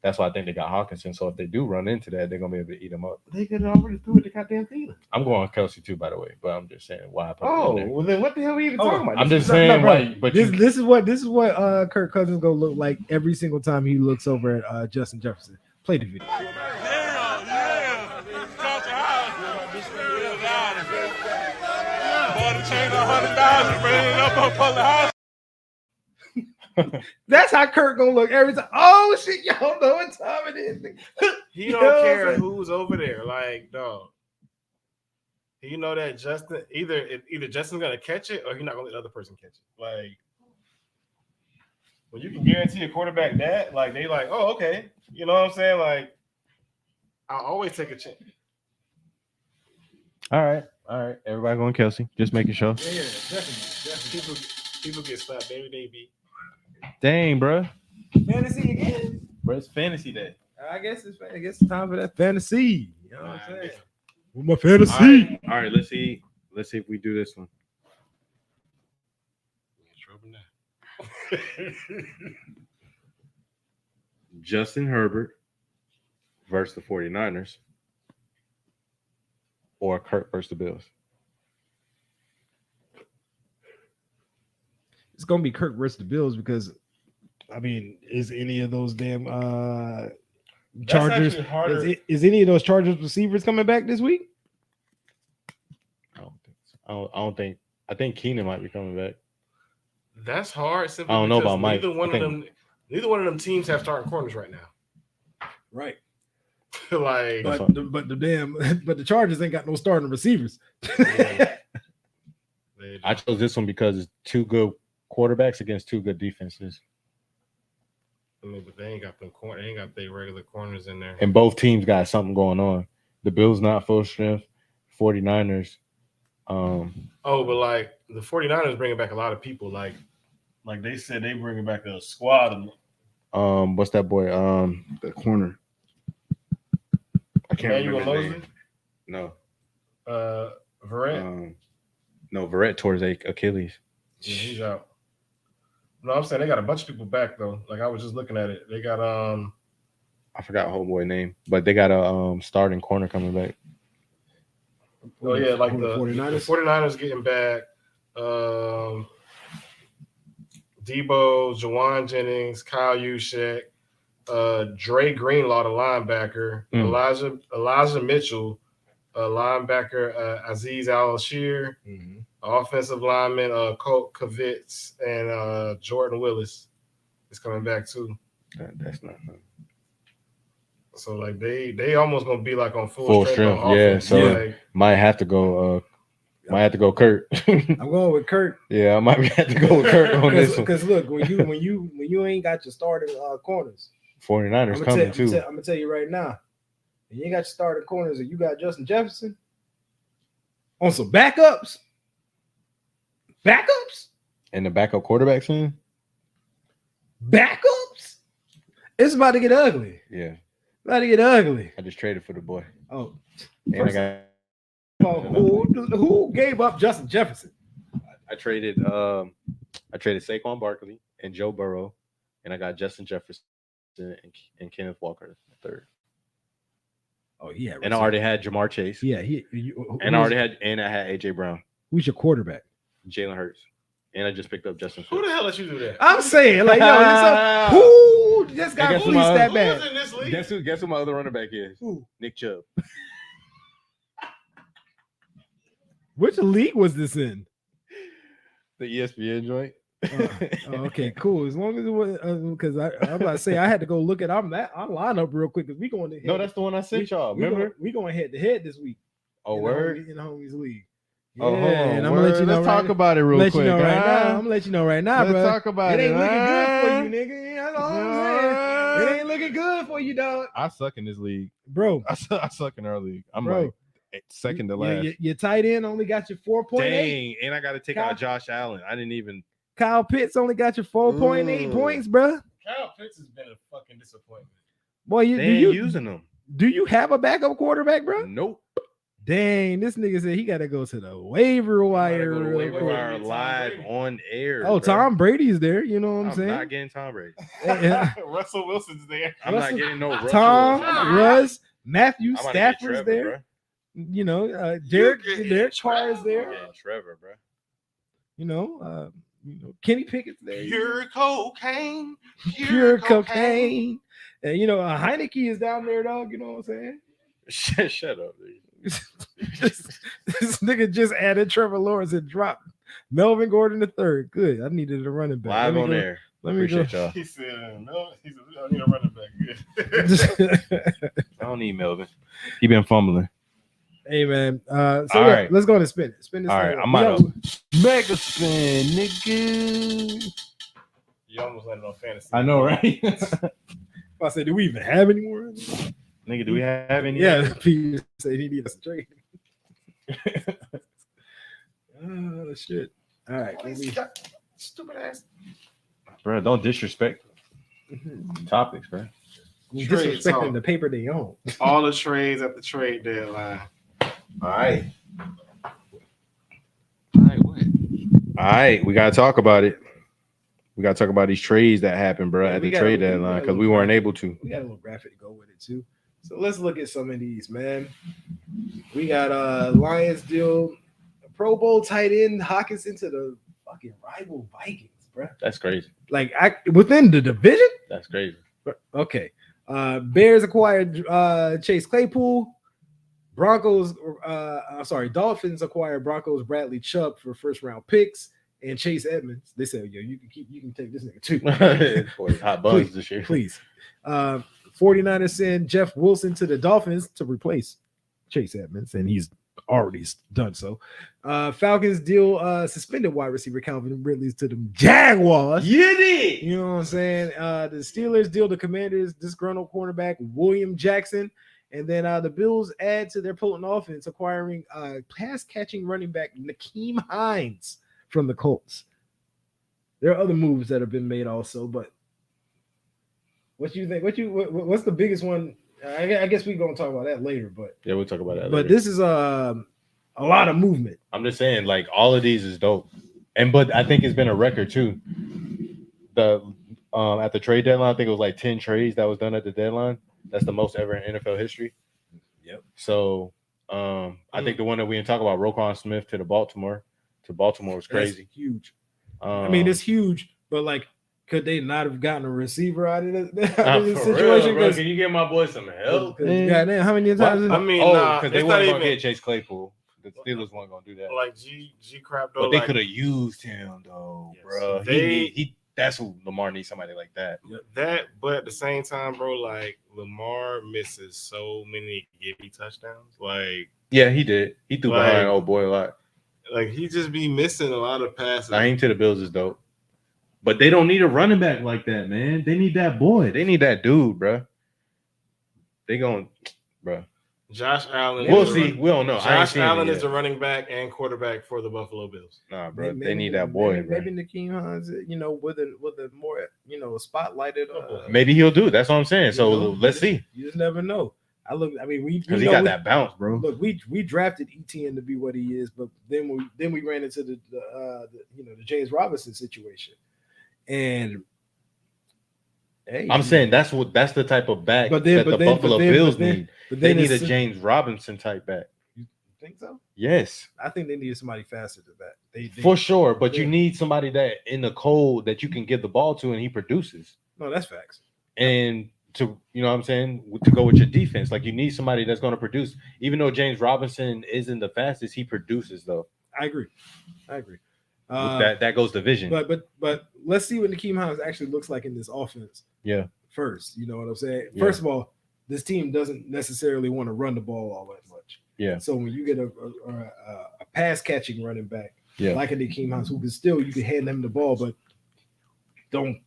That's why I think they got Hawkinson. So if they do run into that, they're going to be able to eat him up. They could have already threw it to goddamn Thielen. I'm going Kelsey too, by the way. But I'm just saying why I put Oh, him in there. well then what the hell are we even talking about? I'm just No, saying bro. why. But This is what Kirk Cousins gonna look like every single time he looks over at Justin Jefferson. Play the video. That's how Kirk gonna look every time. Oh shit, y'all know what time it is. He You don't know what I'm care saying? who's over there. Like, dog. You know that Justin either Justin's gonna catch it or he's not gonna let the other person catch it. Like, when you can guarantee a quarterback that, like, they like, oh, okay. You know what I'm saying? Like, I'll always take a chance. all right. Everybody going Kelsey. Just making sure. Yeah, definitely. People get slapped every day, B. Dang, bro. Fantasy again. Bro, it's fantasy day. I guess it's time for that fantasy. You know what I'm saying? Yeah. With my fantasy. All right. Let's see if we do this one. Justin Herbert versus the 49ers or Kirk versus the Bills. It's gonna be Kirk versus the Bills because, I mean, is any of those damn Chargers? actually harder. Is any of those Chargers receivers coming back this week? I don't think so. I don't think. I think Keenan might be coming back. That's hard. Simply I don't know because about Mike. Neither one of them teams have starting corners right now. Right. Like, That's But the Chargers ain't got no starting receivers. I chose this one because it's two good quarterbacks against two good defenses. I mean, but they ain't got they ain't got their regular corners in there. And both teams got something going on. The Bills not full strength. 49ers. Oh, but like the 49ers bringing back a lot of people. Like they said, they bringing back a squad. What's that boy? The corner. I can't Emmanuel remember his Mosley, name. No. Verrett. No, Verrett tore his Achilles. Yeah, he's out. No, I'm saying they got a bunch of people back though. Like I was just looking at it. They got I forgot homeboy name, but they got a starting corner coming back. oh yeah, like the 49ers. 49ers getting back. Debo, Jawan Jennings, Kyle Juszczyk, Dre Greenlaw, the linebacker, Elijah Mitchell, linebacker, Aziz Al-Ashir, offensive lineman, Colt Kavitz, and Jordan Willis is coming back too. That's not fun. So like they almost gonna be like on Full strength. strength, yeah. So like, might have to go. Might have to go Kurt. I'm going with Kirk. Yeah, I might have to go with Kurt on this one. Because look, when you ain't got your starting corners, 49ers coming too. I'm gonna tell you right now, you ain't got your starting corners, and you got Justin Jefferson on some backups, And the backup quarterback soon. backups. It's about to get ugly. Yeah, About to get ugly. I just traded for the boy. Oh, And I got. who gave up Justin Jefferson? I traded Saquon Barkley and Joe Burrow, and I got Justin Jefferson and Kenneth Walker third. Oh yeah, And I already had Jamar Chase. yeah. I had AJ Brown, Who's your quarterback? Jalen Hurts, and I just picked up Justin who Fields. the hell let you do that? I'm saying, like, yo, who just got guess fleeced my- that Who bad? is in this league? Guess who my other running back is? Who? Nick Chubb. Which league was this in? The ESPN joint. Okay, cool. As long as it was, because I'm about to say I had to go look at our lineup real quick because we going to No, that's the one I sent y'all. Remember? we going head to head this week. Oh, in word. the homies league. Oh, hold on. and I'm gonna let you know. Let's talk about it real let quick. you know right huh? now. I'm gonna let you know right now, Let's bro. talk about It it. ain't looking good for huh? you, nigga. That's all I'm saying. It ain't looking good for you, dog. I suck in this league. Bro, I suck in our league. I'm Bro. like second to last. Your tight end only got you 4.8. Dang, and I got to take Kyle- out Josh Allen. I didn't even. Kyle Pitts only got you 4.8 points, bro. Kyle Pitts has been a fucking disappointment. Boy, They ain't using them. do you have a backup quarterback, bro? Nope. Dang, this nigga said he got to go to the waiver wire. Go to real waiver quick. wire live on air. Oh, bro. Tom Brady's there. You know what I'm I'm saying? not getting Tom Brady. Yeah. Russell Wilson's there. I'm Russell- not getting no Russell. Tom, I'm Russ, Matthew about to get Stafford's Trevor, there. bro. You know, Derek Carr is I'm there. getting Trevor, bro. You know, Kenny Pickett's there. Pure cocaine. Pure cocaine. And you know, Heineke is down there, dog. You know what I'm saying? Shut up, dude. this nigga just added Trevor Lawrence and dropped Melvin Gordon III. Good. I needed a running back. Live on go, air. Let me Appreciate go. y'all. He said, no. He said, I need a running back. Good. I don't need Melvin. He been fumbling. Hey man. So All look, right. let's go and spin it. Spin this. All thing right, up. I'm We out. got- Mega spin, nigga. You almost landed on fantasy. I know, right? I said, do we even have any more? Nigga, do we have any? Yeah, Peter said he needs us a trade. Oh shit. All right. let me- Stupid ass. Bro, don't disrespect topics, bro. Trade disrespecting talk. the paper they own. All the trades at the trade deadline. All right. All right, we gotta talk about it. We gotta talk about these trades that happened, bro, Yeah, at we the got- trade we got deadline a because we little weren't graphic. able to. We got a little graphic to go with it too. So let's look at some of these, man. We got Lions deal Pro Bowl tight end Hawkinson to the fucking rival Vikings, bro. That's crazy. Like within the division. That's crazy. Okay. Bears acquired Chase Claypool. Dolphins acquired Broncos Bradley Chubb for first round picks and Chase Edmonds. They said, yo, you can take this nigga too. Boy, hot buns this year. Please. 49ers send Jeff Wilson to the Dolphins to replace Chase Edmonds, and he's already done so. Falcons deal suspended wide receiver Calvin Ridley to the Jaguars. You did. You know what I'm saying? The Steelers deal the Commanders disgruntled cornerback William Jackson. And then the Bills add to their potent offense, acquiring pass-catching running back Nakeem Hines from the Colts. There are other moves that have been made also, but what you think? What's the biggest one? I guess we're gonna talk about that later, but Yeah, we'll talk about that. but later. this is a lot of movement. I'm just saying, like, all of these is dope, but I think it's been a record too. The at the trade deadline, I think it was like 10 trades that was done at the deadline. That's the most ever in NFL history. Yep. So I think the one that we didn't talk about, Roquan Smith to Baltimore was crazy. That's huge. I mean, it's huge, but like, could they not have gotten a receiver out of this situation? Bro, can you give my boy some help? Goddamn, how many times? I mean, Because they it's weren't not gonna even get Chase Claypool. The Steelers weren't gonna do that. like G crap though. But they like, could have used him though, Yes. bro. They- That's who Lamar needs, somebody like that. that, but at the same time, bro, like Lamar misses so many giddy touchdowns. Yeah, he did. He threw Like- behind old boy a lot. Like he just be missing a lot of passes. Naheem to the Bills is dope. But they don't need a running back like that, man. They need that boy. They need that dude, bro. They going, bro. Josh Allen. We'll is the see. run- We don't know. I ain't Josh seen it Allen yet. is the running back and quarterback for the Buffalo Bills. Nah, bro. They need that boy, bro. Maybe Nakeem Hines, with a more spotlighted. Maybe he'll do it. That's what I'm saying. So You know, let's see. You just never know. We Because he know got that bounce, bro. Look, we drafted ETN to be what he is, but then we ran into the James Robinson situation, and hey, I'm saying that's the type of back But then- that the but then- Buffalo but then- Bills but then- need. but They then need a it's- James Robinson type back. You think so? Yes, I think they needed somebody faster than that. They for sure. But you Yeah. need somebody that in the cold that you can give the ball to and he produces. No, that's facts. And to what I'm saying, to go with your defense, like you need somebody that's going to produce. Even though James Robinson isn't the fastest, he produces though. I agree. That goes to vision. But let's see what Nakeem Hines actually looks like in this offense. Yeah. First, you know what I'm saying? Yeah. First of all, this team doesn't necessarily want to run the ball all that much. Yeah. So when you get a pass catching running back like a Nakeem Hines, who you can hand him the ball, but don't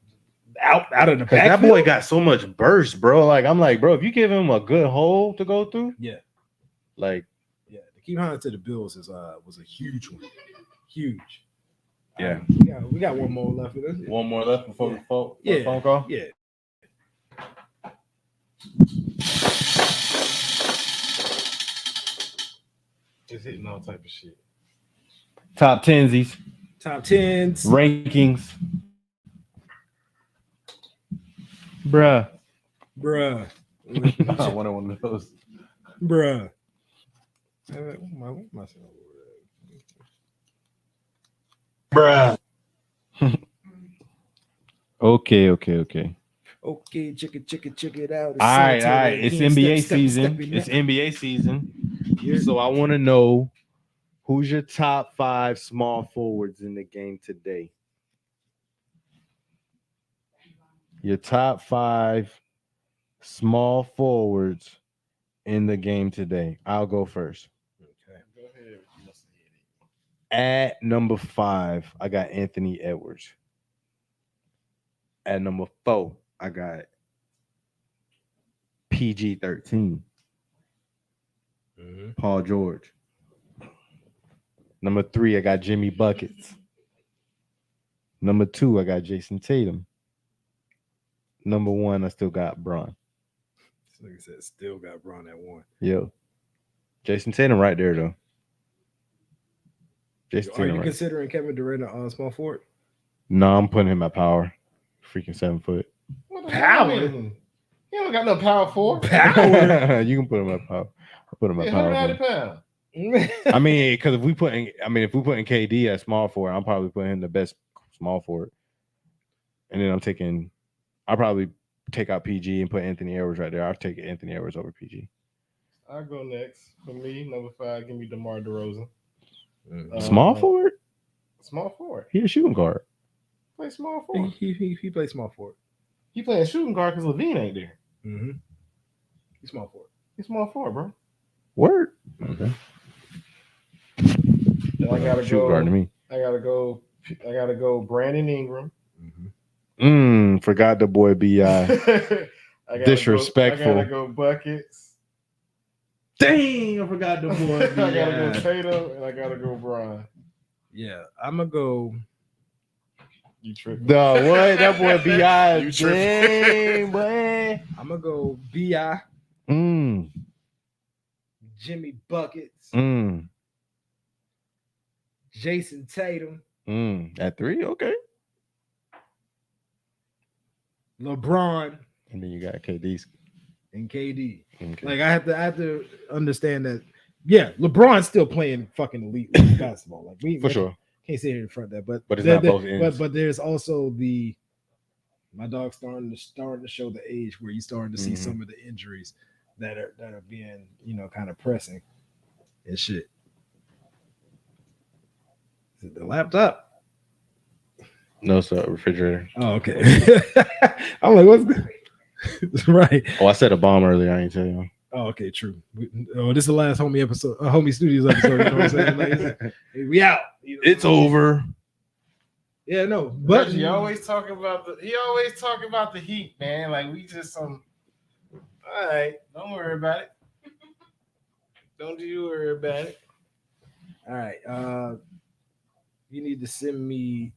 out of the backfield. That boy got so much burst, bro. Like I'm like, bro, if you give him a good hole to go through, Nakeem Hines to the Bills was a huge one. Huge. Yeah. We got one more left. One more left before the phone call? Yeah. Just hitting all type of shit. Top 10s. Top 10s. Rankings. Bruh. Bruh. One of those. Bruh. Bruh. Okay. Okay, check it out. All right. It's NBA season. It's NBA season. So I want to know who's your top 5 small forwards in the game today. Your top 5 small forwards in the game today. I'll go first. Okay. Go ahead. At number 5, I got Anthony Edwards. At number 4, I got PG-13. Paul George. Number 3, I got Jimmy Buckets. Number 2, I got Jason Tatum. Number 1, I still got Bron. Like I said, still got Bron at 1. Yo. Jason Tatum right there, though. Are you considering Kevin Durant a small forward? No, I'm putting him at power. Freaking 7 foot. Power? He don't got no power for. Power? You can put him at power. I'll put him at power. 190 pounds. I mean, because if we put in KD at small forward, I'm probably putting him the best small forward. And then I'll probably take out PG and put Anthony Edwards right there. I'll take Anthony Edwards over PG. I'll go next. For me, number 5, give me DeMar DeRozan. Small forward? Small forward. He a shooting guard. Play small forward. He plays small forward. He playing shooting guard because Levine ain't there. Mm-hmm. He's small forward. He's small forward, bro. Word. Okay. Then I gotta shooting guard to me. I gotta go Brandon Ingram. Forgot the boy B.I. Disrespectful. I gotta go Buckets. Dang, I forgot the boy B.I. I gotta go Tatum and I gotta go Bron. Yeah, I'm gonna go. You tripping? The what? That boy B.I. You tripping? Dang, boy. I'm gonna go B.I. Jimmy Buckets. Jason Tatum. At 3, okay. LeBron. And then you got KD. And KD. Okay. Like I have to understand that. Yeah, LeBron's still playing fucking elite basketball. Like for sure. Can't sit here in front of that, but it's not both ends. But there's also my dog's starting to show the age where you're starting to see some of the injuries that are being kind of pressing and shit. Is it the laptop? No, it's a refrigerator. Oh, okay. I'm like, what's good? Right. Oh, I said a bomb earlier. I ain't tell you. Oh, okay, true. This is the last Homie Studios episode. You know what I'm saying? Like, we out. It's over. Yeah, no, but he always talking about the Heat, man. Like we just some. All right, don't worry about it. Don't you worry about it. All right. You need to send me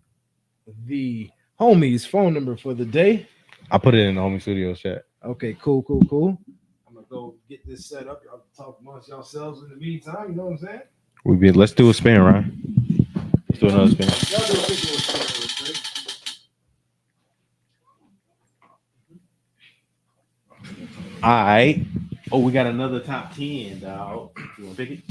the homie's phone number for the day. I put it in the Homie Studios chat. Okay, cool. I'm gonna go get this set up. Y'all talk amongst yourselves in the meantime. You know what I'm saying? Let's do a spin, Ryan. Let's do another spin. Y'all do a quick little spin real quick. All right. Oh, we got another top 10, dog. You want to pick it?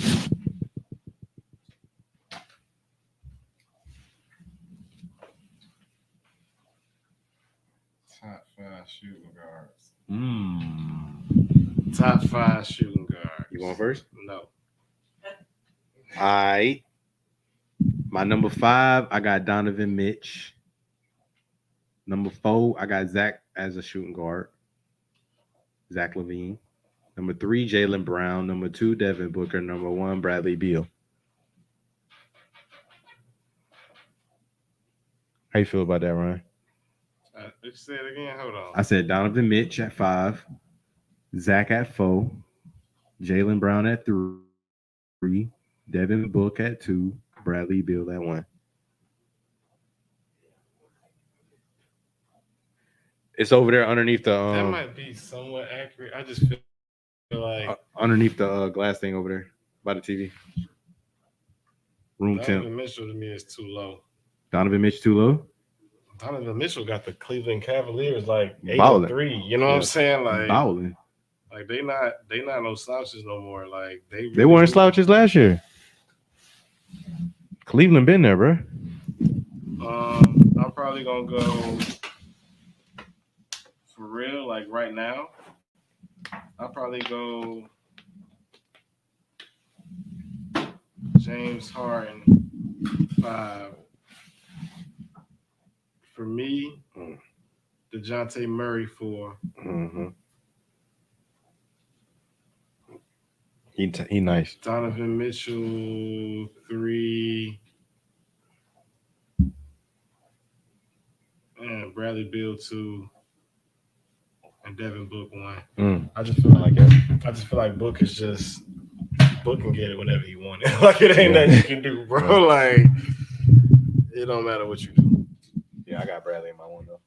Top 5 shooting guards. Top Top 5 shooting guards. You going first? No. All right. My number 5, I got Donovan Mitch. Number 4, I got Zach as a shooting guard. Zach Levine. Number 3, Jaylen Brown. Number 2, Devin Booker. Number 1, Bradley Beal. How you feel about that, Ryan? Let's say it again. Hold on. I said Donovan Mitch at 5, Zach at 4, Jaylen Brown at 3, Devin Book at 2, Bradley Beal at 1. It's over there underneath the That might be somewhat accurate. I just feel like underneath the glass thing over there by the TV. Room temp. Donovan Mitchell to me is too low. Donovan Mitch too low? Donovan Mitchell got the Cleveland Cavaliers like 8-3. You know what I'm saying? Like Bowling. Like they not no slouches no more. Like they weren't slouches last year. Cleveland been there, bro. I'm probably gonna go for real. Like right now, I'll probably go James Harden 5. For me, DeJounte Murray 4. Mm-hmm. He nice. Donovan Mitchell 3. And Bradley Beal 2. And Devin Book 1. I just feel like that. I just feel like Book is just Book can get it whenever he wants it. Like it ain't nothing you can do, bro. Like it don't matter what you do. Yeah, I got Bradley in my one though.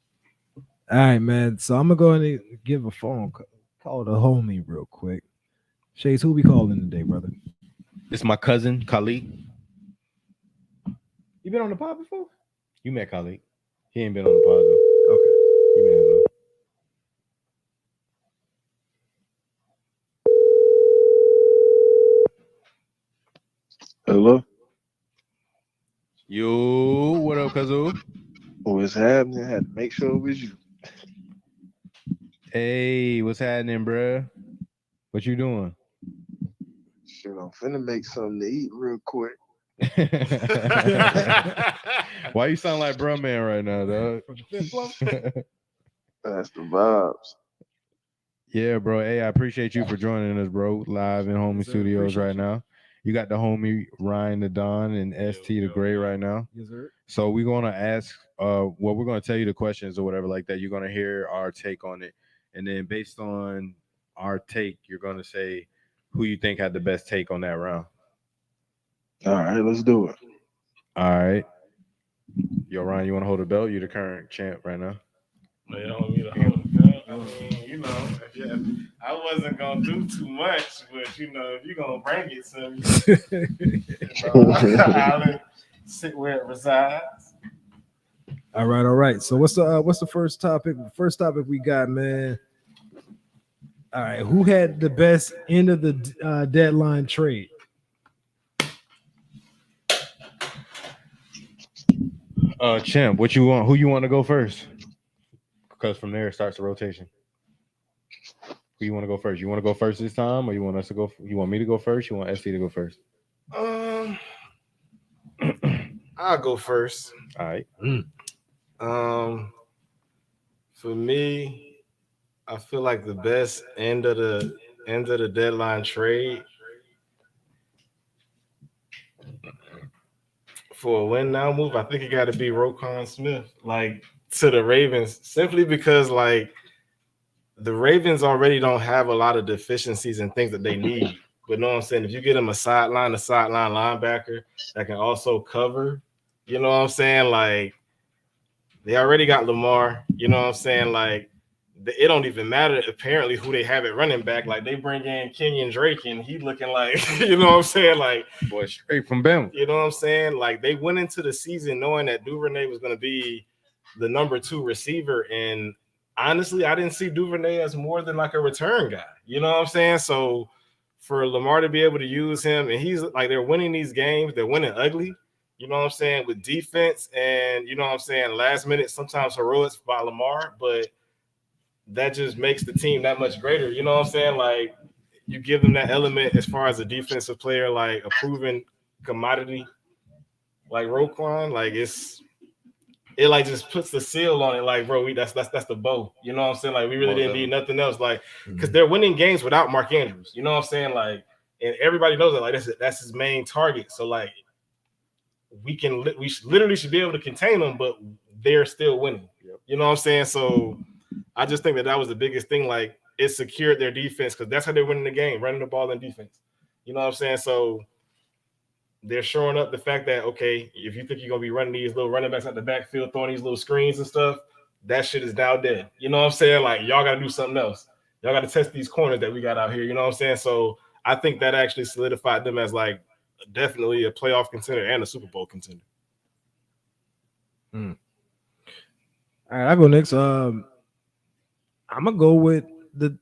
All right, man. So I'm gonna go ahead and give a phone call the homie real quick. Shades, who we calling today, brother? It's my cousin Khalid. You been on the pod before? You met Khalid. He ain't been on the pod though. Okay. You met him though. Hello. Yo, what up, Kazoo? What's happening? I had to make sure it was you. Hey, what's happening, bruh? What you doing? Shit, I'm finna make something to eat real quick. Why you sound like bruh man right now, dog? That's the vibes. Yeah, bro. Hey, I appreciate you for joining us, bro. Live in Homie Studios right now. You got the homie Ryan the Don and ST the Gray right now. Yes, sir. So we're gonna ask we're gonna tell you the questions or whatever like that. You're gonna hear our take on it. And then based on our take, you're gonna say who you think had the best take on that round. All right, let's do it. All right. Yo, Ryan, you wanna hold the belt? You're the current champ right now. No, you don't want me to hold the belt. I mean, you know, I wasn't gonna do too much, but you know, if you're gonna bring it to me, I'll sit where it resides. All right. So what's the first topic? First topic we got, man. All right, who had the best end of the deadline trade? Champ, what you want? Who you want to go first? Because from there it starts the rotation. Who you want to go first? You want to go first this time, or you want us to go? You want me to go first? You want ST to go first? I'll go first. All right. For me, I feel like the best end of the deadline trade for a win now move, I think it got to be Roquan Smith, like to the Ravens, simply because like the Ravens already don't have a lot of deficiencies and things that they need. But know what I'm saying? If you get them a sideline linebacker that can also cover, you know what I'm saying? Like they already got Lamar, you know what I'm saying? Like it don't even matter apparently who they have at running back. Like they bring in Kenyon Drake and he looking like, you know what I'm saying? Like boy, straight from Bama. You know what I'm saying? Like they went into the season knowing that Duvernay was going to be the number 2 receiver. And honestly, I didn't see Duvernay as more than like a return guy. You know what I'm saying? So for Lamar to be able to use him, and he's like, they're winning these games. They're winning ugly. You know what I'm saying? With defense and, you know what I'm saying, last minute, sometimes heroics by Lamar, but that just makes the team that much greater. You know what I'm saying? Like you give them that element as far as a defensive player, like a proven commodity. like Roquan, like it like just puts the seal on it. Like, bro, that's the bow. You know what I'm saying? Like, we really didn't need nothing else. Like, because they're winning games without Mark Andrews. You know what I'm saying? Like, and everybody knows that. Like, that's his main target. So like, we literally should be able to contain them, but they're still winning. You know what I'm saying? So I just think that was the biggest thing. Like, it secured their defense because that's how they're winning the game, running the ball in defense. You know what I'm saying? So they're showing up the fact that, okay, if you think you're going to be running these little running backs at the backfield, throwing these little screens and stuff, that shit is now dead. You know what I'm saying? Like, y'all got to do something else. Y'all got to test these corners that we got out here. You know what I'm saying? So I think that actually solidified them as, like, definitely a playoff contender and a Super Bowl contender. All right, I'll go next. I'm going to go with the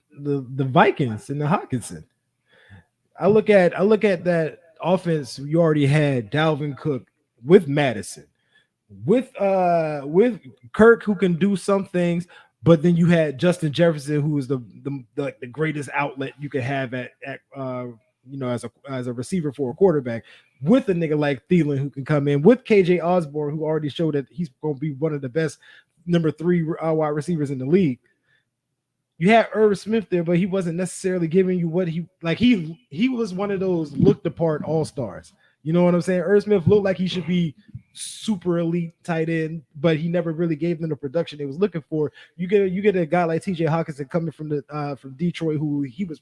Vikings and the Hawkinson. I look at that offense. You already had Dalvin Cook with Madison, with Kirk, who can do some things, but then you had Justin Jefferson, who is the greatest outlet you could have at as a receiver for a quarterback, with a nigga like Thielen who can come in, with KJ Osborne, who already showed that he's going to be one of the best number 3 wide receivers in the league. You had Irv Smith there, but he wasn't necessarily giving you what he was one of those looked apart all-stars. You know what I'm saying? Irv Smith looked like he should be super elite tight end, but he never really gave them the production they was looking for. You get a guy like TJ Hawkinson coming from Detroit, who he was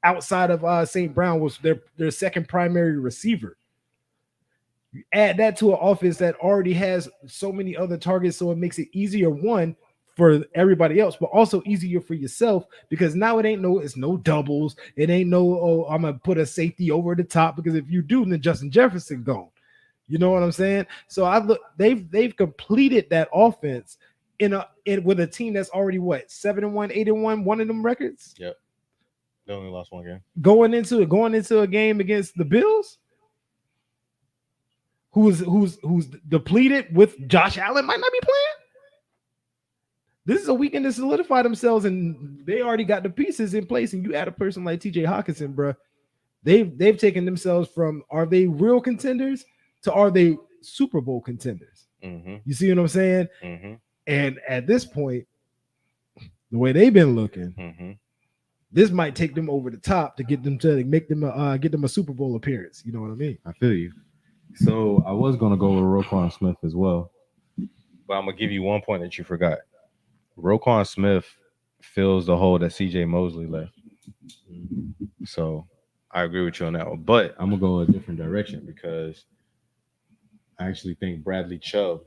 outside of St. Brown was their second primary receiver. You add that to an offense that already has so many other targets, so it makes it easier, one, for everybody else, but also easier for yourself, because now it's no doubles. It ain't no, I'm gonna put a safety over the top, because if you do, then Justin Jefferson gone. You know what I'm saying? So they've completed that offense with a team that's already 7-1, 8-1, one of them records. Yep. They only lost one game. Going into a game against the Bills, who's depleted, with Josh Allen might not be playing. This is a weekend to solidify themselves, and they already got the pieces in place. And you add a person like TJ Hawkinson, bro. They've taken themselves from, are they real contenders to, are they Super Bowl contenders? Mm-hmm. You see what I'm saying? Mm-hmm. And at this point, the way they've been looking, mm-hmm. this might take them over the top to get them a Super Bowl appearance. You know what I mean? I feel you. So I was gonna go with Roquan Smith as well, but I'm gonna give you one point that you forgot. Roquan Smith fills the hole that CJ Mosley left. So I agree with you on that one. But I'm gonna go a different direction, because I actually think Bradley Chubb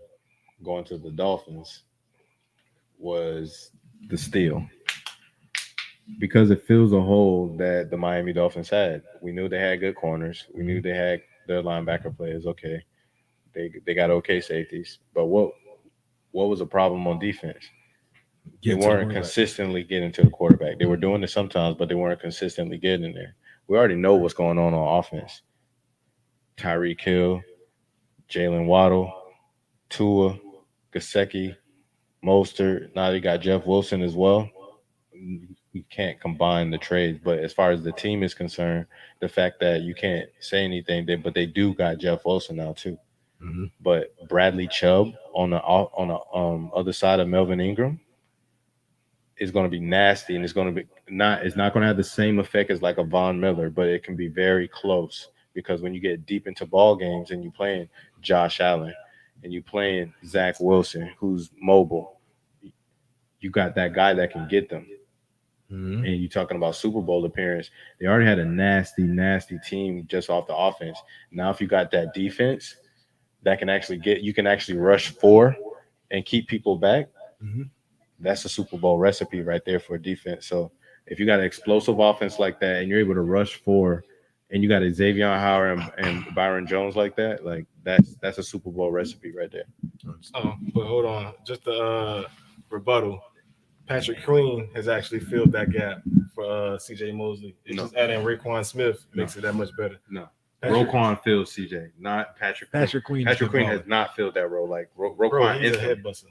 going to the Dolphins was the steal, because it fills a hole that the Miami Dolphins had. We knew they had good corners. We knew they had their linebacker players. Okay, they got okay safeties. But what was the problem on defense? They weren't consistently getting to the quarterback. They were doing it sometimes, but they weren't consistently getting there. We already know what's going on offense. Tyreek Hill, Jalen Waddle, Tua, Gesicki, Mostert. Now they got Jeff Wilson as well. We can't combine the trades, but as far as the team is concerned, the fact that you can't say anything, but they do got Jeff Wilson now too. Mm-hmm. But Bradley Chubb on the other side of Melvin Ingram is going to be nasty, and it's not going to have the same effect as like a Von Miller, but it can be very close, because when you get deep into ball games and you playing Josh Allen and you playing Zach Wilson, who's mobile, you got that guy that can get them. Mm-hmm. And you're talking about Super Bowl appearance. They already had a nasty, nasty team just off the offense. Now, if you got that defense that can you can actually rush 4 and keep people back. Mm-hmm. That's a Super Bowl recipe right there for defense. So if you got an explosive offense like that and you're able to rush 4, and you got a Xavier Howard and Byron Jones like that, like that's a Super Bowl recipe right there. Oh, but hold on, just the rebuttal. Patrick Queen has actually filled that gap for CJ Mosley. It's just adding Raekwon Smith makes it that much better. No. Roquan fills CJ, not Patrick Queen. Patrick Queen has not filled that role. Like Roquan is is a head buster.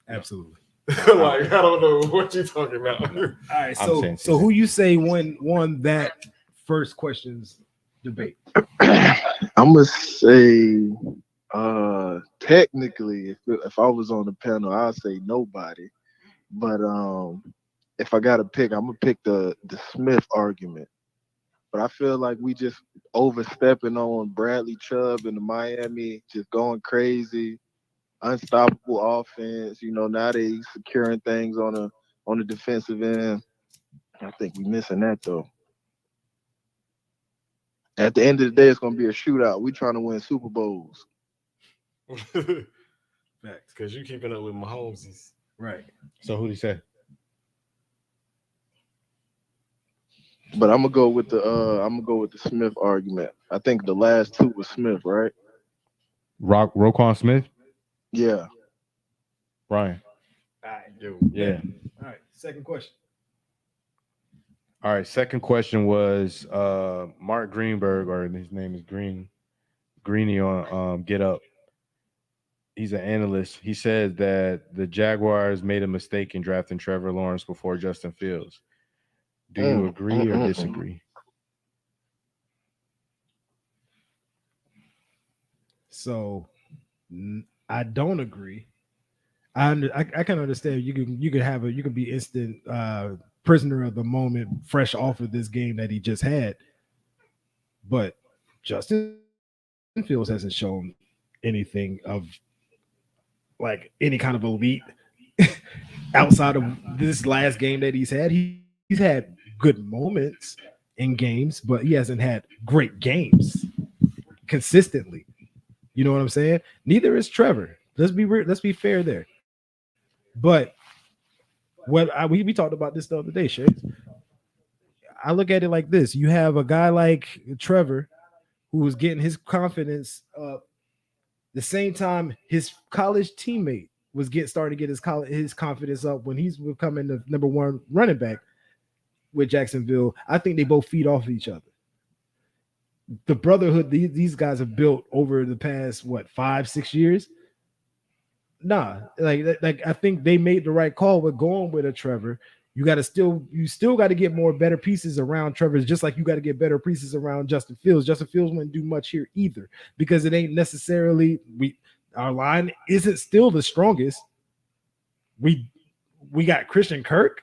Absolutely. Like, I don't know what you're talking about. All right, so who you say won that first questions debate? I'm gonna say Technically, if I was on the panel, I'd say nobody. But if I got to pick, I'm gonna pick the Smith argument. But I feel like we just overstepping on Bradley Chubb in the Miami, just going crazy, unstoppable offense. Now they securing things on the defensive end. I think we missing that though. At the end of the day, it's gonna be a shootout. We trying to win Super Bowls. Facts. Because you keeping up with Mahomes. Right. So who'd he say? But I'm gonna go with the Smith argument. I think the last two was Smith, right? Roquan Smith? Yeah. Ryan. All right. Yeah. All right. Second question. All right. Second question was Mark Greenberg, or his name is Greeny on Get Up. He's an analyst. He said that the Jaguars made a mistake in drafting Trevor Lawrence before Justin Fields. Do you agree or disagree? So I don't agree. I can understand you can be instant prisoner of the moment, fresh off of this game that he just had, but Justin Fields hasn't shown anything of like any kind of elite outside of this last game that he's had. He's had good moments in games, but he hasn't had great games consistently. You know what I'm saying? Neither is Trevor. Let's be fair there. But we talked about this the other day, Shay. I look at it like this: you have a guy like Trevor who was getting his confidence up. The same time, his college teammate was starting to get his confidence up when he's becoming the number one running back with Jacksonville. I think they both feed off of each other. The brotherhood these guys have built over the past 5-6 years. Nah, like I think they made the right call with going with a Trevor. You still got to get more better pieces around Trevor, just like you got to get better pieces around Justin Fields. Justin Fields wouldn't do much here either because it ain't necessarily our line isn't still the strongest. We got Christian Kirk,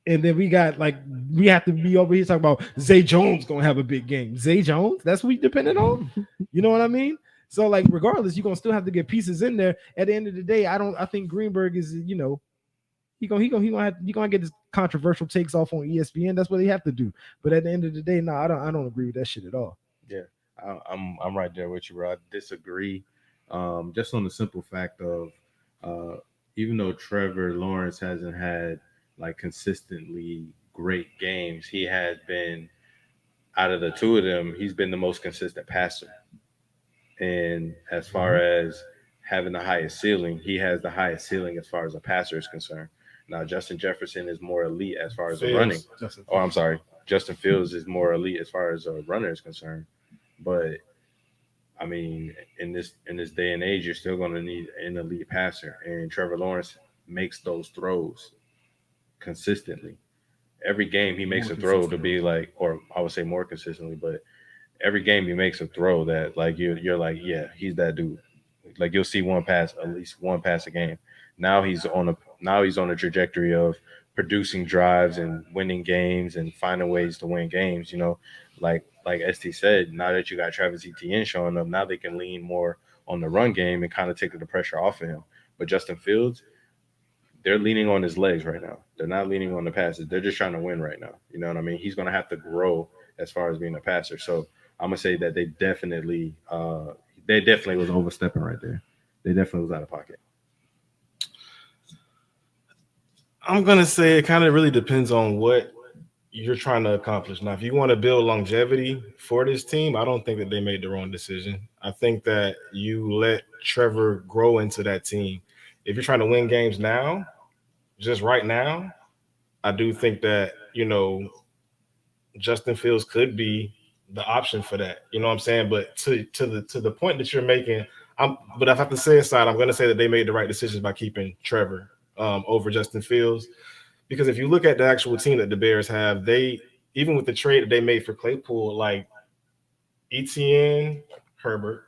and then we have to be over here talking about Zay Jones gonna have a big game. Zay Jones, that's what we dependent on. You know what I mean? So regardless, you're gonna still have to get pieces in there. At the end of the day, I think Greenberg is, he gonna get his controversial takes off on ESPN. That's what they have to do. But at the end of the day, no, I don't agree with that shit at all. Yeah, I'm right there with you, bro. I disagree. Just on the simple fact of even though Trevor Lawrence hasn't had consistently great games, he has been, out of the two of them, he's been the most consistent passer. And as far as having the highest ceiling, he has the highest ceiling as far as a passer is concerned. Now, Justin Jefferson is more elite as far as the running. I'm sorry. Justin Fields is more elite as far as a runner is concerned. But I mean, in this day and age, you're still going to need an elite passer, and Trevor Lawrence makes those throws consistently. Every game he makes a throw to be or I would say more consistently, but every game he makes a throw that you're like, yeah, he's that dude. You'll see at least one pass a game. Now he's on a trajectory of producing drives and winning games and finding ways to win games. Like ST said, now that you got Travis Etienne showing up, now they can lean more on the run game and kind of take the pressure off of him. But Justin Fields, they're leaning on his legs right now. They're not leaning on the passes. They're just trying to win right now. You know what I mean? He's going to have to grow as far as being a passer. So I'm gonna say that they definitely was overstepping right there. They definitely was out of pocket. I'm gonna say it kind of really depends on what you're trying to accomplish. Now, if you want to build longevity for this team, I don't think that they made the wrong decision. I think that you let Trevor grow into that team. If you're trying to win games now, just right now, I do think that Justin Fields could be the option for that. You know what I'm saying? But to the point that you're making, but I have to say aside, I'm going to say that they made the right decisions by keeping Trevor over Justin Fields, because if you look at the actual team that the Bears have, they, even with the trade that they made for Claypool, like Etienne, Herbert,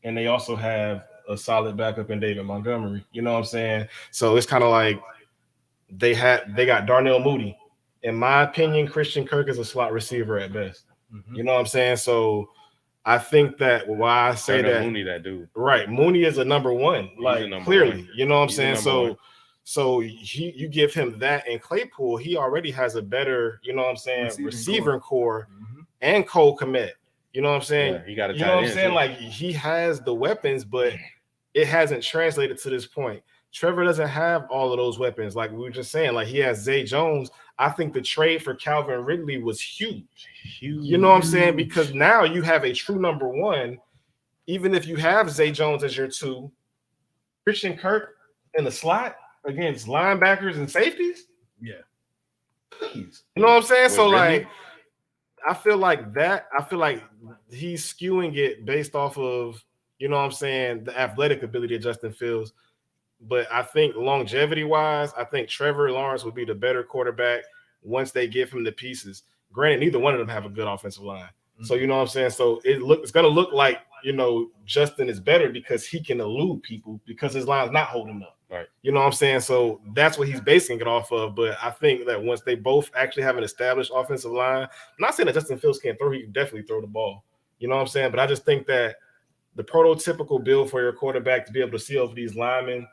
and they also have a solid backup in David Montgomery. You know what I'm saying? So it's kind of like they got Darnell Mooney. In my opinion, Christian Kirk is a slot receiver at best. You know what I'm saying? So I think that why I say Darnell that Mooney, that dude. right, Mooney is a number one, like number clearly. one. You know what I'm He's a saying? number So one. so you give him that and Claypool, he already has a better, you know what I'm saying, receiving core and Cole Kmet. You know what I'm saying? Yeah, he got a You know tight what I'm end, saying? too. Like he has the weapons, but it hasn't translated to this point. Trevor doesn't have all of those weapons. Like we were just saying, like he has Zay Jones. I think the trade for Calvin Ridley was huge. You know what I'm saying? Because now you have a true number one. Even if you have Zay Jones as your two, Christian Kirk in the slot against linebackers and safeties. Yeah. You know what I'm saying? So Ridley? like I feel like he's skewing it based off of, you know what I'm saying, the athletic ability of Justin Fields. But I think longevity wise, I think Trevor Lawrence would be the better quarterback once they give him the pieces. Granted, neither one of them have a good offensive line. So you know what I'm saying? So it's gonna look like, you know, Justin is better because he can elude people because his line's not holding up. Right. You know what I'm saying? So that's what he's basing it off of. But I think that once they both actually have an established offensive line, I'm not saying that Justin Fields can't throw, he can definitely throw the ball. You know what I'm saying? But I just think that the prototypical build for your quarterback to be able to see over these linemen,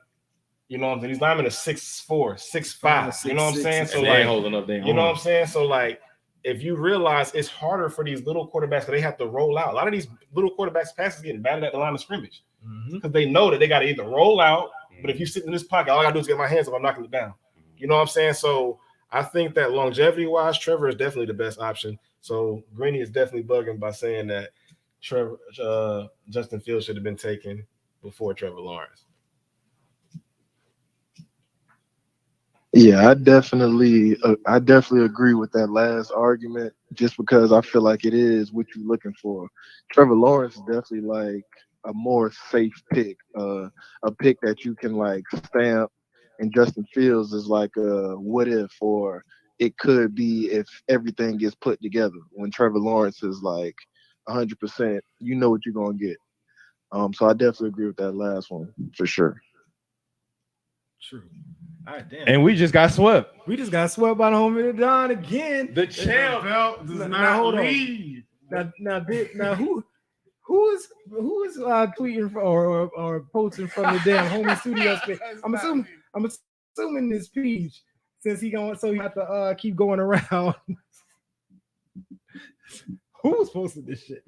you know what I'm saying? These linemen are 6'4", 6'5". You know what I'm saying? So they like, ain't holding up. you know what I'm saying? So like, if you realize it's harder for these little quarterbacks because they have to roll out. A lot of these little quarterbacks passes getting batted at the line of scrimmage because they know that they got to either roll out. But if you sit in this pocket, all I got to do is get my hands up. I'm knocking it down. You know what I'm saying? So I think that longevity wise, Trevor is definitely the best option. So Greeny is definitely bugging by saying that Justin Fields should have been taken before Trevor Lawrence. Yeah, I definitely agree with that last argument. Just because I feel like it is what you're looking for. Trevor Lawrence is definitely like a more safe pick, a pick that you can like stamp. And Justin Fields is like a what if, or it could be if everything gets put together. When Trevor Lawrence is like 100%, you know what you're gonna get. So I definitely agree with that last one for sure. True. All right, damn. And we just got swept. We just got swept by the homie of Don again. The champ. Belt does Now, not hold on. leave. Now who is tweeting or posting from the damn homie studio space? I'm assuming this Peach, since he have to keep going around. Who's posting this shit?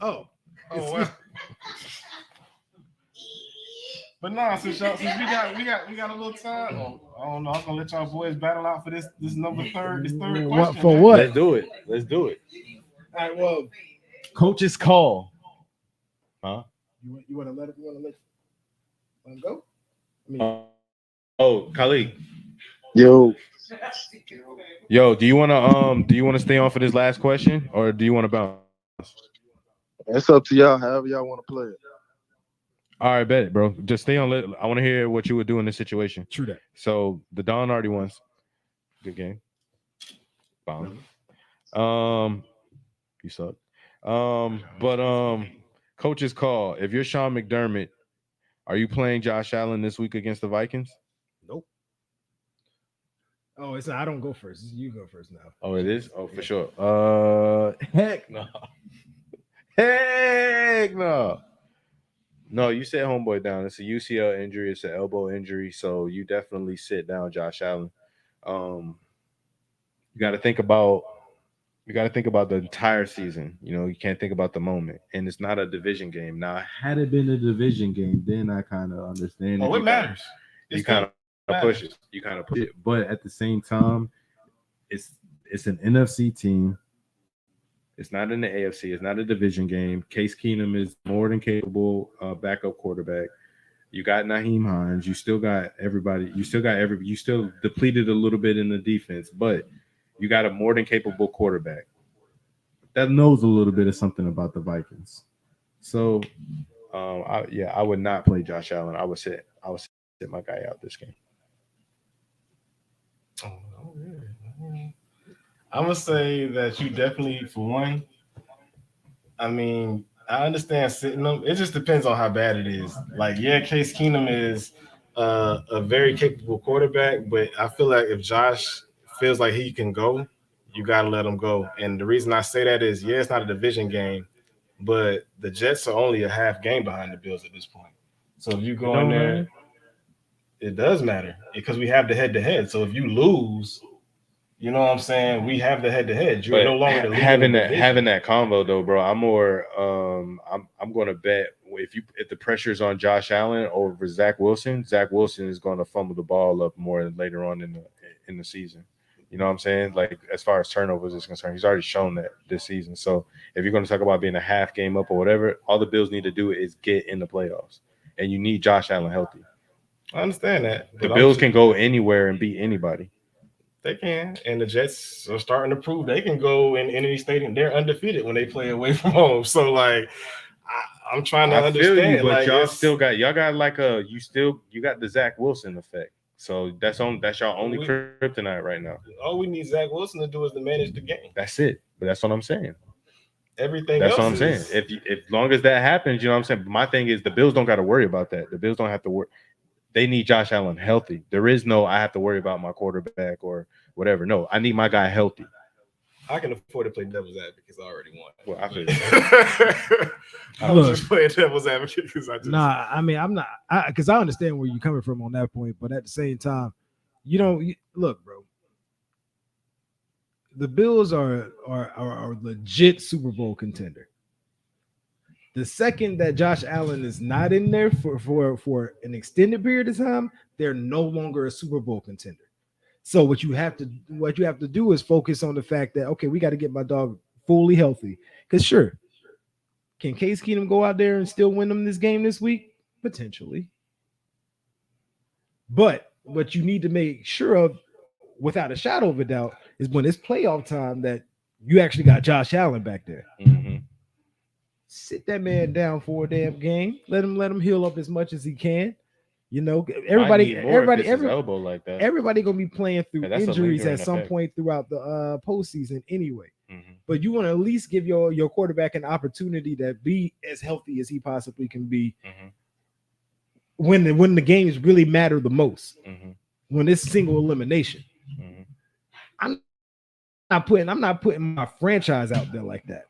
Oh wow. But nah, since we got a little time. I don't know. I was gonna let y'all boys battle out for this third question. For what? Let's do it. All right. Well, Coach's call. Huh? you want to let him go? Khalid. Yo, do you want to stay on for this last question, or do you want to bounce? it's up to y'all. However y'all want to play it. All right, bet, bro. Just stay on. I want to hear what you would do in this situation. True that. So the Don already won. Good game. Bomb. You suck. But coach's call. If you're Sean McDermott, are you playing Josh Allen this week against the Vikings? Nope. Oh, I don't go first. You go first now. Oh, it is? Oh, for sure. Heck no. Heck no. No, you sit homeboy down. It's a UCL injury. It's an elbow injury. So you definitely sit down, Josh Allen. You got to think about the entire season. You know, you can't think about the moment. And it's not a division game. Now, had it been a division game, then I kind of understand. Oh, it matters. You kind of push it. But at the same time, it's an NFC team. It's not in the AFC. It's not a division game. Case Keenum is more than capable backup quarterback. You got Naheem Hines. You still got everybody. You still depleted a little bit in the defense, but you got a more than capable quarterback that knows a little bit of something about the Vikings. So, I would not play Josh Allen. I would sit my guy out this game. Oh, yeah. I'm gonna say that you definitely, for one, I mean, I understand sitting them. It just depends on how bad it is. Like, yeah, Case Keenum is a very capable quarterback, but I feel like if Josh feels like he can go, you got to let him go. And the reason I say that is, yeah, it's not a division game, but the Jets are only a half game behind the Bills at this point. So if you go in there, it does matter because we have the head to head. So if you lose, you know what I'm saying? We have the head to head. You're But no longer the lead in having the that division. combo though, bro, I'm more I'm going to bet if the pressure's on Josh Allen over Zach Wilson is going to fumble the ball up more later on in the season. You know what I'm saying? Like as far as turnovers is concerned, he's already shown that this season. So if you're going to talk about being a half game up or whatever, all the Bills need to do is get in the playoffs, and you need Josh Allen healthy. I understand that. The But Bills can go anywhere and beat anybody. They can, and the Jets are starting to prove they can go in any stadium. They're undefeated when they play away from home. So, like, I'm trying to I feel understand. you, but like, y'all got like you got the Zach Wilson effect. So that's y'all only kryptonite right now. All we need Zach Wilson to do is to manage the game. That's it. But that's what I'm saying. Everything That's else what I'm saying. is, If long as that happens, you know what I'm saying. My thing is the Bills don't got to worry about that. The Bills don't have to worry. They need Josh Allen healthy. There is no I have to worry about my quarterback or whatever. No, I need my guy healthy. I can afford to play devil's advocate because I already won. Well, I feel I'm just playing devil's advocate because I just. Nah, I mean, I'm not, because I understand where you're coming from on that point, but at the same time, look, bro. The Bills are legit Super Bowl contender. The second that Josh Allen is not in there for an extended period of time, they're no longer a Super Bowl contender. So what you have to do is focus on the fact that, okay, we got to get my dog fully healthy. Because sure, can Case Keenum go out there and still win them this game this week? Potentially. But what you need to make sure of, without a shadow of a doubt, is when it's playoff time that you actually got Josh Allen back there. Mm-hmm. Sit that man down for a damn game. Let him heal up as much as he can. You know, everybody elbow like that. Everybody gonna be playing through injuries at some effect. point throughout the postseason anyway. Mm-hmm. But you want to at least give your quarterback an opportunity to be as healthy as he possibly can be when the games really matter the most. Mm-hmm. When it's single elimination. Mm-hmm. I'm not putting my franchise out there like that.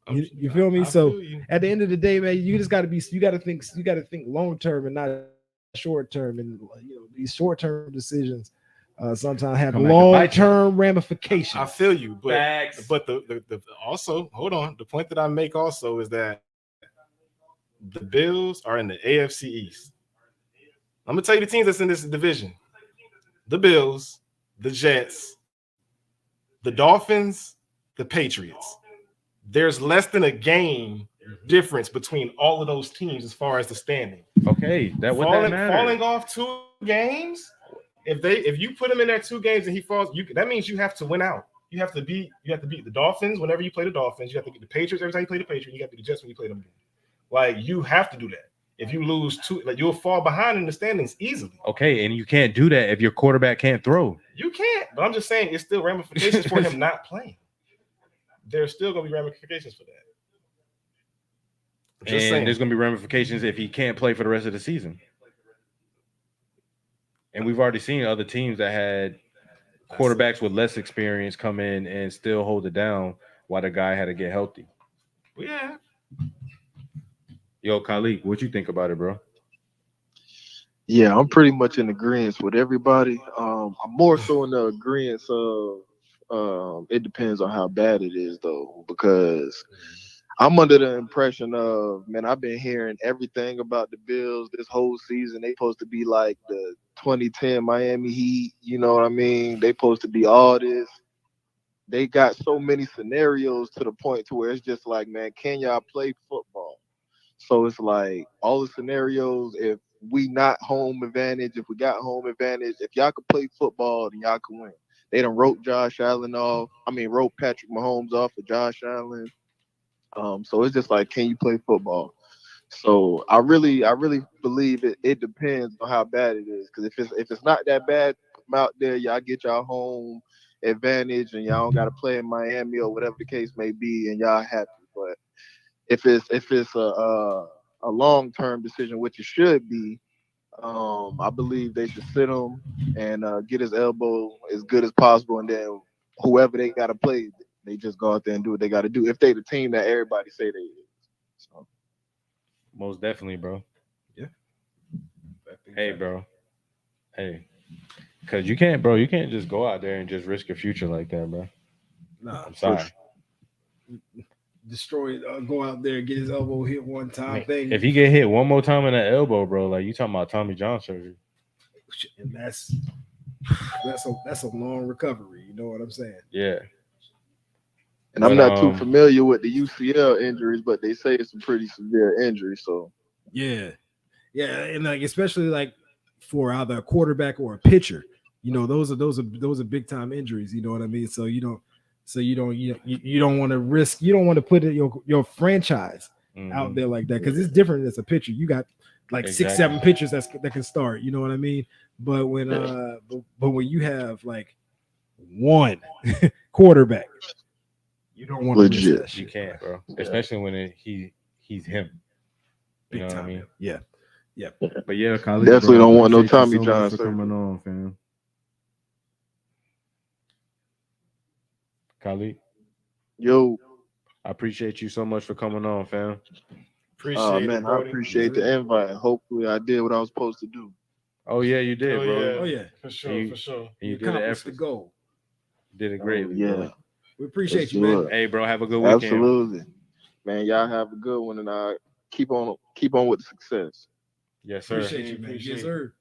You feel me? So at the end of the day, man, you got to think long term and not short term. And these short term decisions sometimes have long term ramifications. I feel you, but the also hold on. The point that I make also is that the Bills are in the AFC East. I'm gonna tell you the teams that's in this division: the Bills, the Jets, the Dolphins, the Patriots. There's less than a game difference between all of those teams as far as the standing. Okay, that matters. Falling off 2 games. If you put him in there 2 games and he falls, that means you have to win out. You have to beat the Dolphins whenever you play the Dolphins. You have to beat the Patriots every time you play the Patriots. You have to beat the Jets when you play them again. Like you have to do that. If you lose 2, like you'll fall behind in the standings easily. Okay, and you can't do that if your quarterback can't throw. You can't. But I'm just saying it's still ramifications for him not playing. There's still going to be ramifications for that. There's going to be ramifications if he can't play for the rest of the season. And we've already seen other teams that had quarterbacks with less experience come in and still hold it down while the guy had to get healthy. Yeah. Yo, Khalid, what you think about it, bro? Yeah, I'm pretty much in agreement with everybody. I'm more so in the agreement of it depends on how bad it is, though, because I'm under the impression of, man, I've been hearing everything about the Bills this whole season. They supposed to be like the 2010 Miami Heat. You know what I mean? They supposed to be all this. They got so many scenarios to the point to where it's just like, man, can y'all play football? So it's like all the scenarios, if we not home advantage, if we got home advantage, if y'all could play football, then y'all can win. They done wrote Patrick Mahomes off for Josh Allen. So it's just like, can you play football? So I really believe it depends on how bad it is. Because if it's not that bad, come out there, y'all get y'all home advantage, and y'all don't got to play in Miami or whatever the case may be, and y'all happy. But if it's a long-term decision, which it should be, I believe they should sit him and get his elbow as good as possible, and then whoever they got to play, they just go out there and do what they got to do if they the team that everybody say they is. So. Most definitely, bro. Yeah. Hey, bro. Hey, because you can't just go out there and just risk your future like that, bro. Nah, I'm sorry. Destroy it. Go out there, get his elbow hit one time. Thing. If he get hit one more time in the elbow, bro, like you talking about Tommy John surgery, and that's a long recovery. You know what I'm saying? Yeah. And I'm not too familiar with the UCL injuries, but they say it's a pretty severe injury. So yeah, and like especially like for either a quarterback or a pitcher, you know, those are big time injuries. You know what I mean? So you don't want to risk. You don't want to put your franchise out there like that because it's different as a pitcher. You got like 6-7 pitchers that can start. You know what I mean? But when when you have like one quarterback. You don't want to risk that shit. You can't, bro. Especially when he's him. You know what I mean? Yeah. But yeah, Khalid, definitely don't want no Tommy so John for coming on, fam. Khalid, yo, I appreciate you so much for coming on, fam. Appreciate it, man. I appreciate the invite. Hopefully, I did what I was supposed to do. Oh yeah, you did, bro. Oh yeah, for sure, for sure. You did the goal. You did it greatly. Yeah. Bro. We appreciate you, man. Hey, bro, have a good weekend. Absolutely, man. Y'all have a good one, and keep on with the success. Yes, sir. Appreciate you, man. Yes, sir.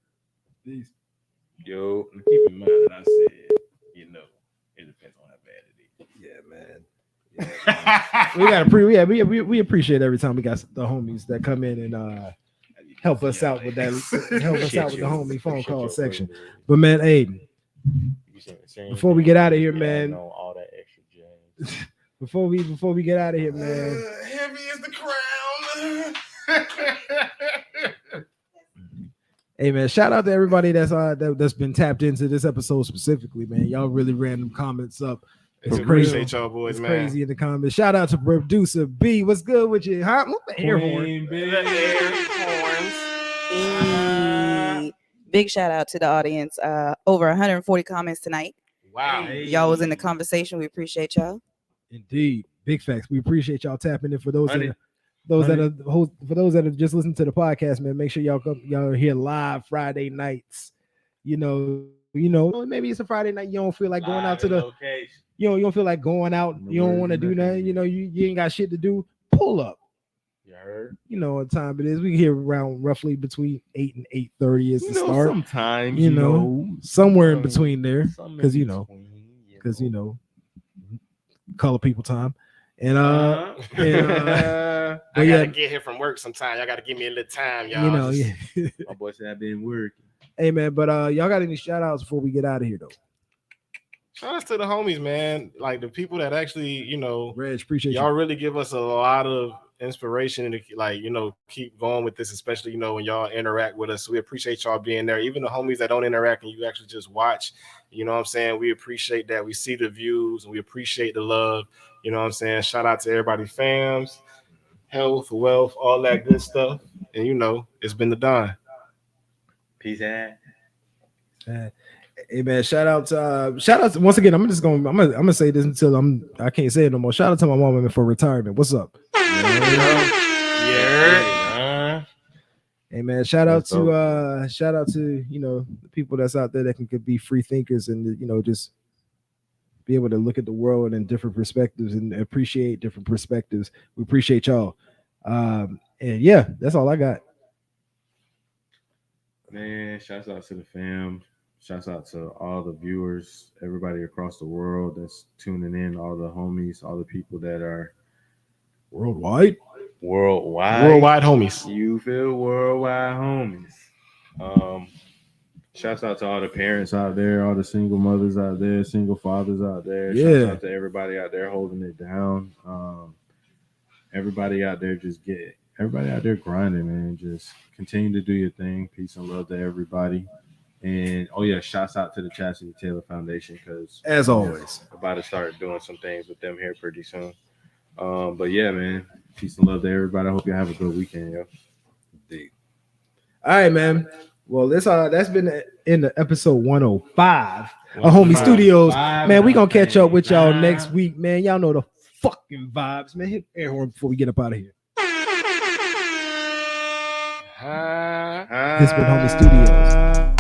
Peace. Yo, keep in mind that I said, you know, it depends on how bad it is. Yeah, man. Yeah, we appreciate every time we got the homies that come in and help us out with that. Help us out with the homie phone call section. But man, hey. Before we get out of here, man. All that extra jazz. Before we get out of here, man. Heavy is the crown. Hey man, shout out to everybody that's been tapped into this episode specifically, man. Y'all really ran them comments up. It's appreciate y'all boys, it's man. Crazy in the comments. Shout out to producer B. What's good with you? Huh? What the air horn? Big shout out to the audience. Over 140 comments tonight. Wow. Y'all was in the conversation. We appreciate y'all. Indeed. Big facts. We appreciate y'all tapping in. For those that are just listening to the podcast, man, make sure y'all are here live Friday nights. You know, maybe it's a Friday night. You don't feel like going out to the location. You don't feel like going out. You don't want to do nothing. You know, you ain't got shit to do. Pull up. You heard? You know what time it is. We here around roughly between 8 and 8:30 is the start. Sometimes you know, somewhere in between there, because color people time. And I gotta get here from work sometime. Y'all gotta give me a little time, y'all. You know, my boy said I've been working. Hey man, but y'all got any shout outs before we get out of here though? Shout outs to the homies, man. Like the people that actually, Reg, appreciate y'all really give us a lot of inspiration and keep going with this, especially when y'all interact with us. So we appreciate y'all being there. Even the homies that don't interact and you actually just watch, you know what I'm saying? We appreciate that. We see the views and we appreciate the love. You know what I'm saying? Shout out to everybody, fams, health, wealth, all that good stuff. And it's been the Don. Peace out. Hey man, shout out to once again. I'm gonna say this until I can't say it no more. Shout out to my mom for retirement. What's up? Yeah. Hey man, shout out to the people that's out there that could be free thinkers and just be able to look at the world in different perspectives and appreciate different perspectives. We appreciate y'all. And yeah, that's all I got. Man, shouts out to the fam. Shouts out to all the viewers, everybody across the world that's tuning in, all the homies, all the people that are worldwide homies. You feel worldwide homies. Shouts out to all the parents out there, all the single mothers out there, single fathers out there. Yeah. Shouts out to everybody out there holding it down. Everybody out there everybody out there grinding, man. Just continue to do your thing. Peace and love to everybody. And shouts out to the Chastity Taylor Foundation because as always, about to start doing some things with them here pretty soon. But yeah, man, Peace and love to everybody. I hope you have a good weekend, yo. All right, man. Well, that's been in the episode 105 of Homie Studios. Man, we gonna catch up with y'all next week, man. Y'all know the fucking vibes, man. Hit air horn before we get up out of here. This been Homie Studios.